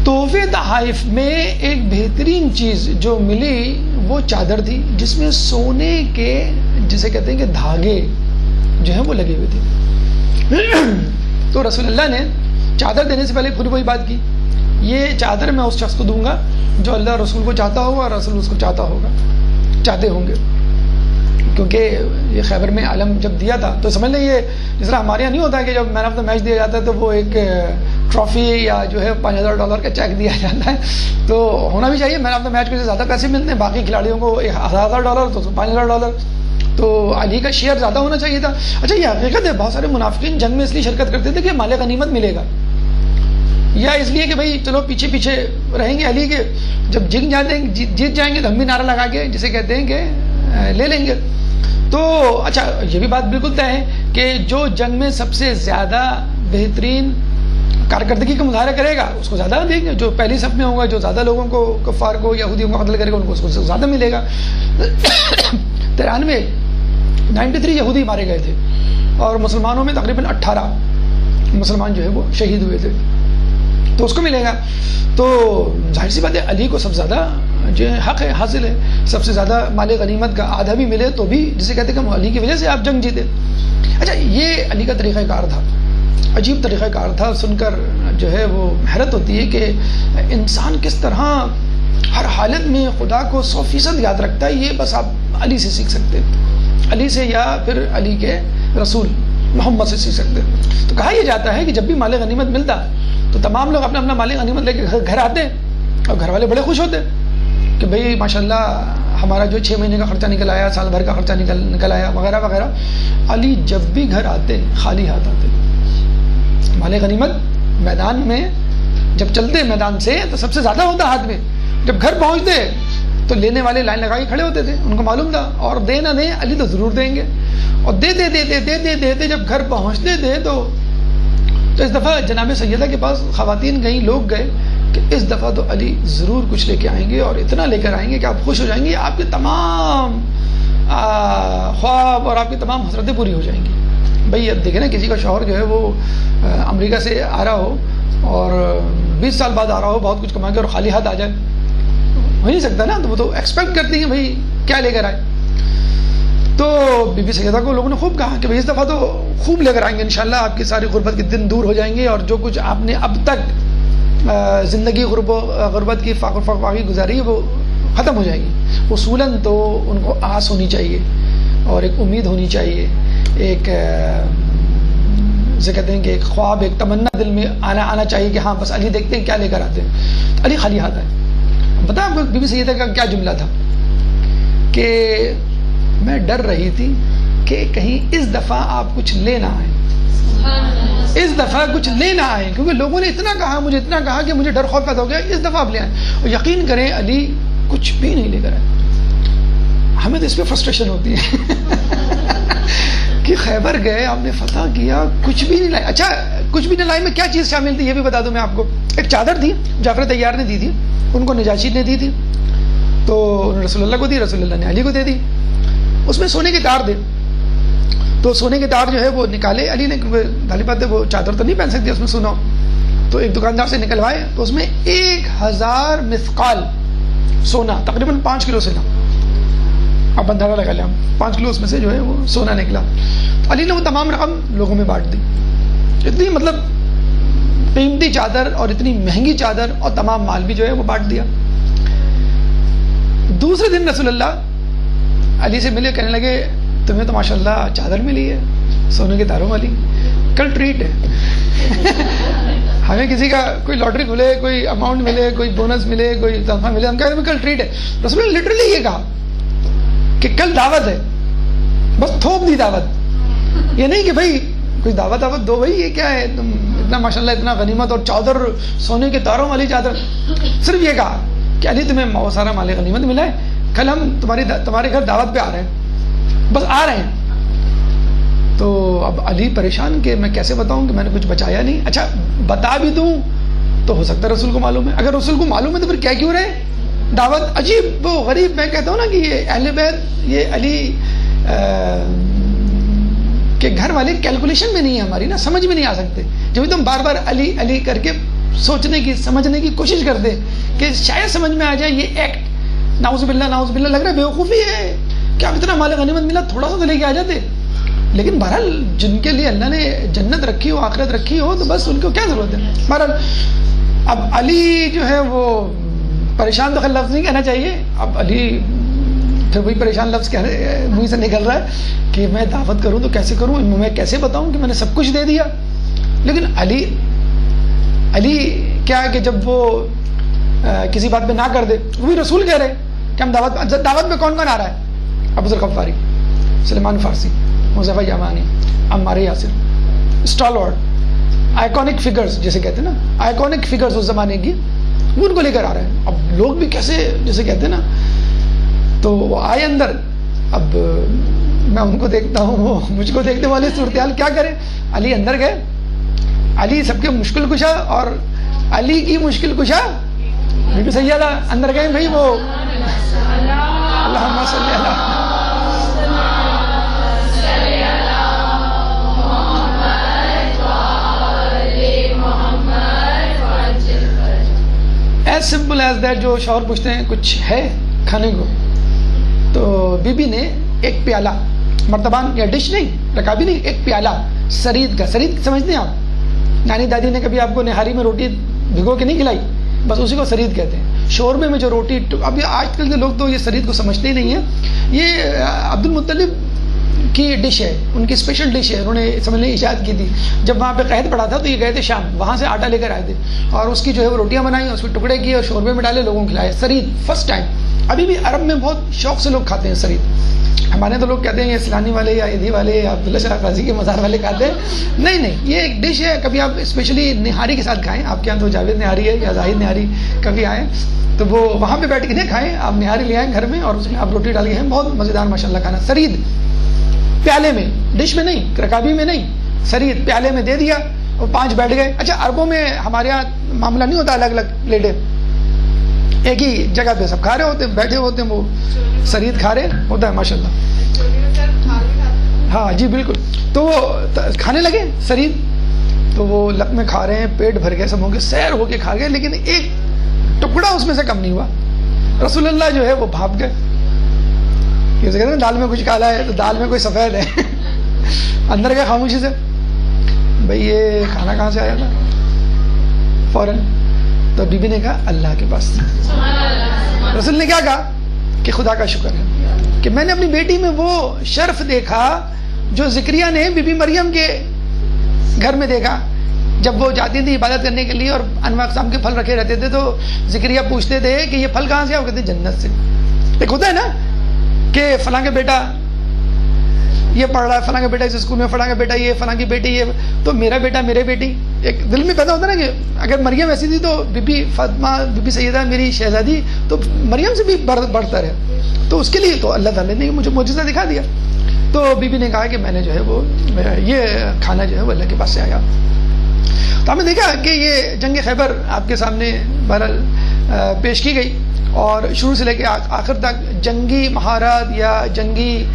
تحفے تحائف میں ایک بہترین چیز جو ملی وہ چادر تھی, جس میں سونے کے جسے کہتے ہیں کہ دھاگے جو ہیں وہ لگے ہوئے تھے. تو رسول اللہ نے چادر دینے سے پہلے پھر وہی بات کی, یہ چادر میں اس شخص کو دوں گا جو اللہ رسول کو چاہتا ہوگا اور رسول اس کو چاہتے ہوں گے. کیونکہ یہ خیبر میں علم جب دیا تھا تو سمجھ لیں یہ جس طرح ہمارے یہاں نہیں ہوتا ہے کہ جب مین آف دا میچ دیا جاتا ہے تو وہ ایک ٹرافی یا جو ہے $5,000 کا چیک دیا جاتا ہے. تو ہونا بھی چاہیے, مین آف دا میچ کو زیادہ پیسے ملتے ہیں, باقی کھلاڑیوں کو $1,000 تو $5,000, تو علی کا شیئر زیادہ ہونا چاہیے تھا. اچھا یہ حقیقت ہے, بہت سارے منافقین جنگ میں اس لیے شرکت کرتے تھے کہ مال غنیمت ملے گا, یا اس لیے کہ بھائی چلو پیچھے پیچھے رہیں گے علی کے, جب جیت جائیں گے تو ہم بھی نعرہ لگا کے جسے کہتے ہیں کہ لے لیں گے. تو اچھا یہ بھی بات بالکل طے ہے کہ جو جنگ میں سب سے زیادہ بہترین کارکردگی کا مظاہرہ کرے گا اس کو زیادہ دیں گے, جو پہلی صف میں ہوگا, جو زیادہ لوگوں کو کفار کو یہودیوں کو قتل کرے گا ان کو اس کو زیادہ ملے گا. 93 یہودی مارے گئے تھے اور مسلمانوں میں تقریباً 18 مسلمان جو ہے وہ شہید ہوئے تھے, تو اس کو ملے گا. تو ظاہر سی بات ہے علی کو سب سے زیادہ جو ہے حق ہے, حاصل ہے, سب سے زیادہ مال غنیمت کا آدھا بھی ملے تو بھی جسے کہتے ہیں کہ علی کی وجہ سے آپ جنگ جیتے. اچھا یہ علی کا طریقہ کار تھا, عجیب طریقہ کار تھا, سن کر جو ہے وہ حیرت ہوتی ہے کہ انسان کس طرح ہر حالت میں خدا کو 100% یاد رکھتا ہے. یہ بس آپ علی سے سیکھ سکتے ہیں, علی سے یا پھر علی کے رسول محمد سے سیکھ سکتے ہیں. تو کہا یہ جاتا ہے کہ جب بھی مال غنیمت ملتا تو تمام لوگ اپنا اپنا مال غنیمت لے کے گھر آتے اور گھر والے بڑے خوش ہوتے کہ بھئی ماشاءاللہ ہمارا جو 6 مہینے کا خرچہ نکل آیا, سال بھر کا خرچہ نکل آیا وغیرہ وغیرہ. علی جب بھی گھر آتے خالی ہاتھ آتے. مال غنیمت میدان میں جب چلتے میدان سے تو سب سے زیادہ ہوتا ہاتھ میں, جب گھر پہنچتے تو لینے والے لائن لگا کے کھڑے ہوتے تھے, ان کو معلوم تھا اور دے نہ دیں علی تو ضرور دیں گے. اور دیتے جب گھر پہنچتے تھے تو اس دفعہ جناب سیدہ کے پاس خواتین گئیں, لوگ گئے کہ اس دفعہ تو علی ضرور کچھ لے کے آئیں گے اور اتنا لے کر آئیں گے کہ آپ خوش ہو جائیں گے, آپ کے تمام خواب اور آپ کی تمام حسرتیں پوری ہو جائیں گی. بھئی اب دیکھیں نا کسی کا شوہر جو ہے وہ امریکہ سے آ رہا ہو اور 20 سال بعد آ رہا ہو بہت کچھ کما کے اور خالی ہاتھ آ جائے, ہو نہیں سکتا نا. تو وہ تو ایکسپیکٹ کرتی ہیں بھئی کیا لے کر آئے. تو بی بی سیدہ کو لوگوں نے خوب کہا کہ بھئی اس دفعہ تو خوب لے کر آئیں گے انشاءاللہ, آپ کی ساری غربت کے دن دور ہو جائیں گے اور جو کچھ آپ نے اب تک زندگی غربت کی فقر فقاقی گزاری ہے وہ ختم ہو جائے گی. اصولاً تو ان کو آس ہونی چاہیے اور ایک امید ہونی چاہیے, ایک جسے کہتے ہیں کہ ایک خواب, ایک تمنا دل میں آنا چاہیے کہ ہاں بس علی دیکھتے ہیں کیا لے کر آتے ہیں. علی خالی ہاتھ ہے. بتا آپ کو بی بی سیدہ کا کیا جملہ تھا کہ میں ڈر رہی تھی کہ کہیں اس دفعہ آپ کچھ لے نہ آئیں, اس دفعہ کچھ لے نہ آئیں, کیونکہ لوگوں نے اتنا کہا, مجھے اتنا کہا کہ مجھے ڈر خوف پیدا ہو گیا, اس دفعہ آپ لے آئیں. اور یقین کریں علی کچھ بھی نہیں لے کر آئے. ہمیں تو اس پہ فرسٹریشن ہوتی ہے کہ خیبر گئے, آپ نے فتح کیا, کچھ بھی نہیں لائے. اچھا کچھ بھی نہیں لائے میں کیا چیز شامل تھی یہ بھی بتا دوں میں آپ کو. ایک چادر تھی جعفر طیار نے دی تھی, ان کو نجاشی نے دی تھی, تو رسول اللہ کو دی, رسول اللہ نے علی کو دے دی. اس میں سونے کے تار تھے, تو سونے کے تار جو ہے وہ نکالے علی نے, غالب بات ہے وہ چادر تو نہیں پہن سکتی اس میں سونا, تو ایک دکاندار سے نکلوائے تو اس میں 1000 مثقال سونا, تقریباً 5 کلو سونا, اب اندازہ لگا لیں 5 کلو اس میں سے جو ہے وہ سونا نکلا. علی نے وہ تمام رقم لوگوں میں بانٹ دی. اتنی مطلب قیمتی چادر اور اتنی مہنگی چادر اور تمام مال بھی جو ہے وہ بانٹ دیا. دوسرے دن رسول اللہ علی سے ملے, کہنے لگے تمہیں تو ماشاءاللہ چادر ملی ہے سونے کے تاروں والی, کل ٹریٹ ہے ہمیں کسی کا کوئی لاٹری کھلے, کوئی اماؤنٹ ملے, کوئی بونس ملے, کوئی تنخواہ ملے, ہم کہہ رہے ہیں کل ٹریٹ ہے. رسول اللہ لٹرلی یہ کہا کہ کل دعوت ہے, بس تھوپ دی دعوت. یہ نہیں کہ بھائی کوئی دعوت دو بھائی, یہ کیا ہے تم اتنا ماشاءاللہ اتنا غنیمت اور چادر سونے کے تاروں والی چادر. صرف یہ کہا کہ علی تمہیں بہت سارا مال غنیمت ملا ہے, کل ہم تمہارے گھر دعوت پہ آ رہے ہیں, بس آ رہے ہیں. تو اب علی پریشان کہ میں کیسے بتاؤں کہ میں نے کچھ بچایا نہیں. اچھا بتا بھی دوں تو ہو سکتا ہے رسول کو معلوم ہے, اگر رسول کو معلوم ہے تو پھر کیا کیوں رہے دعوت. عجیب وہ غریب, میں کہتا ہوں نا کہ یہ اہل بیت, یہ علی کے گھر والے کیلکولیشن میں نہیں ہے ہماری نا, سمجھ میں نہیں آ سکتے. جب تم بار بار علی علی کر کے سوچنے کی سمجھنے کی کوشش کرتے کہ شاید سمجھ میں آ جائے یہ ایکٹ, نعوذ باللہ لگ رہا ہے بیوقوفی ہے, کیا اتنا مال غنیمت ملا, تھوڑا سا تو لے کے آ جاتے. لیکن بہرحال جن کے لیے اللہ نے جنت رکھی ہو, آخرت رکھی ہو, تو بس ان کو کیا ضرورت ہے. بہرحال اب علی جو ہے وہ پریشان, تو خیر لفظ نہیں کہنا چاہیے. اب علی پھر وہی پریشان لفظ منہ سے نکل رہا ہے کہ میں دعوت کروں تو کیسے کروں, میں کیسے بتاؤں کہ میں نے سب کچھ دے دیا. لیکن علی کیا ہے کہ جب وہ کسی بات پہ نہ کر دے, وہ بھی رسول کہہ رہے کہ ہم دعوت میں کون کون آ رہا ہے, ابو ذر غفاری, سلمان فارسی, حذیفہ یمانی, عمار یاسر, اسٹالورڈ, آئیکونک فگرز جیسے کہتے ہیں نا, آئیکونک فگرز اس زمانے کی, وہ ان کو لے کر آ رہے ہیں. اب لوگ بھی کیسے جیسے کہتے ہیں نا, تو وہ آئے اندر. اب میں ان کو دیکھتا ہوں, وہ مجھ کو دیکھنے والے صورتحال کیا کریں. علی اندر گئے, علی سب کے مشکل کشا, اور علی کی مشکل کشا بی بی سیدہ اندر گئے. بھائی وہ اللہم صلی اللہ ایز سمپل ایز دیٹ. جو شوہر پوچھتے ہیں کچھ ہے کھانے کو, تو بی بی نے ایک پیالہ, مرتبان یا ڈش نہیں, رکابی نہیں, ایک پیالہ سرید کا. سرید سمجھتے ہیں آپ, نانی دادی نے کبھی آپ کو نہاری میں روٹی بھگو کے نہیں کھلائی, بس اسی کو سرید کہتے ہیں. شوربے میں جو روٹی, اب یہ آج کل کے لوگ تو یہ سرید کو سمجھتے ہی نہیں ہیں. یہ عبد المطلب کی ڈش ہے, ان کی اسپیشل ڈش ہے, انہوں نے سمجھ لیں ایجاد کی تھی. جب وہاں پہ قحط پڑا تھا تو یہ گئے تھے شام, وہاں سے آٹا لے کر آئے تھے, اور اس کی جو ہے وہ روٹیاں بنائیں, اس کے ٹکڑے کیے اور شوربے میں ڈالے, لوگوں کو کھلائے. سرید فرسٹ ٹائم. ابھی بھی عرب میں بہت شوق سے لوگ کھاتے ہیں سرید. ہمارے تو لوگ کہتے ہیں یہ سیلانی والے یا ایدھی والے یا عبداللہ شاہ غازی کے مزار والے کھاتے ہیں. نہیں نہیں, یہ ایک ڈش ہے. کبھی آپ اسپیشلی نہاری کے ساتھ کھائیں. آپ کے یہاں تو جاوید نہاری ہے یا زاہد نہاری, کبھی آئیں تو وہ وہاں پہ بیٹھ کے نہیں کھائیں, آپ نہاری لے آئیں گھر میں, اور اس میں آپ روٹی ڈال کے ہیں. بہت مزیدار ماشاء اللہ کھانا. سرید پیالے میں, ڈش میں نہیں, رکابی میں نہیں, سرید پیالے میں دے دیا, اور 5 بیٹھ گئے. اچھا عربوں میں ہمارے یہاں معاملہ نہیں ہوتا الگ الگ پلیٹیں, ایک ہی جگہ پہ سب کھا رہے ہوتے ہیں, بیٹھے ہوتے ہیں, وہ سرید کھا رہے ہوتا ہے ماشاء اللہ. ہاں جی بالکل. تو وہ کھانے لگے سرید, تو وہ لقمے کھا رہے ہیں, پیٹ بھر گئے, سب ہو کے سیر ہو کے کھا گئے, لیکن ایک ٹکڑا اس میں سے کم نہیں ہوا. رسول اللہ جو ہے وہ بھاپ گئے. کہتے ہیں دال میں کچھ کالا ہے, تو دال میں کوئی سفید ہے. اندر گئے خاموشی سے, بھئی یہ کھانا کہاں سے آیا تھا, فوراً. تو بی بی نے کہا اللہ کے پاس. رسول نے کیا کہا کہ خدا کا شکر ہے کہ میں نے اپنی بیٹی میں وہ شرف دیکھا جو زکریا نے بی بی مریم کے گھر میں دیکھا. جب وہ جاتی تھی عبادت کرنے کے لیے اور انواع اقسام کے پھل رکھے رہتے تھے, تو زکریا پوچھتے تھے کہ یہ پھل کہاں سے, وہ کہتے جنت سے. ایک ہوتا ہے نا کہ فلاں کے بیٹا یہ پڑھ رہا ہے, فلاں کا بیٹا اس اسکول میں, فلاں کا بیٹا یہ, فلاں کی بیٹی یہ, تو میرا بیٹا میرے بیٹی. ایک دل میں پیدا ہوتا ہے نا کہ اگر مریم ایسی تھی تو بی بی فاطمہ, بی بی سیدہ میری شہزادی, تو مریم سے بھی بڑھتا رہے. تو اس کے لیے تو اللہ تعالیٰ نے مجھے معجزہ دکھا دیا. تو بی بی نے کہا کہ میں نے جو ہے وہ یہ کھانا جو ہے وہ اللہ کے پاس سے آیا. تو ہم نے دیکھا کہ یہ جنگ خیبر آپ کے سامنے بہرحال پیش کی گئی, اور شروع سے لے کے آخر تک جنگی مہارت یا جنگی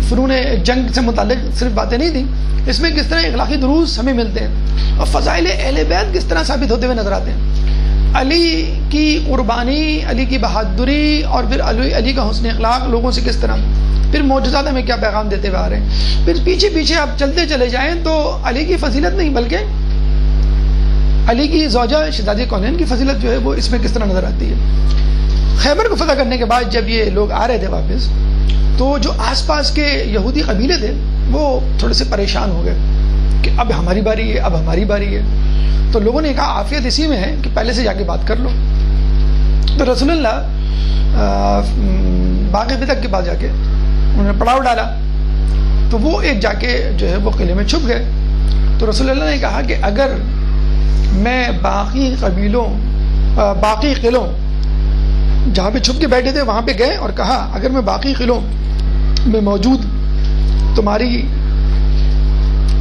فنون جنگ سے متعلق صرف باتیں نہیں تھیں. اس میں کس طرح اخلاقی دروس ہمیں ملتے ہیں, اور فضائل اہل بیت کس طرح ثابت ہوتے ہوئے نظر آتے ہیں. علی کی قربانی, علی کی بہادری, اور پھر علی کا حسن اخلاق لوگوں سے کس طرح, پھر معجزات ہمیں کیا پیغام دیتے ہوئے آ رہے ہیں. پھر پیچھے پیچھے آپ چلتے چلے جائیں تو علی کی فضیلت نہیں بلکہ علی کی زوجہ شہزادی کونین کی فضیلت جو ہے وہ اس میں کس طرح نظر آتی ہے. خیبر کو فتح کرنے کے بعد جب یہ لوگ آ رہے تھے واپس, تو جو آس پاس کے یہودی قبیلے تھے وہ تھوڑے سے پریشان ہو گئے کہ اب ہماری باری ہے, اب ہماری باری ہے. تو لوگوں نے کہا عافیت اسی میں ہے کہ پہلے سے جا کے بات کر لو. تو رسول اللہ باغ فتح کے پاس جا کے انہوں نے پڑاؤ ڈالا, تو وہ ایک جا کے جو ہے وہ قلعے میں چھپ گئے. تو رسول اللہ نے کہا کہ اگر میں باقی قلعوں جہاں پہ چھپ کے بیٹھے تھے وہاں پہ گئے اور کہا اگر میں باقی قلعوں میں موجود تمہاری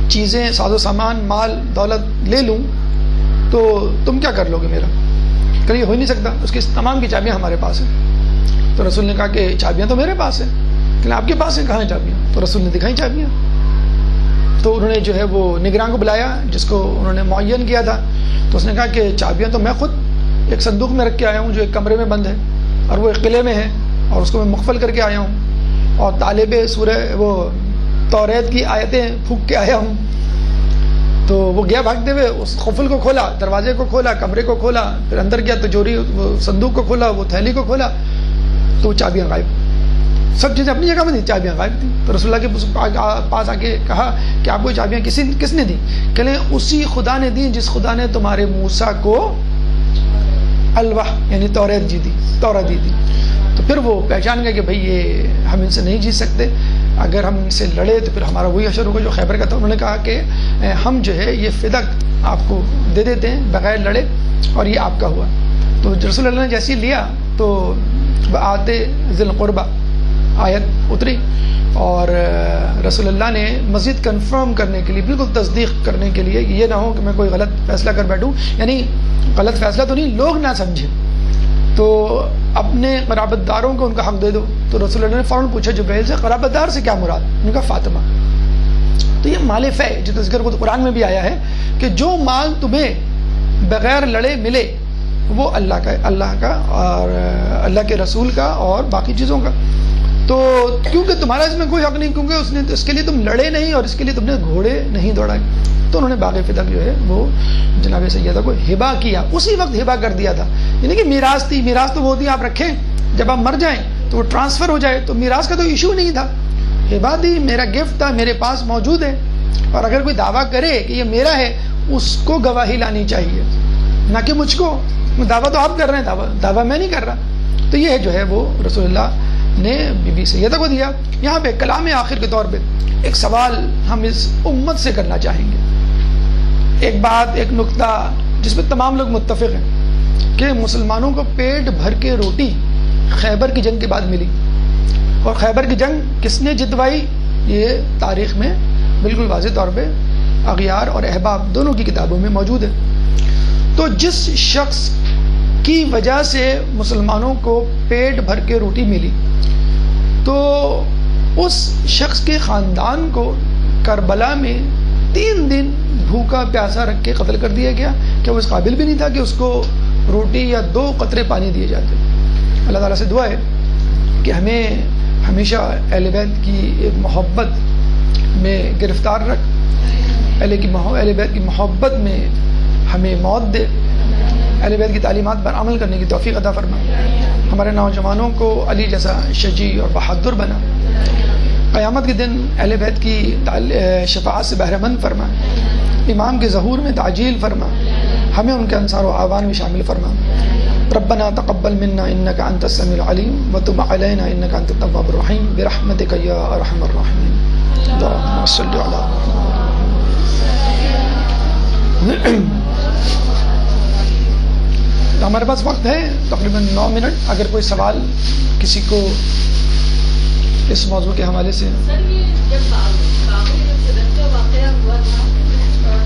چیزیں, ساز و سامان, مال دولت لے لوں تو تم کیا کر لو گے میرا؟ کہ یہ ہو ہی نہیں سکتا, اس کی تمام کی چابیاں ہمارے پاس ہیں. تو رسول نے کہا کہ چابیاں تو میرے پاس ہیں, لیکن آپ کے پاس ہیں, کہاں ہیں چابیاں؟ تو رسول نے دکھائی چابیاں. تو انہوں نے جو ہے وہ نگراں کو بلایا جس کو انہوں نے معین کیا تھا. تو اس نے کہا کہ چابیاں تو میں خود ایک صندوق میں رکھ کے آیا ہوں جو ایک کمرے میں بند ہے, اور وہ ایک قلعے میں ہے, اور اس کو میں مقفل کر کے آیا ہوں، اور طالب سورہ وہ توریت کی آیتیں پھونک کے آیا ہوں. تو وہ گیا بھاگتے ہوئے، اس قفل کو کھولا، دروازے کو کھولا، کمرے کو کھولا، پھر اندر گیا تجوری وہ صندوق کو کھولا، وہ تھیلی کو کھولا، تو وہ چابیاں غائب. سب چیزیں اپنی جگہ میں تھیں، چابیاں غائب تھیں. تو رسول اللہ کے پاس آ کے کہا کہ آپ کو چابیاں کس نے دی؟ کہ لیں اسی خدا نے دی جس خدا نے تمہارے موسیٰ کو الواح یعنی توریت دی تھی. تو پھر وہ پہچان گئے کہ بھئی یہ ہم ان سے نہیں جیت سکتے، اگر ہم ان سے لڑے تو پھر ہمارا وہی حشر ہوگا جو خیبر کا تھا. انہوں نے کہا کہ ہم جو ہے یہ فدق آپ کو دے دیتے ہیں بغیر لڑے، اور یہ آپ کا ہوا. تو رسول اللہ نے جیسے لیا تو آتے ذی القربہ آیت اتری، اور رسول اللہ نے مزید کنفرم کرنے کے لیے، بالکل تصدیق کرنے کے لیے کہ یہ نہ ہو کہ میں کوئی غلط فیصلہ کر بیٹھوں، یعنی غلط فیصلہ تو نہیں، لوگ نہ سمجھیں، تو اپنے قرابت داروں کو ان کا حق دے دو. تو رسول اللہ نے فوراً پوچھا جبرائیل سے قرابت دار سے کیا مراد؟ ان کا فاطمہ. تو یہ مال فے جو ذکر خود قرآن میں بھی آیا ہے کہ جو مال تمہیں بغیر لڑے ملے وہ اللہ کا اور اللہ کے رسول کا اور باقی چیزوں کا. تو کیونکہ تمہارا اس میں کوئی حق نہیں، کیونکہ اس نے اس کے لیے تم لڑے نہیں اور اس کے لیے تم نے گھوڑے نہیں دوڑائے. تو انہوں نے باغ فدق جو ہے وہ جناب سیدہ کو ہبا کیا، اسی وقت ہبا کر دیا تھا. یعنی کہ میراث تھی، میراث تو وہ ہوتی ہے آپ رکھیں، جب آپ مر جائیں تو وہ ٹرانسفر ہو جائے، تو میراث کا تو ایشو نہیں تھا. ہبا دی، میرا گفٹ تھا، میرے پاس موجود ہے، اور اگر کوئی دعویٰ کرے کہ یہ میرا ہے اس کو گواہی لانی چاہیے، نہ کہ مجھ کو. دعویٰ تو آپ کر رہے ہیں، دعویٰ میں نہیں کر رہا. تو یہ جو ہے وہ رسول اللہ نے بی بی سیدہ کو دیا. یہاں پہ کلام آخر کے طور پہ ایک سوال ہم اس امت سے کرنا چاہیں گے. ایک بات، ایک نقطہ جس پہ تمام لوگ متفق ہیں کہ مسلمانوں کو پیٹ بھر کے روٹی خیبر کی جنگ کے بعد ملی، اور خیبر کی جنگ کس نے جتوائی یہ تاریخ میں بالکل واضح طور پہ اغیار اور احباب دونوں کی کتابوں میں موجود ہے. تو جس شخص کی وجہ سے مسلمانوں کو پیٹ بھر کے روٹی ملی، تو اس شخص کے خاندان کو کربلا میں 3 دن بھوکا پیاسا رکھ کے قتل کر دیا گیا کہ وہ اس قابل بھی نہیں تھا کہ اس کو روٹی یا 2 قطرے پانی دیے جاتے. اللہ تعالیٰ سے دعا ہے کہ ہمیں ہمیشہ اہل بیت کی محبت میں گرفتار رکھ، اہل بیت کی محبت میں ہمیں موت دے، اہل بیت کی تعلیمات پر عمل کرنے کی توفیق عطا فرما، ہمارے نوجوانوں کو علی جیسا شجیع اور بہادر بنا، قیامت کے دن اہل بیت کی شفاعت سے بہرہ مند فرما، امام کے ظہور میں تعجیل فرما، ہمیں ان کے انصار و اعوان میں شامل فرما. ربنا تقبل منا انك انت السميع العليم وتب علينا انك انت التواب الرحيم برحمتك يا ارحم الراحمين. اللهم صل على ہمارے پاس وقت ہے تقریباً 9 منٹ. اگر کوئی سوال کسی کو اس موضوع کے حوالے سے. سر یہ جب صدق کا واقعہ ہوا تھا،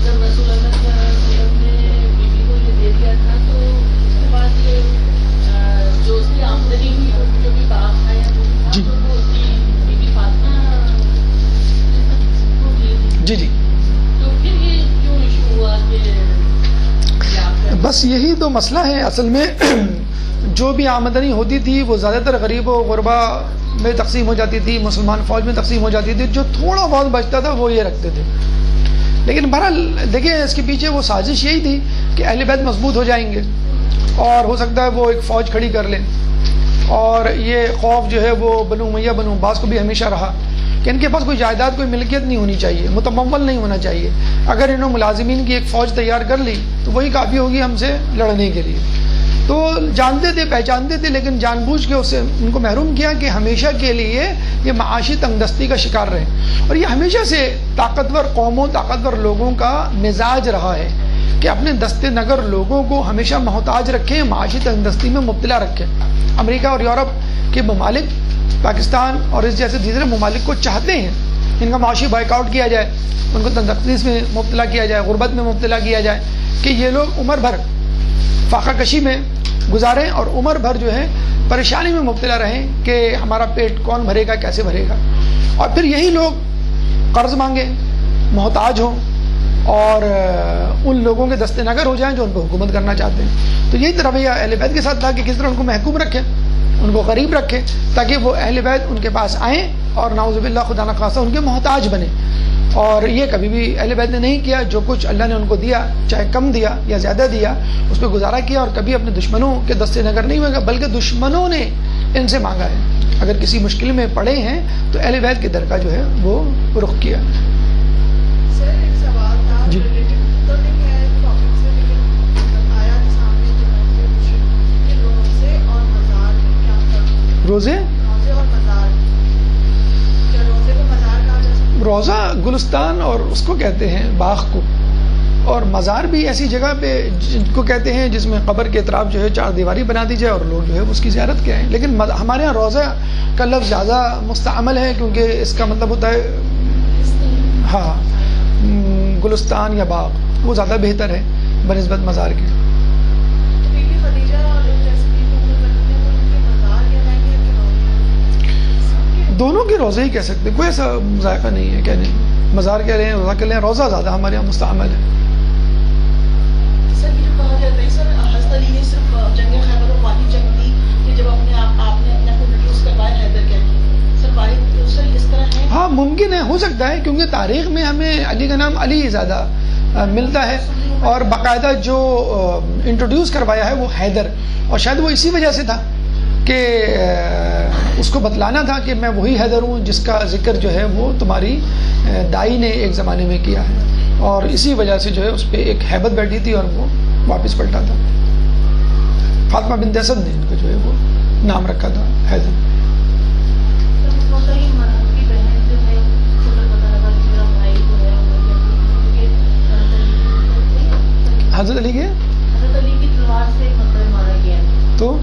جب رسول اللہ صلی اللہ علیہ وسلم نے بیوی کو یہ دے دیا تھا، تو اس کے بعد یہ جو اس کی آمدنی ہوئی جو بھی باغ تھا یا جی وہ اس کی بیوی فاطمہ جی جی تو پھر یہ کیوں ایشو ہوا کہ بس یہی تو مسئلہ ہے اصل میں. جو بھی آمدنی ہوتی تھی وہ زیادہ تر غریب و غربا میں تقسیم ہو جاتی تھی، مسلمان فوج میں تقسیم ہو جاتی تھی، جو تھوڑا بہت بچتا تھا وہ یہ رکھتے تھے. لیکن بہرحال دیکھیں اس کے پیچھے وہ سازش یہی تھی کہ اہل بیت مضبوط ہو جائیں گے اور ہو سکتا ہے وہ ایک فوج کھڑی کر لیں. اور یہ خوف جو ہے وہ بنو امیہ بنو عباس کو بھی ہمیشہ رہا کہ ان کے پاس کوئی جائیداد کوئی ملکیت نہیں ہونی چاہیے، متمول نہیں ہونا چاہیے. اگر انہوں ملازمین کی ایک فوج تیار کر لی تو وہی کافی ہوگی ہم سے لڑنے کے لیے. تو جانتے تھے، پہچانتے تھے، لیکن جان بوجھ کے اسے ان کو محروم کیا کہ ہمیشہ کے لیے یہ معاشی تنگ دستی کا شکار رہے. اور یہ ہمیشہ سے طاقتور قوموں، طاقتور لوگوں کا مزاج رہا ہے کہ اپنے دست نگر لوگوں کو ہمیشہ محتاج رکھیں، معاشی تنگ دستی میں مبتلا رکھیں. امریکہ اور یورپ کے ممالک پاکستان اور اس جیسے دوسرے ممالک کو چاہتے ہیں ان کا معاشی بائیک آؤٹ کیا جائے، ان کو تنقید میں مبتلا کیا جائے، غربت میں مبتلا کیا جائے، کہ یہ لوگ عمر بھر فاقہ کشی میں گزاریں اور عمر بھر جو ہے پریشانی میں مبتلا رہیں کہ ہمارا پیٹ کون بھرے گا، کیسے بھرے گا. اور پھر یہی لوگ قرض مانگیں، محتاج ہوں اور ان لوگوں کے دست نگر ہو جائیں جو ان پہ حکومت کرنا چاہتے ہیں. تو یہی رویہ اہل بیت کے ساتھ تھا کہ کس طرح ان کو محکوم رکھیں. ان کو قریب رکھے تاکہ وہ اہل بیت ان کے پاس آئیں اور نعوذ باللہ خدا نخواستہ ان کے محتاج بنے. اور یہ کبھی بھی اہل بیت نے نہیں کیا. جو کچھ اللہ نے ان کو دیا, چاہے کم دیا یا زیادہ دیا, اس پہ گزارا کیا اور کبھی اپنے دشمنوں کے دستے نگر نہیں ہوئے گا, بلکہ دشمنوں نے ان سے مانگا ہے. اگر کسی مشکل میں پڑے ہیں تو اہل بیت کی در کا جو ہے وہ رخ کیا. سر ایک سوال تھا, جی. تو نہیں ہے ٹاپک سے, لیکن آیا سامنے جو ہے کہ روزے اور مزار میں کیا فرق ہے؟ روزے اور مزار, کیا روزے کو مزار کہا جا سکتا ہے؟ روزہ گلستان اور اس کو کہتے ہیں باغ کو, اور مزار بھی ایسی جگہ پہ جن کو کہتے ہیں جس میں قبر کے اطراف جو ہے چار دیواری بنا دی جائے اور لوگ جو ہے اس کی زیارت کریں. لیکن ہمارے ہاں روزہ کا لفظ زیادہ مستعمل ہے کیونکہ اس کا مطلب ہوتا ہے ہاں گلستان یا باغ, وہ زیادہ بہتر ہے بنسبت مزار کے. تو بی بی خدیجہ اور جیسے کہ ان کے مزار یا نہیں ہے کہ روزے, دونوں کے روزے ہی کہہ سکتے, کوئی ایسا ذائقہ نہیں ہے کہنے. مزار کہہ رہے ہیں, روزہ کہہ رہے ہیں, روزہ زیادہ ہمارے یہاں مستعمل ہے. سر یہ جو کہا جاتا ہے سر حضرت علی نے صرف جنگ خیبر اور واحد جنگ دی کہ جب آپ نے اپنے کو انٹروڈیوس کروایا حیدر کہہ کے, سر واحد سر اس طرح ہے؟ ہاں ممکن ہے, ہو سکتا ہے, کیونکہ تاریخ میں ہمیں علی کا نام علی زیادہ ملتا ہے اور باقاعدہ جو انٹروڈیوس کروایا ہے وہ حیدر, اور شاید وہ اسی وجہ سے تھا کہ اس کو بتلانا تھا کہ میں وہی حیدر ہوں جس کا ذکر جو ہے وہ تمہاری دائی نے ایک زمانے میں کیا ہے, اور اسی وجہ سے جو ہے اس پہ ایک ہیبت بیٹھی تھی اور وہ واپس پلٹا تھا. فاطمہ بنت اسد نے ان کو جو ہے وہ نام رکھا تھا حیدر. حضرت علی کے حضرت علی کی تلوار سے مطلب مارا گیا تو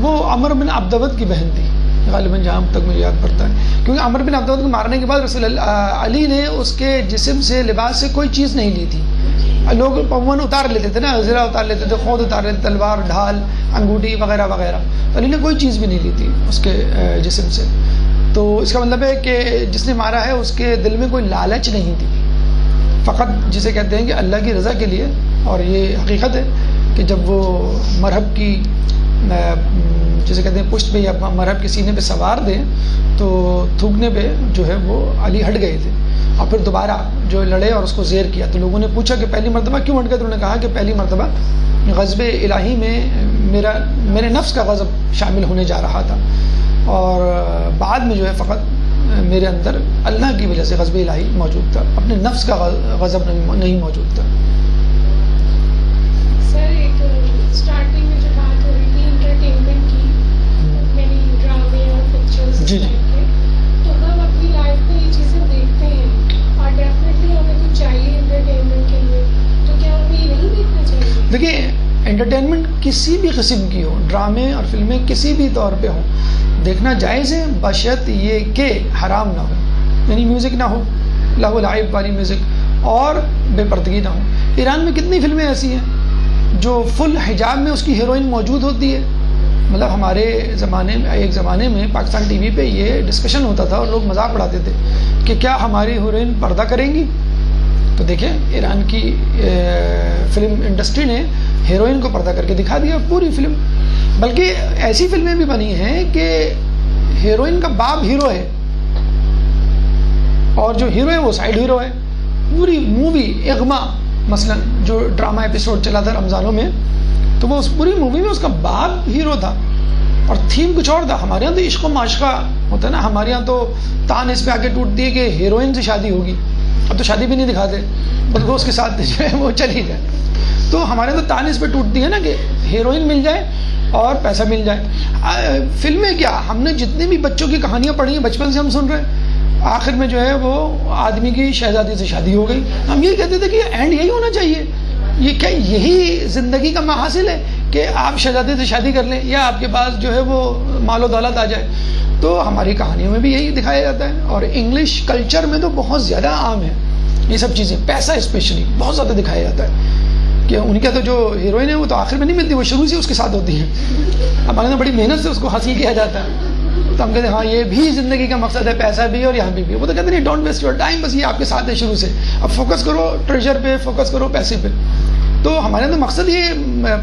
وہ عمر بن عبدود کی بہن تھی غالباً, جہاں تک مجھے یاد پڑتا ہے, کیونکہ عمر بن عبدود کو مارنے کے بعد رسول اللہ علی نے اس کے جسم سے لباس سے کوئی چیز نہیں لی تھی. لوگ عموماً اتار لیتے تھے نا, زرہ اتار لیتے تھے, خود اتار لیتے, تلوار, ڈھال, انگوٹھی وغیرہ وغیرہ. تو علی نے کوئی چیز بھی نہیں لی تھی اس کے جسم سے. تو اس کا مطلب ہے کہ جس نے مارا ہے اس کے دل میں کوئی لالچ نہیں تھی, فقط جسے کہتے ہیں کہ اللہ کی رضا کے لیے. اور یہ حقیقت ہے کہ جب وہ مرہب کی جسے کہتے ہیں پشت پہ یا مرہب کے سینے پہ سوار دیں تو تھوکنے پہ جو ہے وہ علی ہٹ گئے تھے, اور پھر دوبارہ جو لڑے اور اس کو زیر کیا. تو لوگوں نے پوچھا کہ پہلی مرتبہ کیوں ہٹ گئے, تو انہوں نے کہا کہ پہلی مرتبہ غضب الہی میں میرے نفس کا غضب شامل ہونے جا رہا تھا, اور بعد میں جو ہے فقط میرے اندر اللہ کی وجہ سے غضب الہی موجود تھا, اپنے نفس کا غضب نہیں موجود تھا. سر ایک اسٹارٹنگ میں جو بات ہو رہی تھی انٹرٹینمنٹ کی, مینی ڈرامے اور پکچرز جی جی, تو ہم اپنی لائف میں یہ چیزیں دیکھتے ہیں اور ڈیفینیٹلی ہمیں کچھ چاہیے انٹرٹینمنٹ کے لیے, تو کیا ہمیں یہ نہیں دیکھنا چاہیے؟ دیکھیے انٹرٹینمنٹ کسی بھی قسم کی ہو, ڈرامے اور فلمیں کسی بھی طور پہ ہوں, دیکھنا جائز ہے بشرط یہ کہ حرام نہ ہو, یعنی میوزک نہ ہو, لہو لعب والی میوزک, اور بے پردگی نہ ہو. ایران میں کتنی فلمیں ایسی ہیں جو فل حجاب میں اس کی ہیروئن موجود ہوتی ہے. مطلب ہمارے زمانے میں, ایک زمانے میں پاکستان ٹی وی پہ یہ ڈسکشن ہوتا تھا اور لوگ مذاق اڑاتے تھے کہ کیا ہماری ہیروئن پردہ کریں گی. تو دیکھیں ایران کی فلم انڈسٹری نے ہیروئن کو پردہ کر کے دکھا دیا پوری فلم. بلکہ ایسی فلمیں بھی بنی ہیں کہ ہیروئن کا باپ ہیرو ہے اور جو ہیرو ہے وہ سائیڈ ہیرو ہے. پوری مووی اغما مثلا جو ڈرامہ ایپیسوڈ چلا تھا رمضانوں میں, تو وہ اس پوری مووی میں اس کا باپ ہیرو تھا اور تھیم کچھ اور تھا. ہمارے یہاں تو عشق و معاشقہ ہوتا ہے نا, ہمارے یہاں تو تان اس پہ آ کے ٹوٹتی ہے کہ ہیروئن سے شادی ہوگی. اب تو شادی بھی نہیں دکھاتے, بس وہ اس کے ساتھ جو ہے وہ چلی جائے. تو ہمارے تو تان اس پہ ٹوٹتی ہے نا کہ ہیروئن مل جائے اور پیسہ مل جائے. فلمیں کیا, ہم نے جتنی بھی بچوں کی کہانیاں پڑھی ہیں بچپن سے ہم سن رہے ہیں, آخر میں جو ہے وہ آدمی کی شہزادی سے شادی ہو گئی. ہم یہ کہتے تھے کہ اینڈ یہی ہونا چاہیے. یہ کیا یہی زندگی کا محاصل ہے کہ آپ شہزادی سے شادی کر لیں یا آپ کے پاس جو ہے وہ مال و دولت آ جائے؟ تو ہماری کہانیوں میں بھی یہی دکھایا جاتا ہے, اور انگلش کلچر میں تو بہت زیادہ عام ہے یہ سب چیزیں. پیسہ اسپیشلی بہت زیادہ دکھایا جاتا ہے کہ ان کا تو جو ہیروئن ہے وہ تو آخر میں نہیں ملتی, وہ شروع سے اس کے ساتھ ہوتی ہے. ہمارے یہاں بڑی محنت سے اس کو حاصل کیا جاتا ہے. تو ہم کہتے ہیں ہاں یہ بھی زندگی کا مقصد ہے, پیسہ بھی اور یہاں بھی. وہ تو کہتے ہیں ڈونٹ ویسٹ یور ٹائم, بس یہ آپ کے ساتھ ہے شروع سے. اب فوکس کرو ٹریجر پہ, فوکس کرو پیسے پہ. تو ہمارے تو مقصد یہ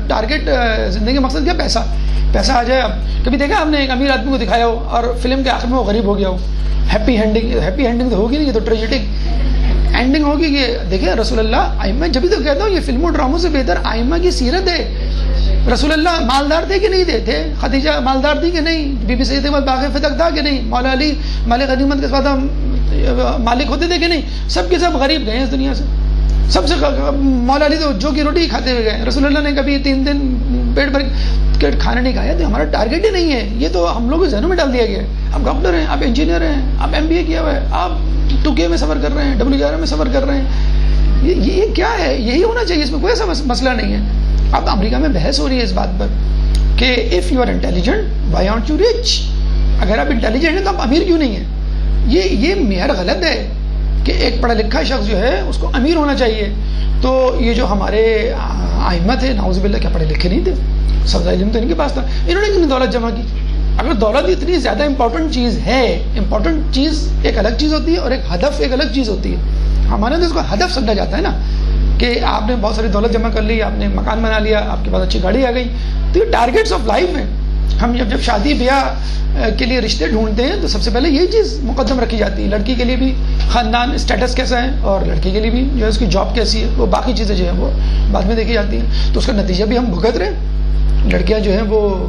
ٹارگیٹ زندگی کا مقصد کیا؟ پیسہ آ جائے. اب کبھی دیکھا آپ نے ایک امیر آدمی کو دکھایا ہو اور فلم کے آخر میں وہ غریب ہو گیا ہو؟ ہیپی اینڈنگ تو ہوگی نہیں, یہ تو ٹریجیڈک اینڈنگ ہوگی. کہ دیکھیں رسول اللہ ائمہ, جب بھی تو کہتا ہوں یہ فلموں اور ڈراموں سے بہتر ائمہ کی سیرت ہے. رسول اللہ مالدار تھے کہ نہیں تھے؟ خدیجہ مالدار تھی کہ نہیں؟ بی بی سید احمد باغ فتح تھا کہ نہیں؟ مولا علی مالک غنیمت کے ساتھ مالک ہوتے تھے کہ نہیں؟ سب کے سب غریب گئے اس دنیا سے. سب سے مولا علی تو جو کی روٹی کھاتے ہوئے گئے. رسول اللہ نے کبھی 3 دن پیٹ بھر کے کھانا نہیں کھایا. تو ہمارا ٹارگیٹ ہی نہیں ہے. یہ تو ہم لوگوں کے ذہنوں میں ڈال دیا گیا ہے. آپ ڈاکٹر ہیں, آپ انجینئر ہیں, آپ MBA کیا ہوا ہے, آپ 2K میں سفر کر رہے ہیں, WR میں سفر کر رہے ہیں. یہ کیا ہے؟ یہی ہونا چاہیے, اس میں کوئی ایسا مسئلہ نہیں ہے. اب امریکہ میں بحث ہو رہی ہے اس بات پر کہ if you are intelligent why aren't you rich. اگر آپ انٹیلیجنٹ ہیں تو آپ امیر کیوں نہیں ہیں؟ یہ معیار غلط ہے کہ ایک پڑھا لکھا شخص جو ہے اس کو امیر ہونا چاہیے. تو یہ جو ہمارے ائمہ تھے نعوذ باللہ, کیا پڑھے لکھے نہیں تھے؟ سب علم تو ان کے پاس تھا. انہوں نے کتنی دولت جمع کی. اگر دولت اتنی زیادہ امپورٹنٹ چیز ہے, امپورٹنٹ چیز ایک الگ چیز ہوتی ہے اور ایک ہدف ایک الگ چیز ہوتی ہے. ہمارے تو اس کو ہدف سمجھا جاتا ہے نا, کہ آپ نے بہت ساری دولت جمع کر لی, آپ نے مکان بنا لیا, آپ کے پاس اچھی گاڑی آ گئی. تو یہ ٹارگیٹس آف لائف ہیں. ہم جب شادی بیاہ کے لیے رشتے ڈھونڈتے ہیں تو سب سے پہلے یہی چیز مقدم رکھی جاتی ہے. لڑکی کے لیے بھی خاندان اسٹیٹس کیسا ہے, اور لڑکی کے لیے بھی جو ہے اس کی جاب کیسی ہے, وہ باقی چیزیں جو ہیں وہ بعد میں دیکھی جاتی ہیں. تو اس کا نتیجہ بھی ہم بھگت رہے ہیں. لڑکیاں جو ہیں وہ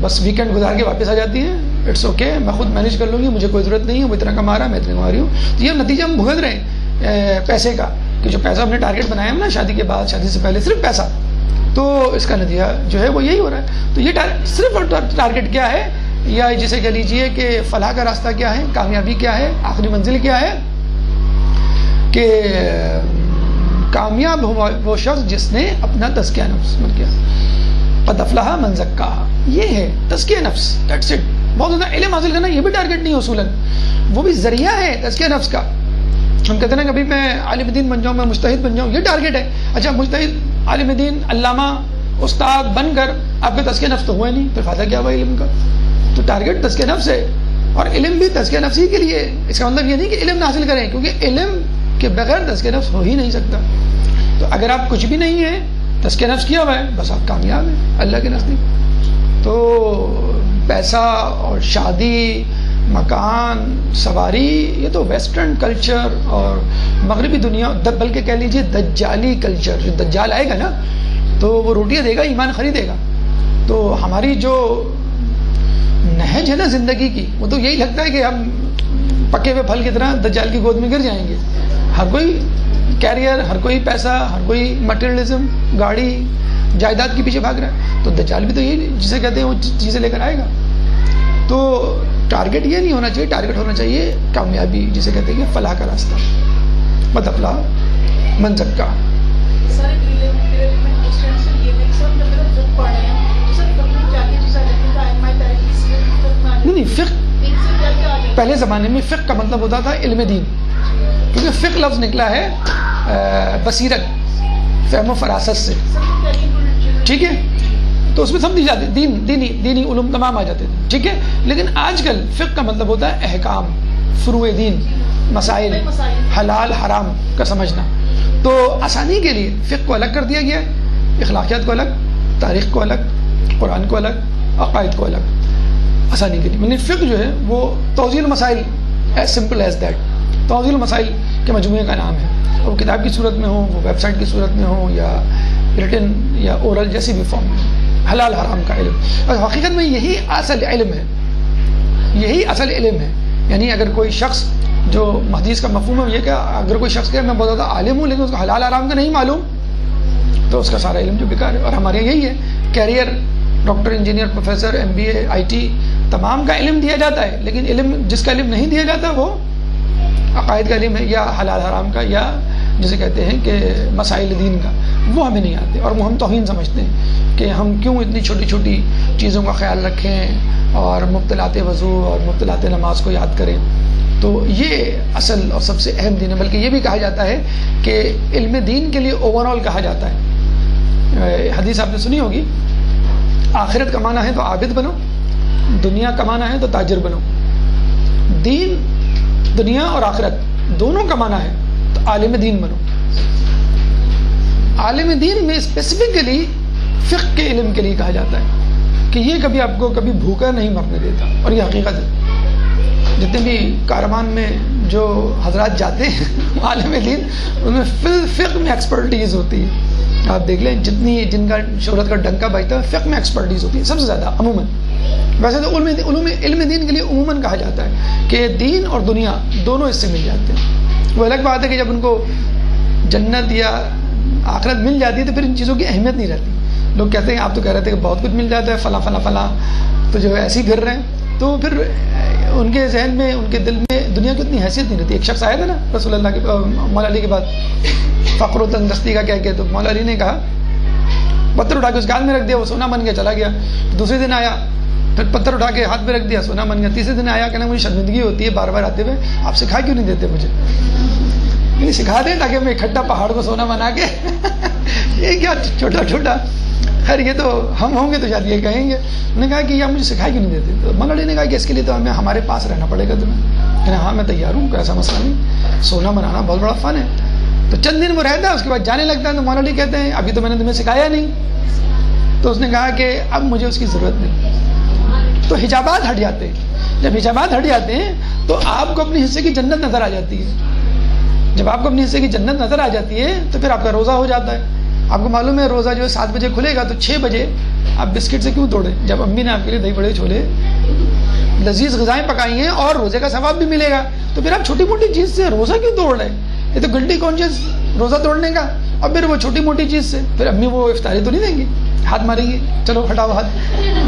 بس ویکینڈ گزار کے واپس آ جاتی ہیں, اٹس اوکے میں خود مینیج کر لوں گی, مجھے کوئی ضرورت نہیں ہے, وہ اتنا کما رہا ہے میں اتنا کما رہی ہوں. تو یہ نتیجہ ہم بھگت رہے ہیں پیسے کا, کہ جو پیسہ ہم نے ٹارگیٹ بنایا ہے نا شادی کے بعد, شادی سے پہلے صرف پیسہ, تو اس کا نتیجہ جو ہے وہ یہی ہو رہا ہے. تو یہ صرف ٹارگیٹ کیا ہے, یا جسے کہہ لیجیے کہ فلاح کا راستہ کیا ہے, کامیابی کیا ہے, آخری منزل کیا ہے, کہ کامیاب ہوا وہ شخص جس نے اپنا تزکیہ نفس کیا. قد افلح من زکاہا, یہ ہے تزکیہ نفس, دیٹس اٹ. بہت زیادہ علم حاصل کرنا یہ بھی ٹارگیٹ نہیں اصولاً, وہ بھی ذریعہ ہے تزکیہ نفس کا. ہم کہتے ہیں کبھی میں عالم دین بن جاؤں, میں مجتہد بن جاؤں, یہ ٹارگیٹ ہے. اچھا مجتہد عالم دین علامہ استاد بن کر آپ کا تزکیہ نفس تو ہوا نہیں, پھر فائدہ کیا ہوا علم کا؟ تو ٹارگیٹ تزکیہ نفس ہے, اور علم بھی تزکیہ نفس ہی کے لیے. اس کا مطلب یہ نہیں کہ علم نہ حاصل کریں, کیونکہ علم کے بغیر تزکیہ نفس ہو ہی نہیں سکتا. تو اگر آپ کچھ بھی نہیں ہے, تزکیہ نفس کیا ہوا ہے, بس آپ کامیاب ہیں اللہ کے نزدیک. تو پیسہ اور شادی, مکان, سواری, یہ تو ویسٹرن کلچر اور مغربی دنیا, بلکہ کہہ لیجیے دجالی کلچر. جو دجال آئے گا نا تو وہ روٹیاں دے گا, ایمان خریدے گا. تو ہماری جو نہج ہے نا زندگی کی, وہ تو یہی لگتا ہے کہ ہم پکے ہوئے پھل کی طرح دجال کی گود میں گر جائیں گے. ہر کوئی کیریئر, ہر کوئی پیسہ, ہر کوئی مٹیریلزم, گاڑی, جائیداد کے پیچھے بھاگ رہا ہے. تو دجال بھی تو یہی جسے کہتے ہیں وہ چیزیں لے کر آئے گا. تو ٹارگیٹ یہ نہیں ہونا چاہیے, ٹارگیٹ ہونا چاہیے کامیابی, جسے کہتے ہیں فلاح کا راستہ. قد افلح من زکاہا. سارے نہیں, فقہ پہلے زمانے میں فقہ کا مطلب ہوتا تھا علم دین, کیونکہ فقہ لفظ نکلا ہے بصیرت, فہم و فراست سے, ٹھیک ہے. تو اس میں سب دی جاتی, دینی علوم تمام آ جاتے تھے, ٹھیک ہے. لیکن آج کل فقہ کا مطلب ہوتا ہے احکام, فروع دین, مسائل, حلال حرام کا سمجھنا. تو آسانی کے لیے فقہ کو الگ کر دیا گیا, اخلاقیات کو الگ, تاریخ کو الگ, قرآن کو الگ, عقائد کو الگ, آسانی کے لیے. فقہ جو ہے وہ توضیح المسائل, ایز سمپل ایز دیٹ, توضیح المسائل کے مجموعے کا نام ہے. وہ کتاب کی صورت میں ہو, وہ ویب سائٹ کی صورت میں ہو, یا ریٹن یا اورل, جیسی بھی فارم میں. حلال حرام کا علم, اور حقیقت میں یہی اصل علم ہے, یہی اصل علم ہے. یعنی اگر کوئی شخص, جو حدیث کا مفہوم ہے یہ کہ اگر کوئی شخص کہ میں بہت زیادہ عالم ہوں لیکن اس کو حلال حرام کا نہیں معلوم, تو اس کا سارا علم جو بیکار ہے. اور ہمارے یہی ہے, career, doctor, engineer, professor, MBA, IT, تمام کا علم دیا جاتا ہے, لیکن علم جس کا علم نہیں دیا جاتا وہ عقائد کا علم ہے, یا حلال حرام کا, یا جسے کہتے ہیں کہ مسائل دین کا, وہ ہمیں نہیں آتے. اور وہ ہم توہین سمجھتے ہیں کہ ہم کیوں اتنی چھوٹی چھوٹی چیزوں کا خیال رکھیں اور مبتلات وضو اور مبتلات نماز کو یاد کریں. تو یہ اصل اور سب سے اہم دین ہے. بلکہ یہ بھی کہا جاتا ہے کہ علم دین کے لیے اوور آل کہا جاتا ہے. حدیث آپ نے سنی ہوگی, آخرت کمانا ہے تو عابد بنو, دنیا کمانا ہے تو تاجر بنو. دین, دنیا اور آخرت دونوں کمانا ہے تو عالم دین بنو. عالم دین میں اسپیسیفکلی فقہ کے علم کے لیے کہا جاتا ہے کہ یہ کبھی آپ کو کبھی بھوکا نہیں مرنے دیتا. اور یہ حقیقت ہے. جتنے بھی کاروان میں جو حضرات جاتے ہیں عالم دین ان میں فقہ میں ایکسپرٹیز ہوتی ہے. آپ دیکھ لیں جن کا شہرت کا ڈنکا بجتا ہے فقہ میں ایکسپرٹیز ہوتی ہے سب سے زیادہ عموماً. ویسے تو علم دین کے لیے عموماً کہا جاتا ہے کہ دین اور دنیا دونوں اس سے مل جاتے ہیں. وہ الگ بات ہے کہ جب ان کو جنت یا آخرت مل جاتی ہے تو پھر ان چیزوں کی اہمیت نہیں رہتی. لوگ کہتے ہیں آپ تو کہہ رہے تھے کہ بہت کچھ مل جاتا ہے فلاں فلاں فلاں تو جو ہے ایسے ہی گھر رہے ہیں. تو پھر ان کے ذہن میں ان کے دل میں دنیا کی اتنی حیثیت نہیں رہتی. ایک شخص آیا تھا نا رسول اللہ کے مولا علی کے بعد فقر و تنگدستی کا کہہ کے, تو مولا علی نے کہا پتھر اٹھا کے اس کے ہاتھ میں رکھ دیا, وہ سونا بن گیا چلا گیا. دوسرے دن آیا پھر پتھر اٹھا کے ہاتھ میں رکھ دیا, سونا بن گیا. تیسرے دن آیا کہنا مجھے شرمندگی ہوتی ہے بار بار آتے ہوئے, آپ سکھا کیوں نہیں دیتے مجھے؟ نہیں سکھا دیں تاکہ میں اکٹھا پہاڑ کو سونا بنا کے یہ کیا چھوٹا چھوٹا, خیر یہ تو ہم ہوں گے تو شاید یہ کہیں گے. انہوں نے کہا کہ آپ مجھے سکھائی کیوں نہیں دیتے؟ تو مولا علی نے کہا کہ اس کے لیے تو ہمیں ہمارے پاس رہنا پڑے گا تمہیں. کہنا ہاں میں تیار ہوں, کوئی ایسا مسئلہ نہیں, سونا بنانا بہت بڑا فن ہے. تو چند دن وہ رہتا ہے, اس کے بعد جانے لگتا ہے. تو مولا علی کہتے ہیں ابھی تو میں نے تمہیں سکھایا نہیں. تو اس نے کہا کہ اب مجھے اس کی ضرورت نہیں. تو حجابات ہٹ جاتے ہیں. جب حجابات ہٹ جاتے ہیں تو آپ کو اپنے حصے کی جنت نظر آ جاتی ہے. جب آپ کو اپنے حصے کی جنت نظر آ جاتی ہے تو پھر آپ کا روزہ ہو جاتا ہے. آپ کو معلوم ہے روزہ جو ہے 7 بجے کھلے گا, تو 6 بجے آپ بسکٹ سے کیوں توڑیں جب امی نے آپ کے لیے دہی بڑے چھولے لذیذ غذائیں پکائی ہیں اور روزے کا ثواب بھی ملے گا. تو پھر آپ چھوٹی موٹی چیز سے روزہ کیوں توڑ رہے ہیں؟ یہ تو گلٹی کانشیس روزہ توڑنے کا. اور پھر وہ چھوٹی موٹی چیز سے پھر امی وہ افطاری تو نہیں دیں گی, ہاتھ ماریں گی, چلو ہٹاؤ ہاتھ,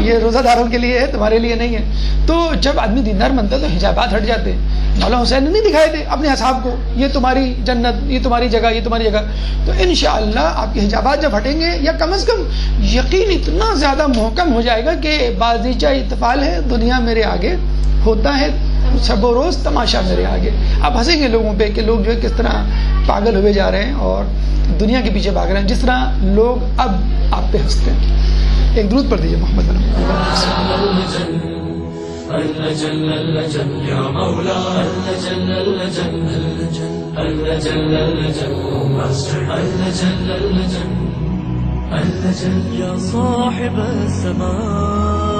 یہ روزہ داروں کے لیے ہے تمہارے لیے نہیں ہے. تو جب آدمی دیندار بنتا ہے تو حجابات ہٹ جاتے ہیں. مولا حسین نے نہیں دکھائے تھے اپنے اصحاب کو یہ تمہاری جنت, یہ تمہاری جگہ, یہ تمہاری جگہ. تو انشاءاللہ آپ کے حجابات جب ہٹیں گے یا کم از کم یقین اتنا زیادہ محکم ہو جائے گا کہ بازیچہ اطفال ہے دنیا میرے آگے, ہوتا ہے شب و روز تماشا میرے آگے. آپ ہنسیں گے لوگوں پہ کہ لوگ جو ہے کس طرح پاگل ہوئے جا رہے ہیں اور دنیا کے پیچھے بھاگ رہے ہیں, جس طرح لوگ اب آپ پہ ہنستے ہیں. ایک درود پڑھ دیجیے محمد يا صاحب الزمان